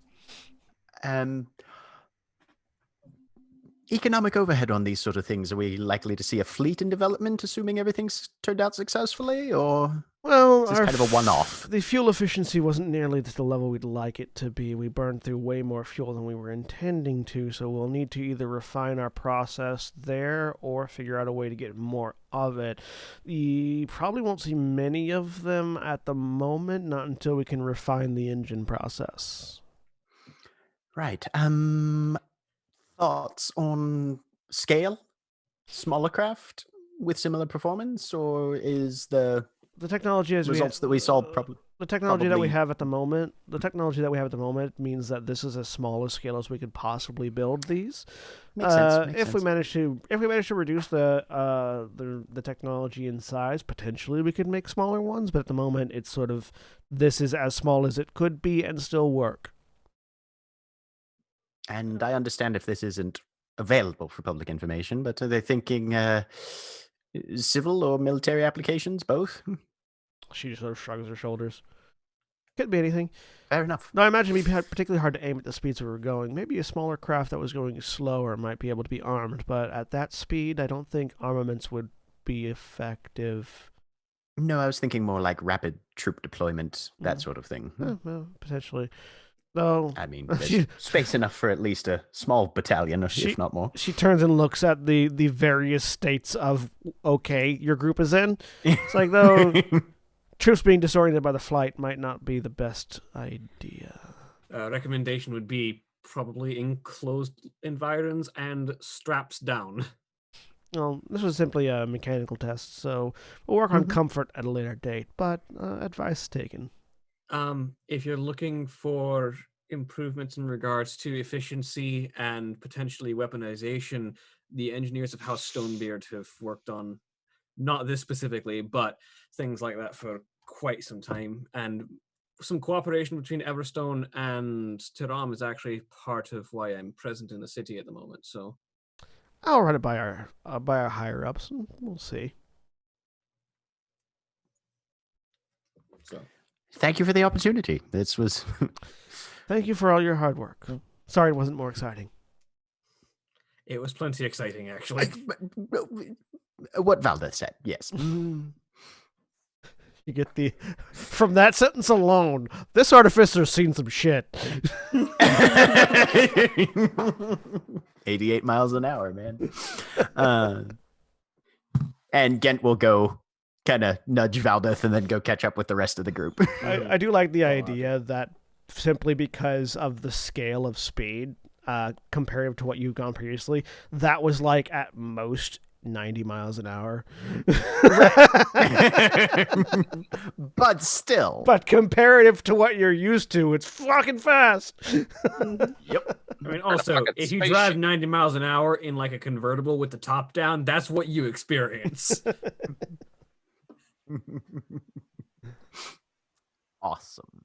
Economic overhead on these sort of things. Are we likely to see a fleet in development, assuming everything's turned out successfully, or Well, is this kind of a one-off? The fuel efficiency wasn't nearly to the level we'd like it to be. We burned through way more fuel than we were intending to, so we'll need to either refine our process there or figure out a way to get more of it. You probably won't see many of them at the moment, not until we can refine the engine process. Right. Thoughts on scale? Smaller craft with similar performance, or is the The technology as results that we saw probably? The technology that we probably- have at the moment, means that this is as small a scale as we could possibly build these. Makes sense. Makes If we sense. manage to reduce the technology in size, potentially we could make smaller ones. But at the moment, it's sort of this is as small as it could be and still work. And I understand if this isn't available for public information, but are they thinking civil or military applications, both? She just sort of shrugs her shoulders. Could be anything. Fair enough. No, I imagine it'd be particularly hard to aim at the speeds we were going. Maybe a smaller craft that was going slower might be able to be armed, but at that speed, I don't think armaments would be effective. No, I was thinking more like rapid troop deployment, that Mm. sort of thing. Well, potentially. Though I mean, She- there's space enough for at least a small battalion, if not more. she turns and looks at the various states of okay your group is in. It's like though troops being disoriented by the flight might not be the best idea. Recommendation would be probably enclosed environs and straps down. Well, this was simply a mechanical test, so we'll work on comfort at a later date. But advice taken. If you're looking for improvements in regards to efficiency and potentially weaponization, the engineers of House Stonebeard have worked on not this specifically, but things like that for quite some time. And some cooperation between Everstone and Tiram is actually part of why I'm present in the city at the moment. So I'll run it by our higher ups, and we'll see. So Thank you for the opportunity. This was Thank you for all your hard work. Sorry it wasn't more exciting. it was plenty exciting, actually. what Valdez said. Yes. You get the from that sentence alone. This artificer's seen some shit. 88 miles an hour, man. And Gent will go kind of nudge Valdez and then go catch up with the rest of the group. I do like the idea that simply because of the scale of speed, comparative to what you've gone previously, that was like at most 90 miles an hour. But still. But comparative to what you're used to, it's fucking fast. Yep. I mean, also, fucking if you spaceship. drive 90 miles an hour in like a convertible with the top down, that's what you experience. Awesome.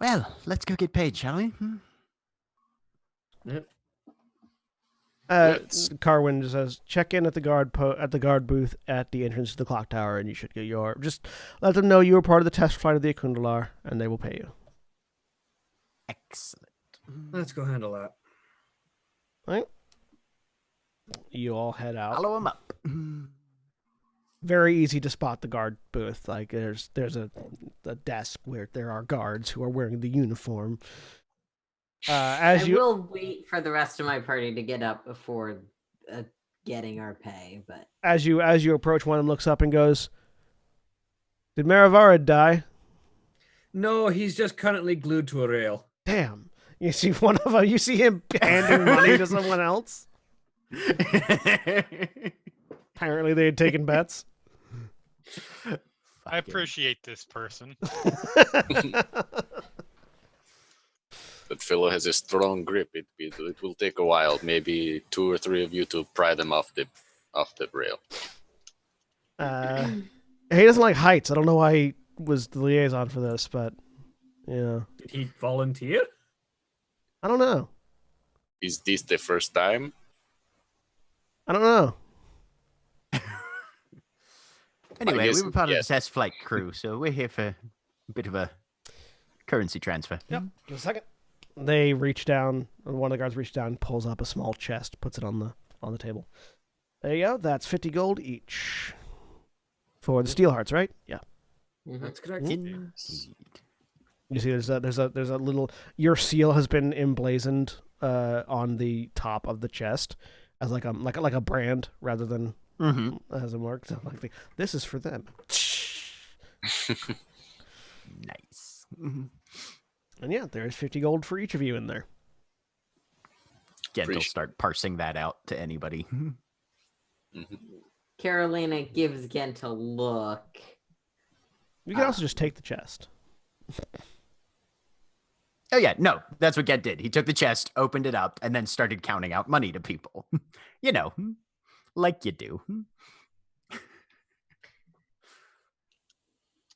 Well, let's go get paid, shall we? Yep. Let's- Carwin just says, check in at the guard booth at the entrance to the clock tower, and you should get your. Just let them know you were part of the test flight of the Akundalar, and they will pay you. Excellent. Let's go handle that. Right? You all head out. Follow him up. Very easy to spot the guard booth. Like there's a desk where there are guards who are wearing the uniform. I will wait for the rest of my party to get up before getting our pay, but as you approach, one of them looks up and goes, "Did Maravara die?" No, he's just currently glued to a rail. Damn. You see one of them. You see him handing money to someone else. Apparently, they had taken bets. I appreciate this person. That fellow has a strong grip. It will take a while. Maybe 2 or 3 of you to pry them off the rail. He doesn't like heights. I don't know why he was the liaison for this, but yeah, Did he volunteer? I don't know. Is this the first time? I don't know. Anyway, guess- we were part of yes. the test flight crew, so we're here for a bit of a currency transfer. Yep. Give a second. They reach down. One of the guards reaches down, pulls up a small chest, puts it on the table. There you go. That's 50 gold each for the steel hearts, right? Yeah. That's correct. You see, there's a little. Your seal has been emblazoned on the top of the chest as like a brand rather than as a mark. So like this is for them. Nice. And yeah, there's 50 gold for each of you in there. Gent will Appreciate- start parsing that out to anybody. Carolina gives Gent a look. You can also just take the chest. Oh yeah, no, that's what Gent did. He took the chest, opened it up, and then started counting out money to people. You know, like you do.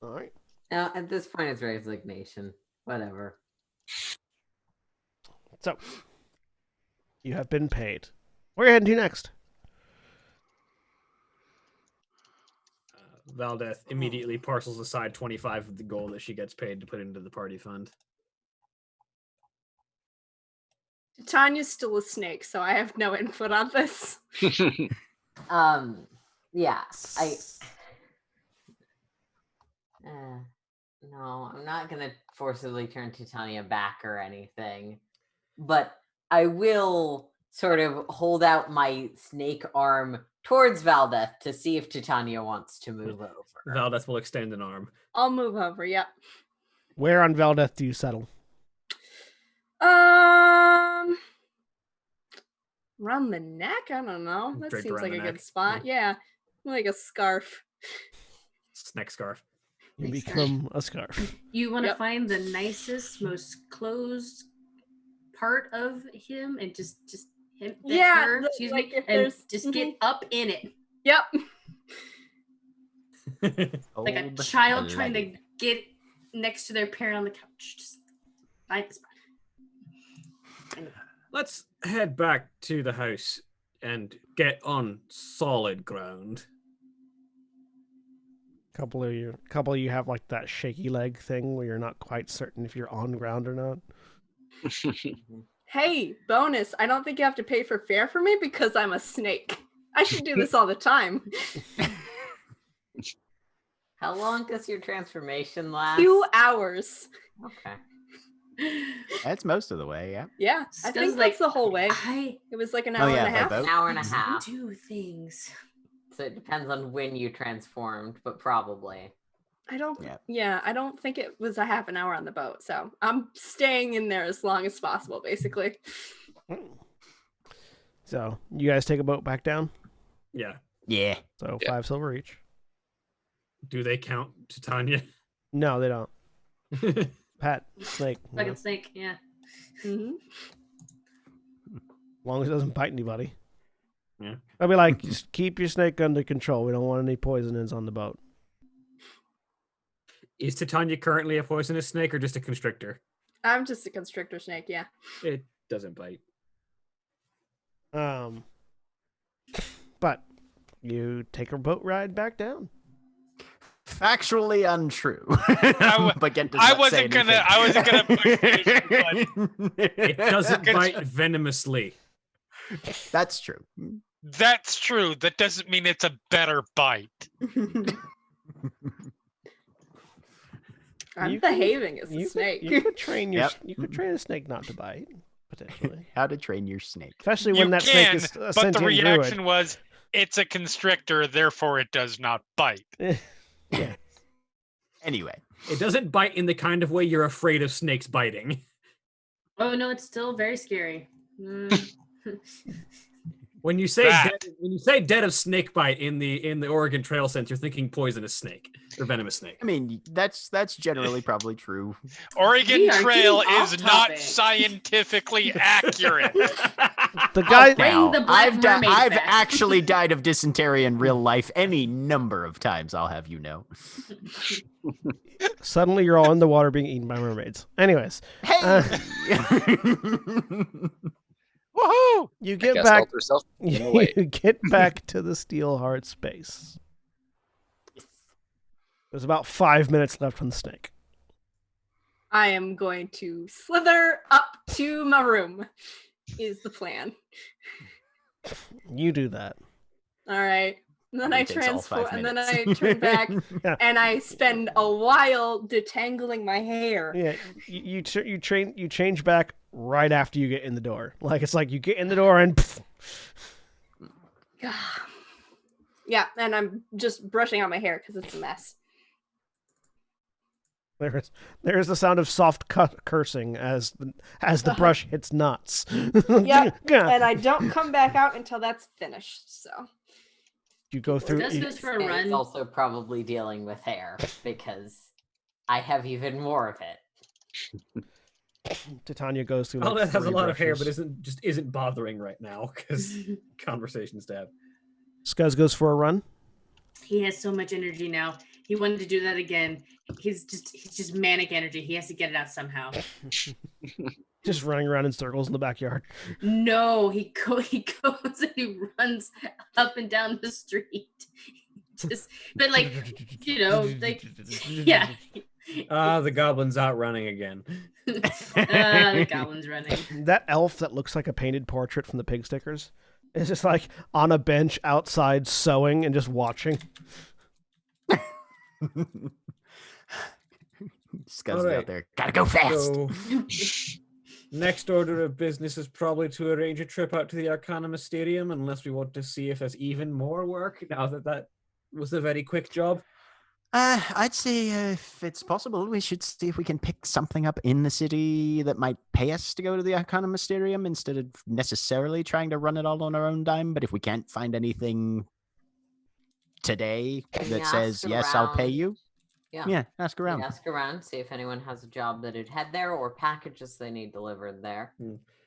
All right. Now, at this point, it's resignation. Whatever. So you have been paid. Where are you heading to next? Valdeth immediately parcels aside 25 of the gold that she gets paid to put into the party fund. Titania's still a snake, so I have no input on this. Yeah, no, I'm not gonna forcibly turn Titania back or anything, but I will sort of hold out my snake arm towards Valdeth to see if Titania wants to move over. Valdeth will extend an arm. I'll move over, yep. Where on Valdeth do you settle? Around the neck? I don't know. That Draped seems around like the a neck. good spot. Yeah. Like a scarf. Neck scarf. You become a scarf. You want to Yep. find the nicest, most closed part of him and just him, that's Yeah, her, the- excuse like me, if and there's- just get up in it Yep. like a Old child trying to lady. get next to their parent on the couch. Just find the spot. Let's head back to the house and get on solid ground. Couple of you have like that shaky leg thing where you're not quite certain if you're on ground or not. Hey, bonus. I don't think you have to pay for fare for me because I'm a snake. I should do this all the time. How long does your transformation last? 2 hours. Okay. That's most of the way, yeah. Yeah, I think that's the whole way. It was like an hour and a half. An hour and a half. Two things. So it depends on when you transformed, but probably. I don't think it was a half an hour on the boat. So I'm staying in there as long as possible, basically. So you guys take a boat back down? Yeah. Yeah. So 5 silver each. Do they count Titania? No, they don't. Pat, snake. Fucking snake, yeah. Mm-hmm. As long as it doesn't bite anybody. Yeah. I'll be like, just keep your snake under control. We don't want any poisonings on the boat. Is Titania currently a poisonous snake or just a constrictor? I'm just a constrictor snake, yeah. It doesn't bite. But you take a boat ride back down. Factually untrue. But Gent does I not wasn't say gonna push it, but It doesn't bite venomously. That's true. that's true. That doesn't mean it's a better bite. I'm behaving as a snake. You could train Yep. you could train a snake not to bite, potentially. How to train your snake. Especially You when that snake is a but the sentient reaction druid. was, it's a constrictor, therefore it does not bite. Yeah. Anyway. It doesn't bite in the kind of way you're afraid of snakes biting. Oh no, it's still very scary. Mm. When you say That. dead of snake bite in the Oregon Trail sense, you're thinking poisonous snake or venomous snake. I mean, that's generally probably true. Oregon We are Trail getting off is not topic. scientifically accurate. The guy Bring Now, the Black Mermaid I've back. actually died of dysentery in real life any number of times, I'll have you know. suddenly you're all in the water being eaten by mermaids. Anyways, Hey! Woohoo! you I get guess back help yourself in the way. you get back to the Steelheart space. There's about 5 minutes left on the snake. I am going to slither up to my room, is the plan. You do that. All right. And then I Only takes all 5 transform, and then I minutes. turn back, Yeah. and I spend a while detangling my hair. Yeah, you change back right after you get in the door. Like it's like you get in the door and pff, Yeah, and I'm just brushing out my hair because it's a mess. there's the sound of soft cursing as the brush hits nuts. Yep, and I don't come back out until that's finished. So You go through. Does this for a And run? it's also probably dealing with hair because I have even more of it. Titania goes through. Well, Like that has a 3 lot of hair, but brushes. isn't bothering right now because conversations to have. Scuzz goes for a run. He has so much energy now. He wanted to do that again. He's just manic energy. He has to get it out somehow. Just running around in circles in the backyard. No, he goes and he runs up and down the street. But like, like, yeah. The goblin's out running again. The goblin's running. That elf that looks like a painted portrait from the pig stickers is just like on a bench outside sewing and just watching. Scuzz Alright. out there. Gotta go fast. So, next order of business is probably to arrange a trip out to the Arcana Mysterium, unless we want to see if there's even more work now that was a very quick job. I'd say if it's possible, we should see if we can pick something up in the city that might pay us to go to the Arcana Mysterium instead of necessarily trying to run it all on our own dime. But if we can't find anything today that Ask says, yes, I'll pay around. you. Yeah, ask around. Ask around, see if anyone has a job that'd head there or packages they need delivered there.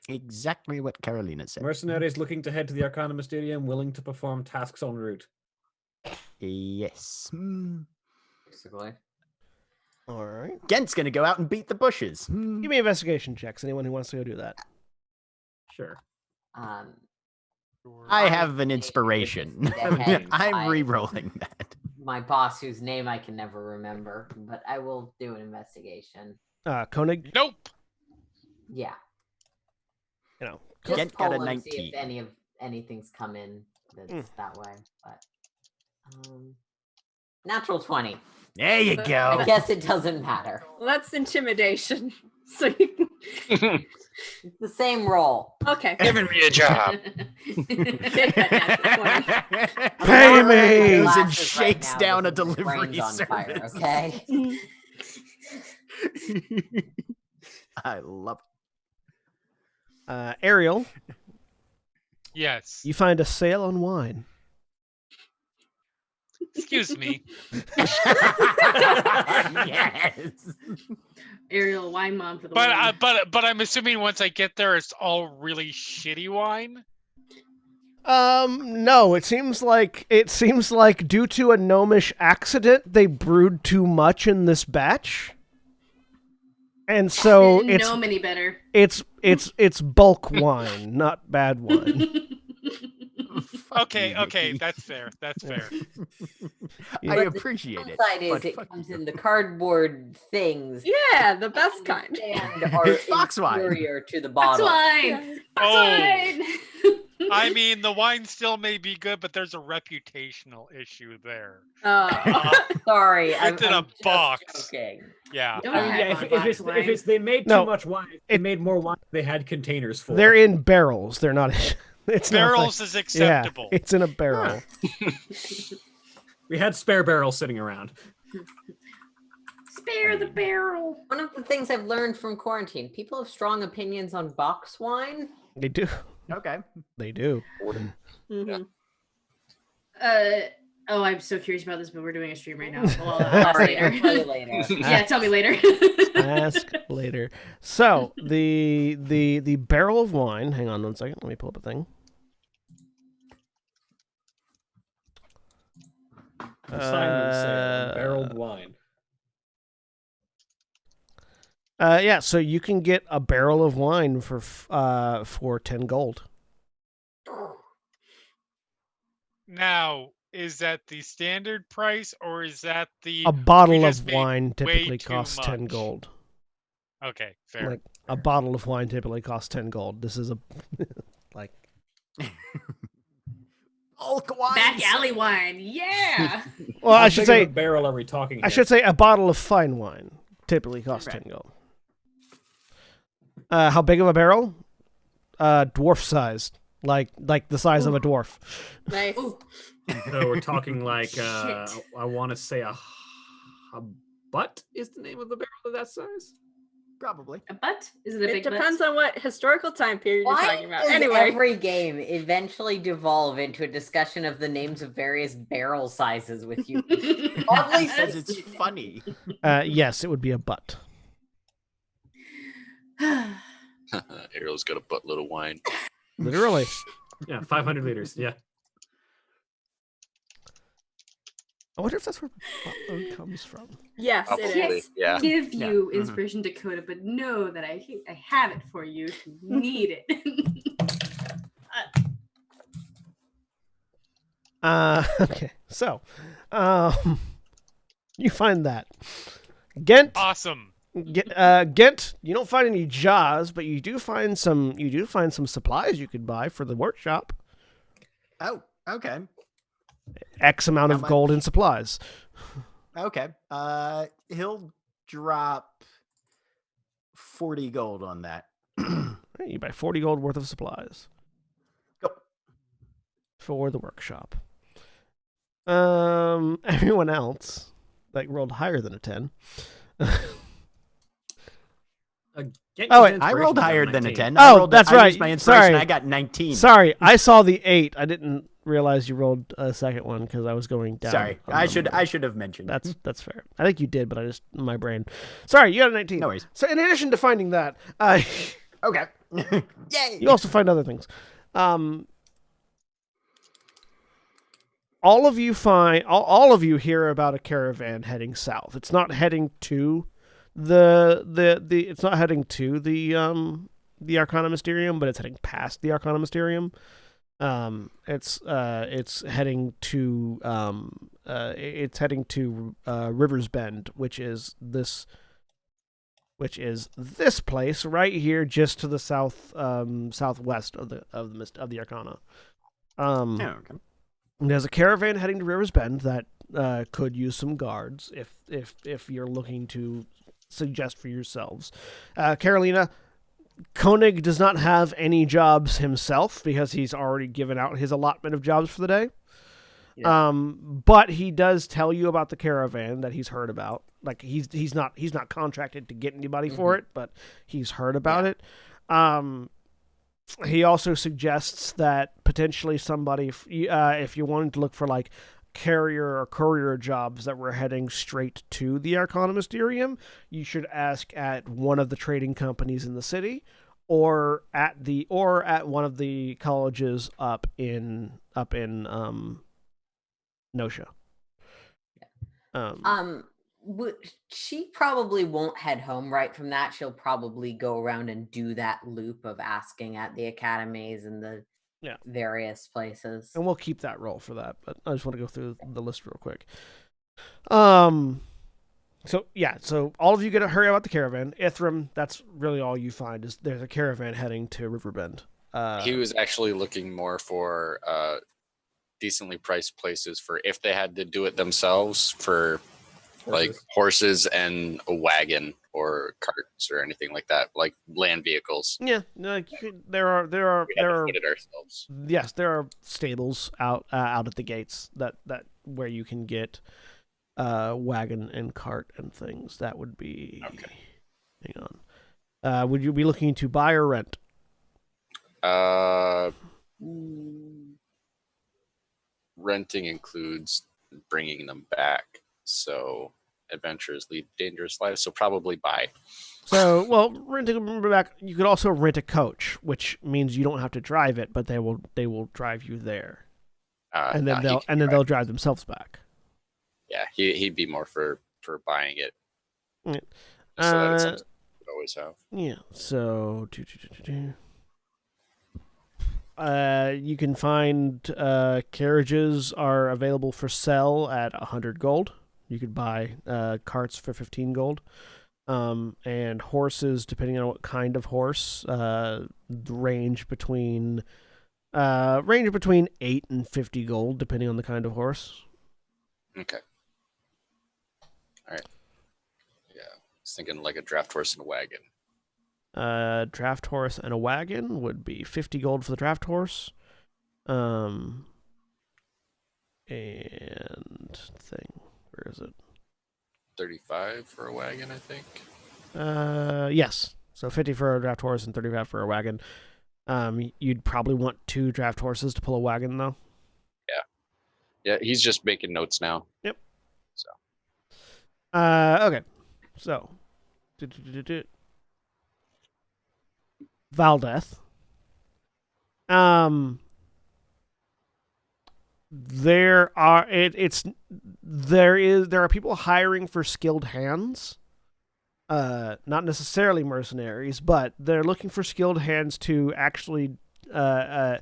Exactly what Carolina said. Mercenaries looking to head to the Arcana Mysterium, willing to perform tasks en route. Yes. Basically. All right. Gent's gonna go out and beat the bushes. Give me investigation checks. Anyone who wants to go do that. Sure. I have an inspiration. Deadhead I'm five. re-rolling that. my boss, whose name I can never remember, but I will do an investigation. Koenig, Nope. Yeah. you know, Just Gent pull got a and see 19. if anything's come in that's that way. But natural 20. There you I go. guess it doesn't matter. Well, that's intimidation. So you can... It's the same roll. Okay. Giving me a job. Take that natural 20. I'm Pay not wearing me! my And glasses shakes right now down a because his delivery brain's on fire, service. okay? I love Ariel, Yes. you find a sale on wine. Excuse me. it. Yes. Ariel, wine mom for the But win. but I'm assuming once I get there, it's all really shitty wine. No, it seems like due to a gnomish accident, they brewed too much in this batch. And so Didn't know him any better. it's bulk wine, not bad wine. Fuck Okay, you, okay, Vicky. that's fair. That's fair. Yeah. I But appreciate it. Downside is but it fuck comes you. in the cardboard things. Yeah, the best kind. And are It's box wine. inferior to the Box bottle. wine. Box Oh. wine. I mean, the wine still may be good, but there's a reputational issue there. Oh. Sorry, I'm It's in a just box. joking. Yeah. Don't I mean, yeah, have if it's they made No, too much wine, they made more wine than they had containers for. They're in barrels. They're not. It's Barrels not is like, acceptable. Yeah, it's in a barrel. We had spare barrels sitting around. Spare the barrel. One of the things I've learned from quarantine, people have strong opinions on box wine. They do. Okay. They do. Mhm. Oh, I'm so curious about this, but we're doing a stream right now. Well, I'll ask Sorry, I'll later. tell you later. Yeah, tell me later. Ask later. So the barrel of wine. Hang on 1 second. Let me pull up a thing. Consignment sale, barreled wine. Yeah, so you can get a barrel of wine for 10 gold. Now, is that the standard price or is that the A bottle we of just made wine way typically too costs 10 much? gold. Okay, fair. Like a bottle of wine typically costs 10 gold. This is a like Bulk wine. Back alley wine. Yeah. well, How I big should of say a barrel are we talking? I here? should say a bottle of fine wine typically costs Right. 10 gold. How big of a barrel? Dwarf sized. Like the size of a dwarf. Nice. Ooh. So we're talking like Shit. I want to say a butt is the name of the barrel of that size. Probably. A butt? Is it a It big depends butt? on what historical time period you're Why talking about. does Anyway. every game eventually devolve into a discussion of the names of various barrel sizes with you? Oddly Because it's funny. Yes, it would be a butt. Ariel's got a buttload of wine. Literally. Yeah, 500 liters. Yeah. I wonder if that's where buttload comes from. Yes, it Probably, is. yeah. Give Yeah. you Mhm. inspiration, Dakota, but know that I have it for you if you need it. Okay, so, you find that Ghent. Awesome. Ghent. You don't find any jaws, but you do find some. You do find some supplies you could buy for the workshop. Oh, okay. X amount How of gold in supplies. Okay. He'll drop 40 gold on that. You buy 40 gold worth of supplies Go. for the workshop. Everyone else like rolled higher than a 10. Oh, wait, I rolled higher than a 10. Oh, I rolled, that's I right. used my inspiration. Sorry. I got 19. Sorry, I saw the 8. I didn't realize you rolled a second one because I was going down. Sorry. on I number. should have mentioned. That's fair. I think you did, but I just my brain. Sorry, you got a 19. No worries. So in addition to finding that, Okay. Yay. you also find other things. All of you find all of you hear about a caravan heading south. It's not heading to it's not heading to the Arcana Mysterium, but it's heading past the Arcana Mysterium. It's heading to Rivers Bend, which is this place right here, just to the southwest of the Arcana. Okay. There's a caravan heading to Rivers Bend that could use some guards if you're looking to suggest for yourselves. Carolina, Koenig does not have any jobs himself because he's already given out his allotment of jobs for the day. Yeah. But he does tell you about the caravan that he's heard about. Like he's not contracted to get anybody for it, but he's heard about it. He also suggests that potentially somebody, if you wanted to look for like carrier or courier jobs that were heading straight to the Arcana Mysterium, you should ask at one of the trading companies in the city, or at one of the colleges up in Nosha. She probably won't head home right from that. She'll probably go around and do that loop of asking at the academies and the various places. And we'll keep that roll for that, but I just want to go through the list real quick. So all of you gotta hurry about the caravan. Ithram, that's really all you find is there's a caravan heading to Riverbend. He was actually looking more for decently priced places for if they had to do it themselves, for like horses and a wagon or carts or anything like that, like land vehicles. Yeah, like there are put it ourselves. Yes, there are stables out at the gates that where you can get wagon and cart and things. That would be okay. Hang on. Would you be looking to buy or rent? Renting includes bringing them back. So adventurers lead dangerous lives. So probably buy. So, well, renting them back. You could also rent a coach, which means you don't have to drive it, but they will drive you there, and then they'll drive themselves back. Yeah, he'd be more for buying it. Yeah. So that's something we would always have. Yeah. So, you can find carriages are available for sale at 100 gold. You could buy carts for 15 gold. And horses, depending on what kind of horse, range between 8 and 50 gold, depending on the kind of horse. Okay. All right. Yeah, I was thinking like a draft horse and a wagon. Draft horse and a wagon would be 50 gold for the draft horse. And thing, where is it? 35 for a wagon, I think. Yes. So 50 for a draft horse and 35 for a wagon. You'd probably want 2 draft horses to pull a wagon, though. Yeah, he's just making notes now. Yep. So. Okay. So. Valdeth. There are people hiring for skilled hands. Not necessarily mercenaries, but they're looking for skilled hands to actually. There's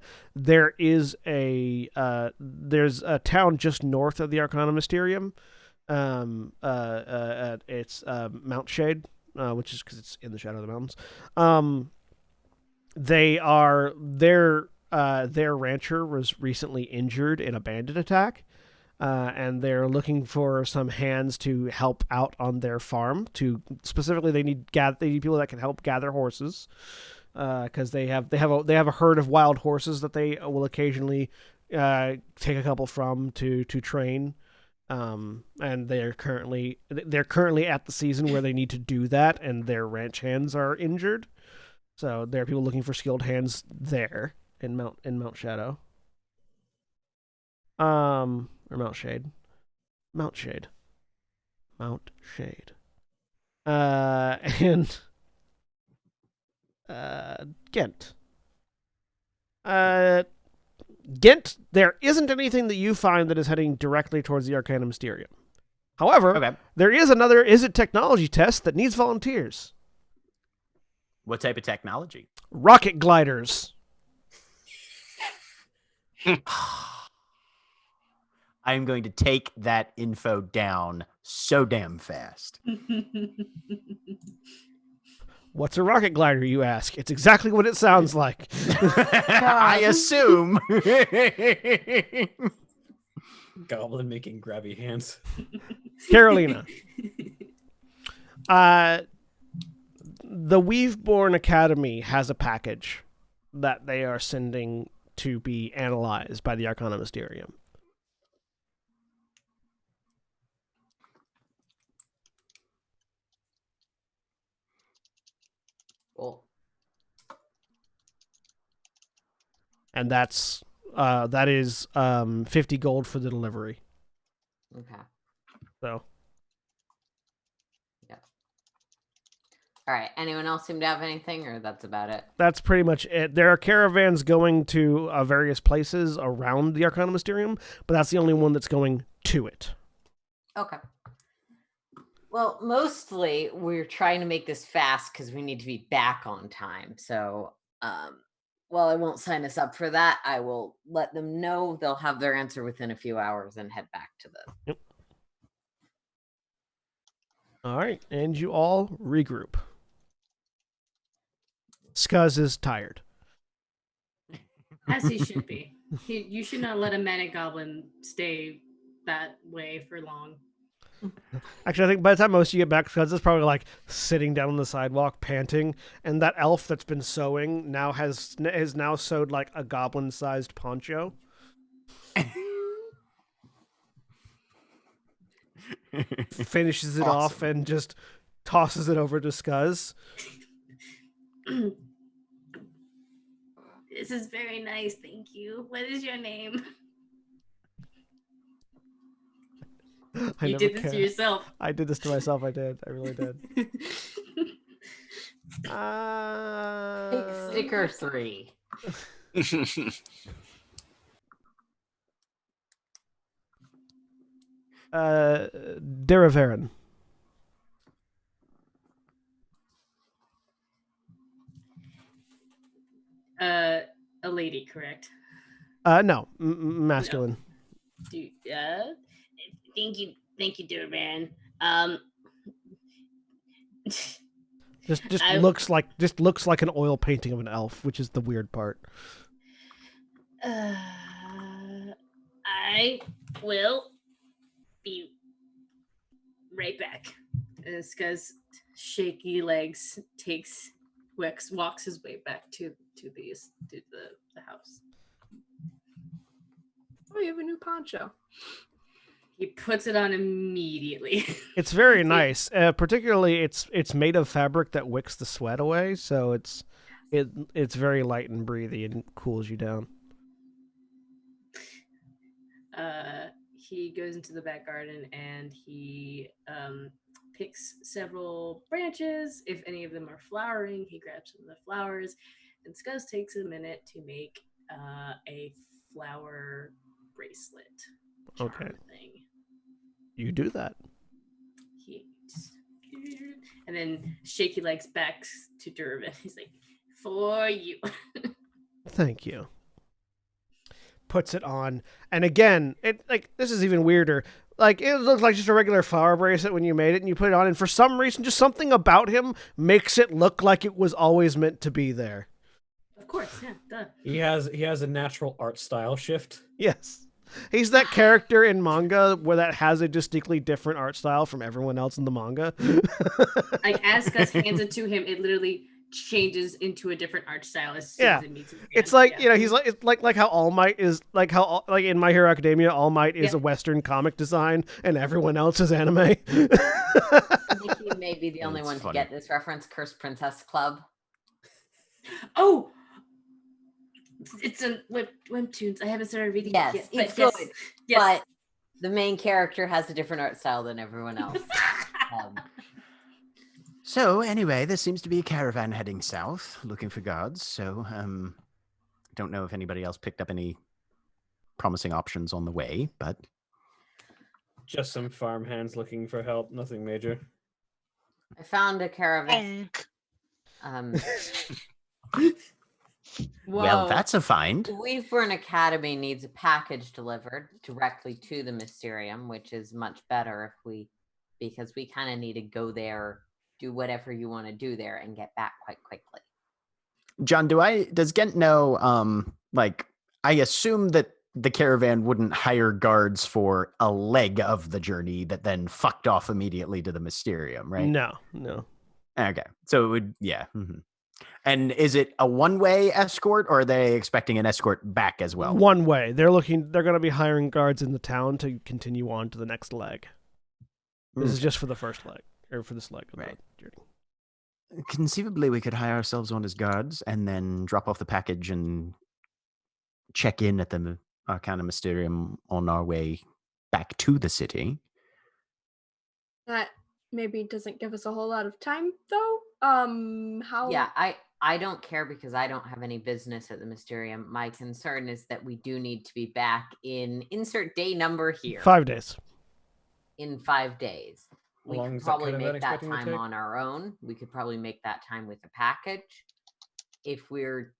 a town just north of the Arcana Mysterium. It's Mount Shade, which is because it's in the shadow of the mountains. Their rancher was recently injured in a bandit attack, and they're looking for some hands to help out on their farm. Specifically, they need people that can help gather horses, because they have a herd of wild horses that they will occasionally take a couple from to train. And they're currently at the season where they need to do that, and their ranch hands are injured. So there are people looking for skilled hands there in Mount Shadow. Or Mount Shade. Mount Shade. And Ghent. Ghent, there isn't anything that you find that is heading directly towards the Arcana Mysterium. However, there is another Is It Technology test that needs volunteers. What type of technology? Rocket gliders. I'm going to take that info down so damn fast. What's a rocket glider, you ask? It's exactly what it sounds like. I assume. Goblin making grabby hands. Carolina. The Weaveborn Academy has a package that they are sending to be analyzed by the Arcana Mysterium. Cool. And that is 50 gold for the delivery. Okay. So All right. Anyone else seem to have anything, or that's about it? that's pretty much it. There are caravans going to various places around the Arcana Mysterium, but that's the only one that's going to it. Okay. Well, mostly we're trying to make this fast because we need to be back on time. So, while I won't sign us up for that, I will let them know they'll have their answer within a few hours and head back to the. Yep. All right, and you all regroup. Scuzz is tired. As he should be. You should not let a manic goblin stay that way for long. Actually, I think by the time most of you get back, Scuzz is probably like sitting down on the sidewalk, panting, and that elf that's been sewing now has now sewed like a goblin-sized poncho. Finishes it off and just tosses it over to Scuzz. This is very nice, thank you. What is your name? You did this to yourself. I did this to myself. I did. I really did. Take sticker 3. Derivarin. A lady, correct? No, masculine. Thank you, Durban. Just looks like an oil painting of an elf, which is the weird part. I will be right back. Scuzz shaky legs walks his way back to the house. Oh, you have a new poncho. He puts it on immediately. It's very nice. Particularly, it's made of fabric that wicks the sweat away, so it's very light and breathy and cools you down. He goes into the back garden and he picks several branches. If any of them are flowering, he grabs some of the flowers. And Scuzz takes a minute to make a flower bracelet. Okay. Thing. You do that. And then Shaky Legs back to Durbin. He's like, for you. Thank you. Puts it on, and again, this is even weirder. Like, it looks like just a regular flower bracelet when you made it, and you put it on, and for some reason, just something about him makes it look like it was always meant to be there. Of course, yeah, duh. He has a natural art style shift. Yes. He's that character in manga where that has a distinctly different art style from everyone else in the manga. Like, as Gus hands it to him, it literally changes into a different art style as soon as it meets him again. It's like, he's like, it's like how All Might is, like in My Hero Academia, All Might is a Western comic design and everyone else is anime. I think you may be the only one to get this reference. Cursed Princess Club. Oh! It's a webtoons. I haven't started reading it yet. It's good. But the main character has a different art style than everyone else. So anyway, there seems to be a caravan heading south, looking for guards. So don't know if anybody else picked up any promising options on the way, but just some farmhands looking for help. Nothing major. I found a caravan. Well, Whoa. that's a find. Weaveburn Academy needs a package delivered directly to the Mysterium, which is much better because we kind of need to go there, do whatever you want to do there, and get back quite quickly. John, does Gent know, I assume that the caravan wouldn't hire guards for a leg of the journey that then fucked off immediately to the Mysterium, right? No. Okay. So it would, yeah. Mhm. And is it a one-way escort, or are they expecting an escort back as well? One way. They're going to be hiring guards in the town to continue on to the next leg. This is just for the first leg, or for this leg of Right. the journey. Conceivably, we could hire ourselves on as guards and then drop off the package and check in at the Arcana Mysterium on our way back to the city. That maybe doesn't give us a whole lot of time, though. How? Yeah, I don't care because I don't have any business at the Mysterium. My concern is that we do need to be back in insert day number here 5 days. in 5 days. How We long could is that probably caravan make that expecting to time take? on our own. We could probably make that time with a package. If we're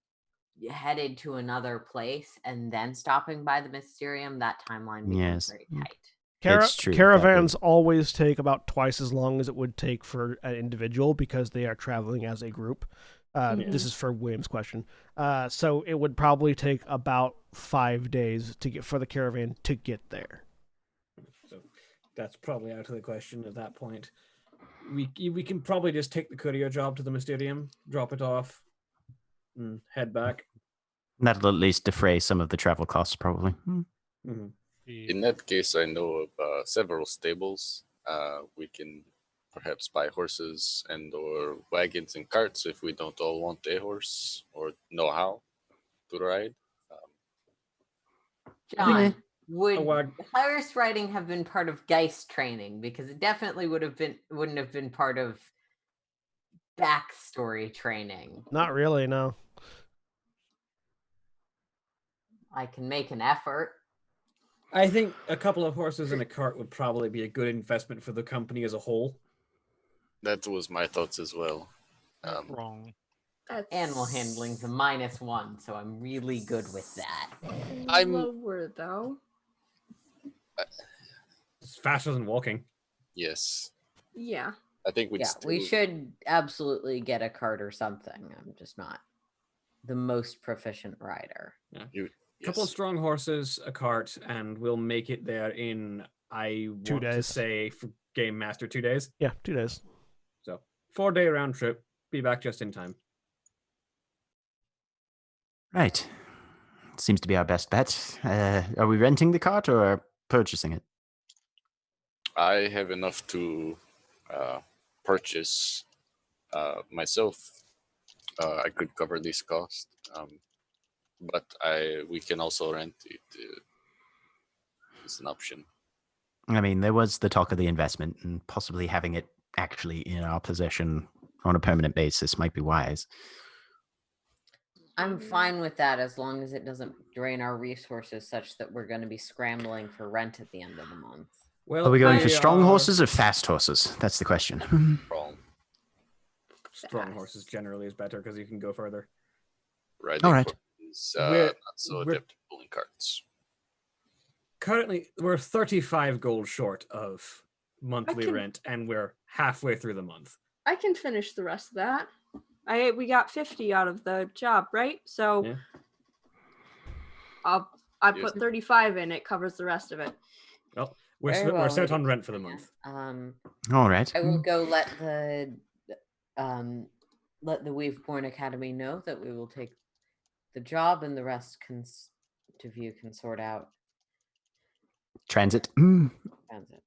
headed to another place and then stopping by the Mysterium, that timeline becomes Yes. very tight. It's true, that Caravans always take about twice as long as it would take for an individual because they are traveling as a group. This is for William's question. So it would probably take about 5 days for the caravan to get there. So that's probably out of the question at that point. We can probably just take the courier job to the Mysterium, drop it off, and head back. That'll at least defray some of the travel costs, probably. Mm-hmm. In that case, I know of several stables. We can perhaps buy horses and or wagons and carts if we don't all want a horse or know how to ride. John, would wag- horse riding have been part of Geist training? Because it definitely wouldn't have been part of backstory training. Not really, no. I can make an effort. I think a couple of horses and a cart would probably be a good investment for the company as a whole. That was my thoughts as well. Wrong. That's Animal handling's a -1, so I'm really good with that. I'm- lower though. It's faster than walking. Yes, Yeah. I think we'd Yeah, still... we should absolutely get a cart or something. I'm just not the most proficient rider. A couple of strong horses, a cart, and we'll make it there in, I 2 want to days. say, for Game Master, 2 days. Yeah, 2 days. So 4-day round trip. Be back just in time. Right. Seems to be our best bet. Are we renting the cart or purchasing it? I have enough to purchase myself. I could cover this cost, but we can also rent it. It's an option. I mean, there was the talk of the investment, and possibly having it actually in our possession on a permanent basis might be wise. I'm fine with that as long as it doesn't drain our resources such that we're going to be scrambling for rent at the end of the month. Well, Are we going they for strong are- horses or fast horses? That's the question. Wrong. Strong horses generally is better because you can go further. Riding All right. is We're- not so we're- adept at pulling carts. Currently, we're 35 gold short of monthly can- rent, and we're halfway through the month. I can finish the rest of that. We got 50 out of the job, right? So Yeah. I Yes. put 35 in, it covers the rest of it. Well, we're, Very well, we're set ladies on rent and for the gentlemen. month. All right. I will go let the Weaveborn Academy know that we will take the job, and the rest can sort out Transit. transit.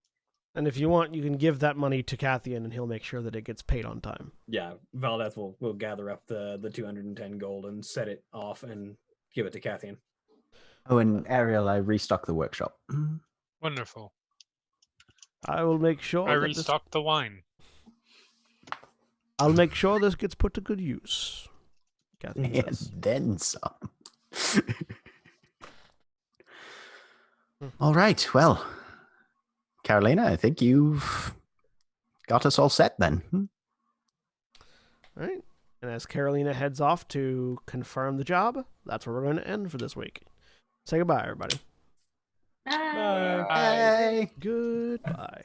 And if you want, you can give that money to Cathian, and he'll make sure that it gets paid on time. Yeah, Valdeth will gather up the 210 gold and set it off and give it to Cathian. Oh, and Ariel, I restock the workshop. Wonderful. I will make sure. I that this- restocked the wine. I'll make sure this gets put to good use. Cathian And says. then some. All right. Well, Carolina, I think you've got us all set then. All right. And as Carolina heads off to confirm the job, that's where we're going to end for this week. Say goodbye, everybody. Bye. Hey. Goodbye.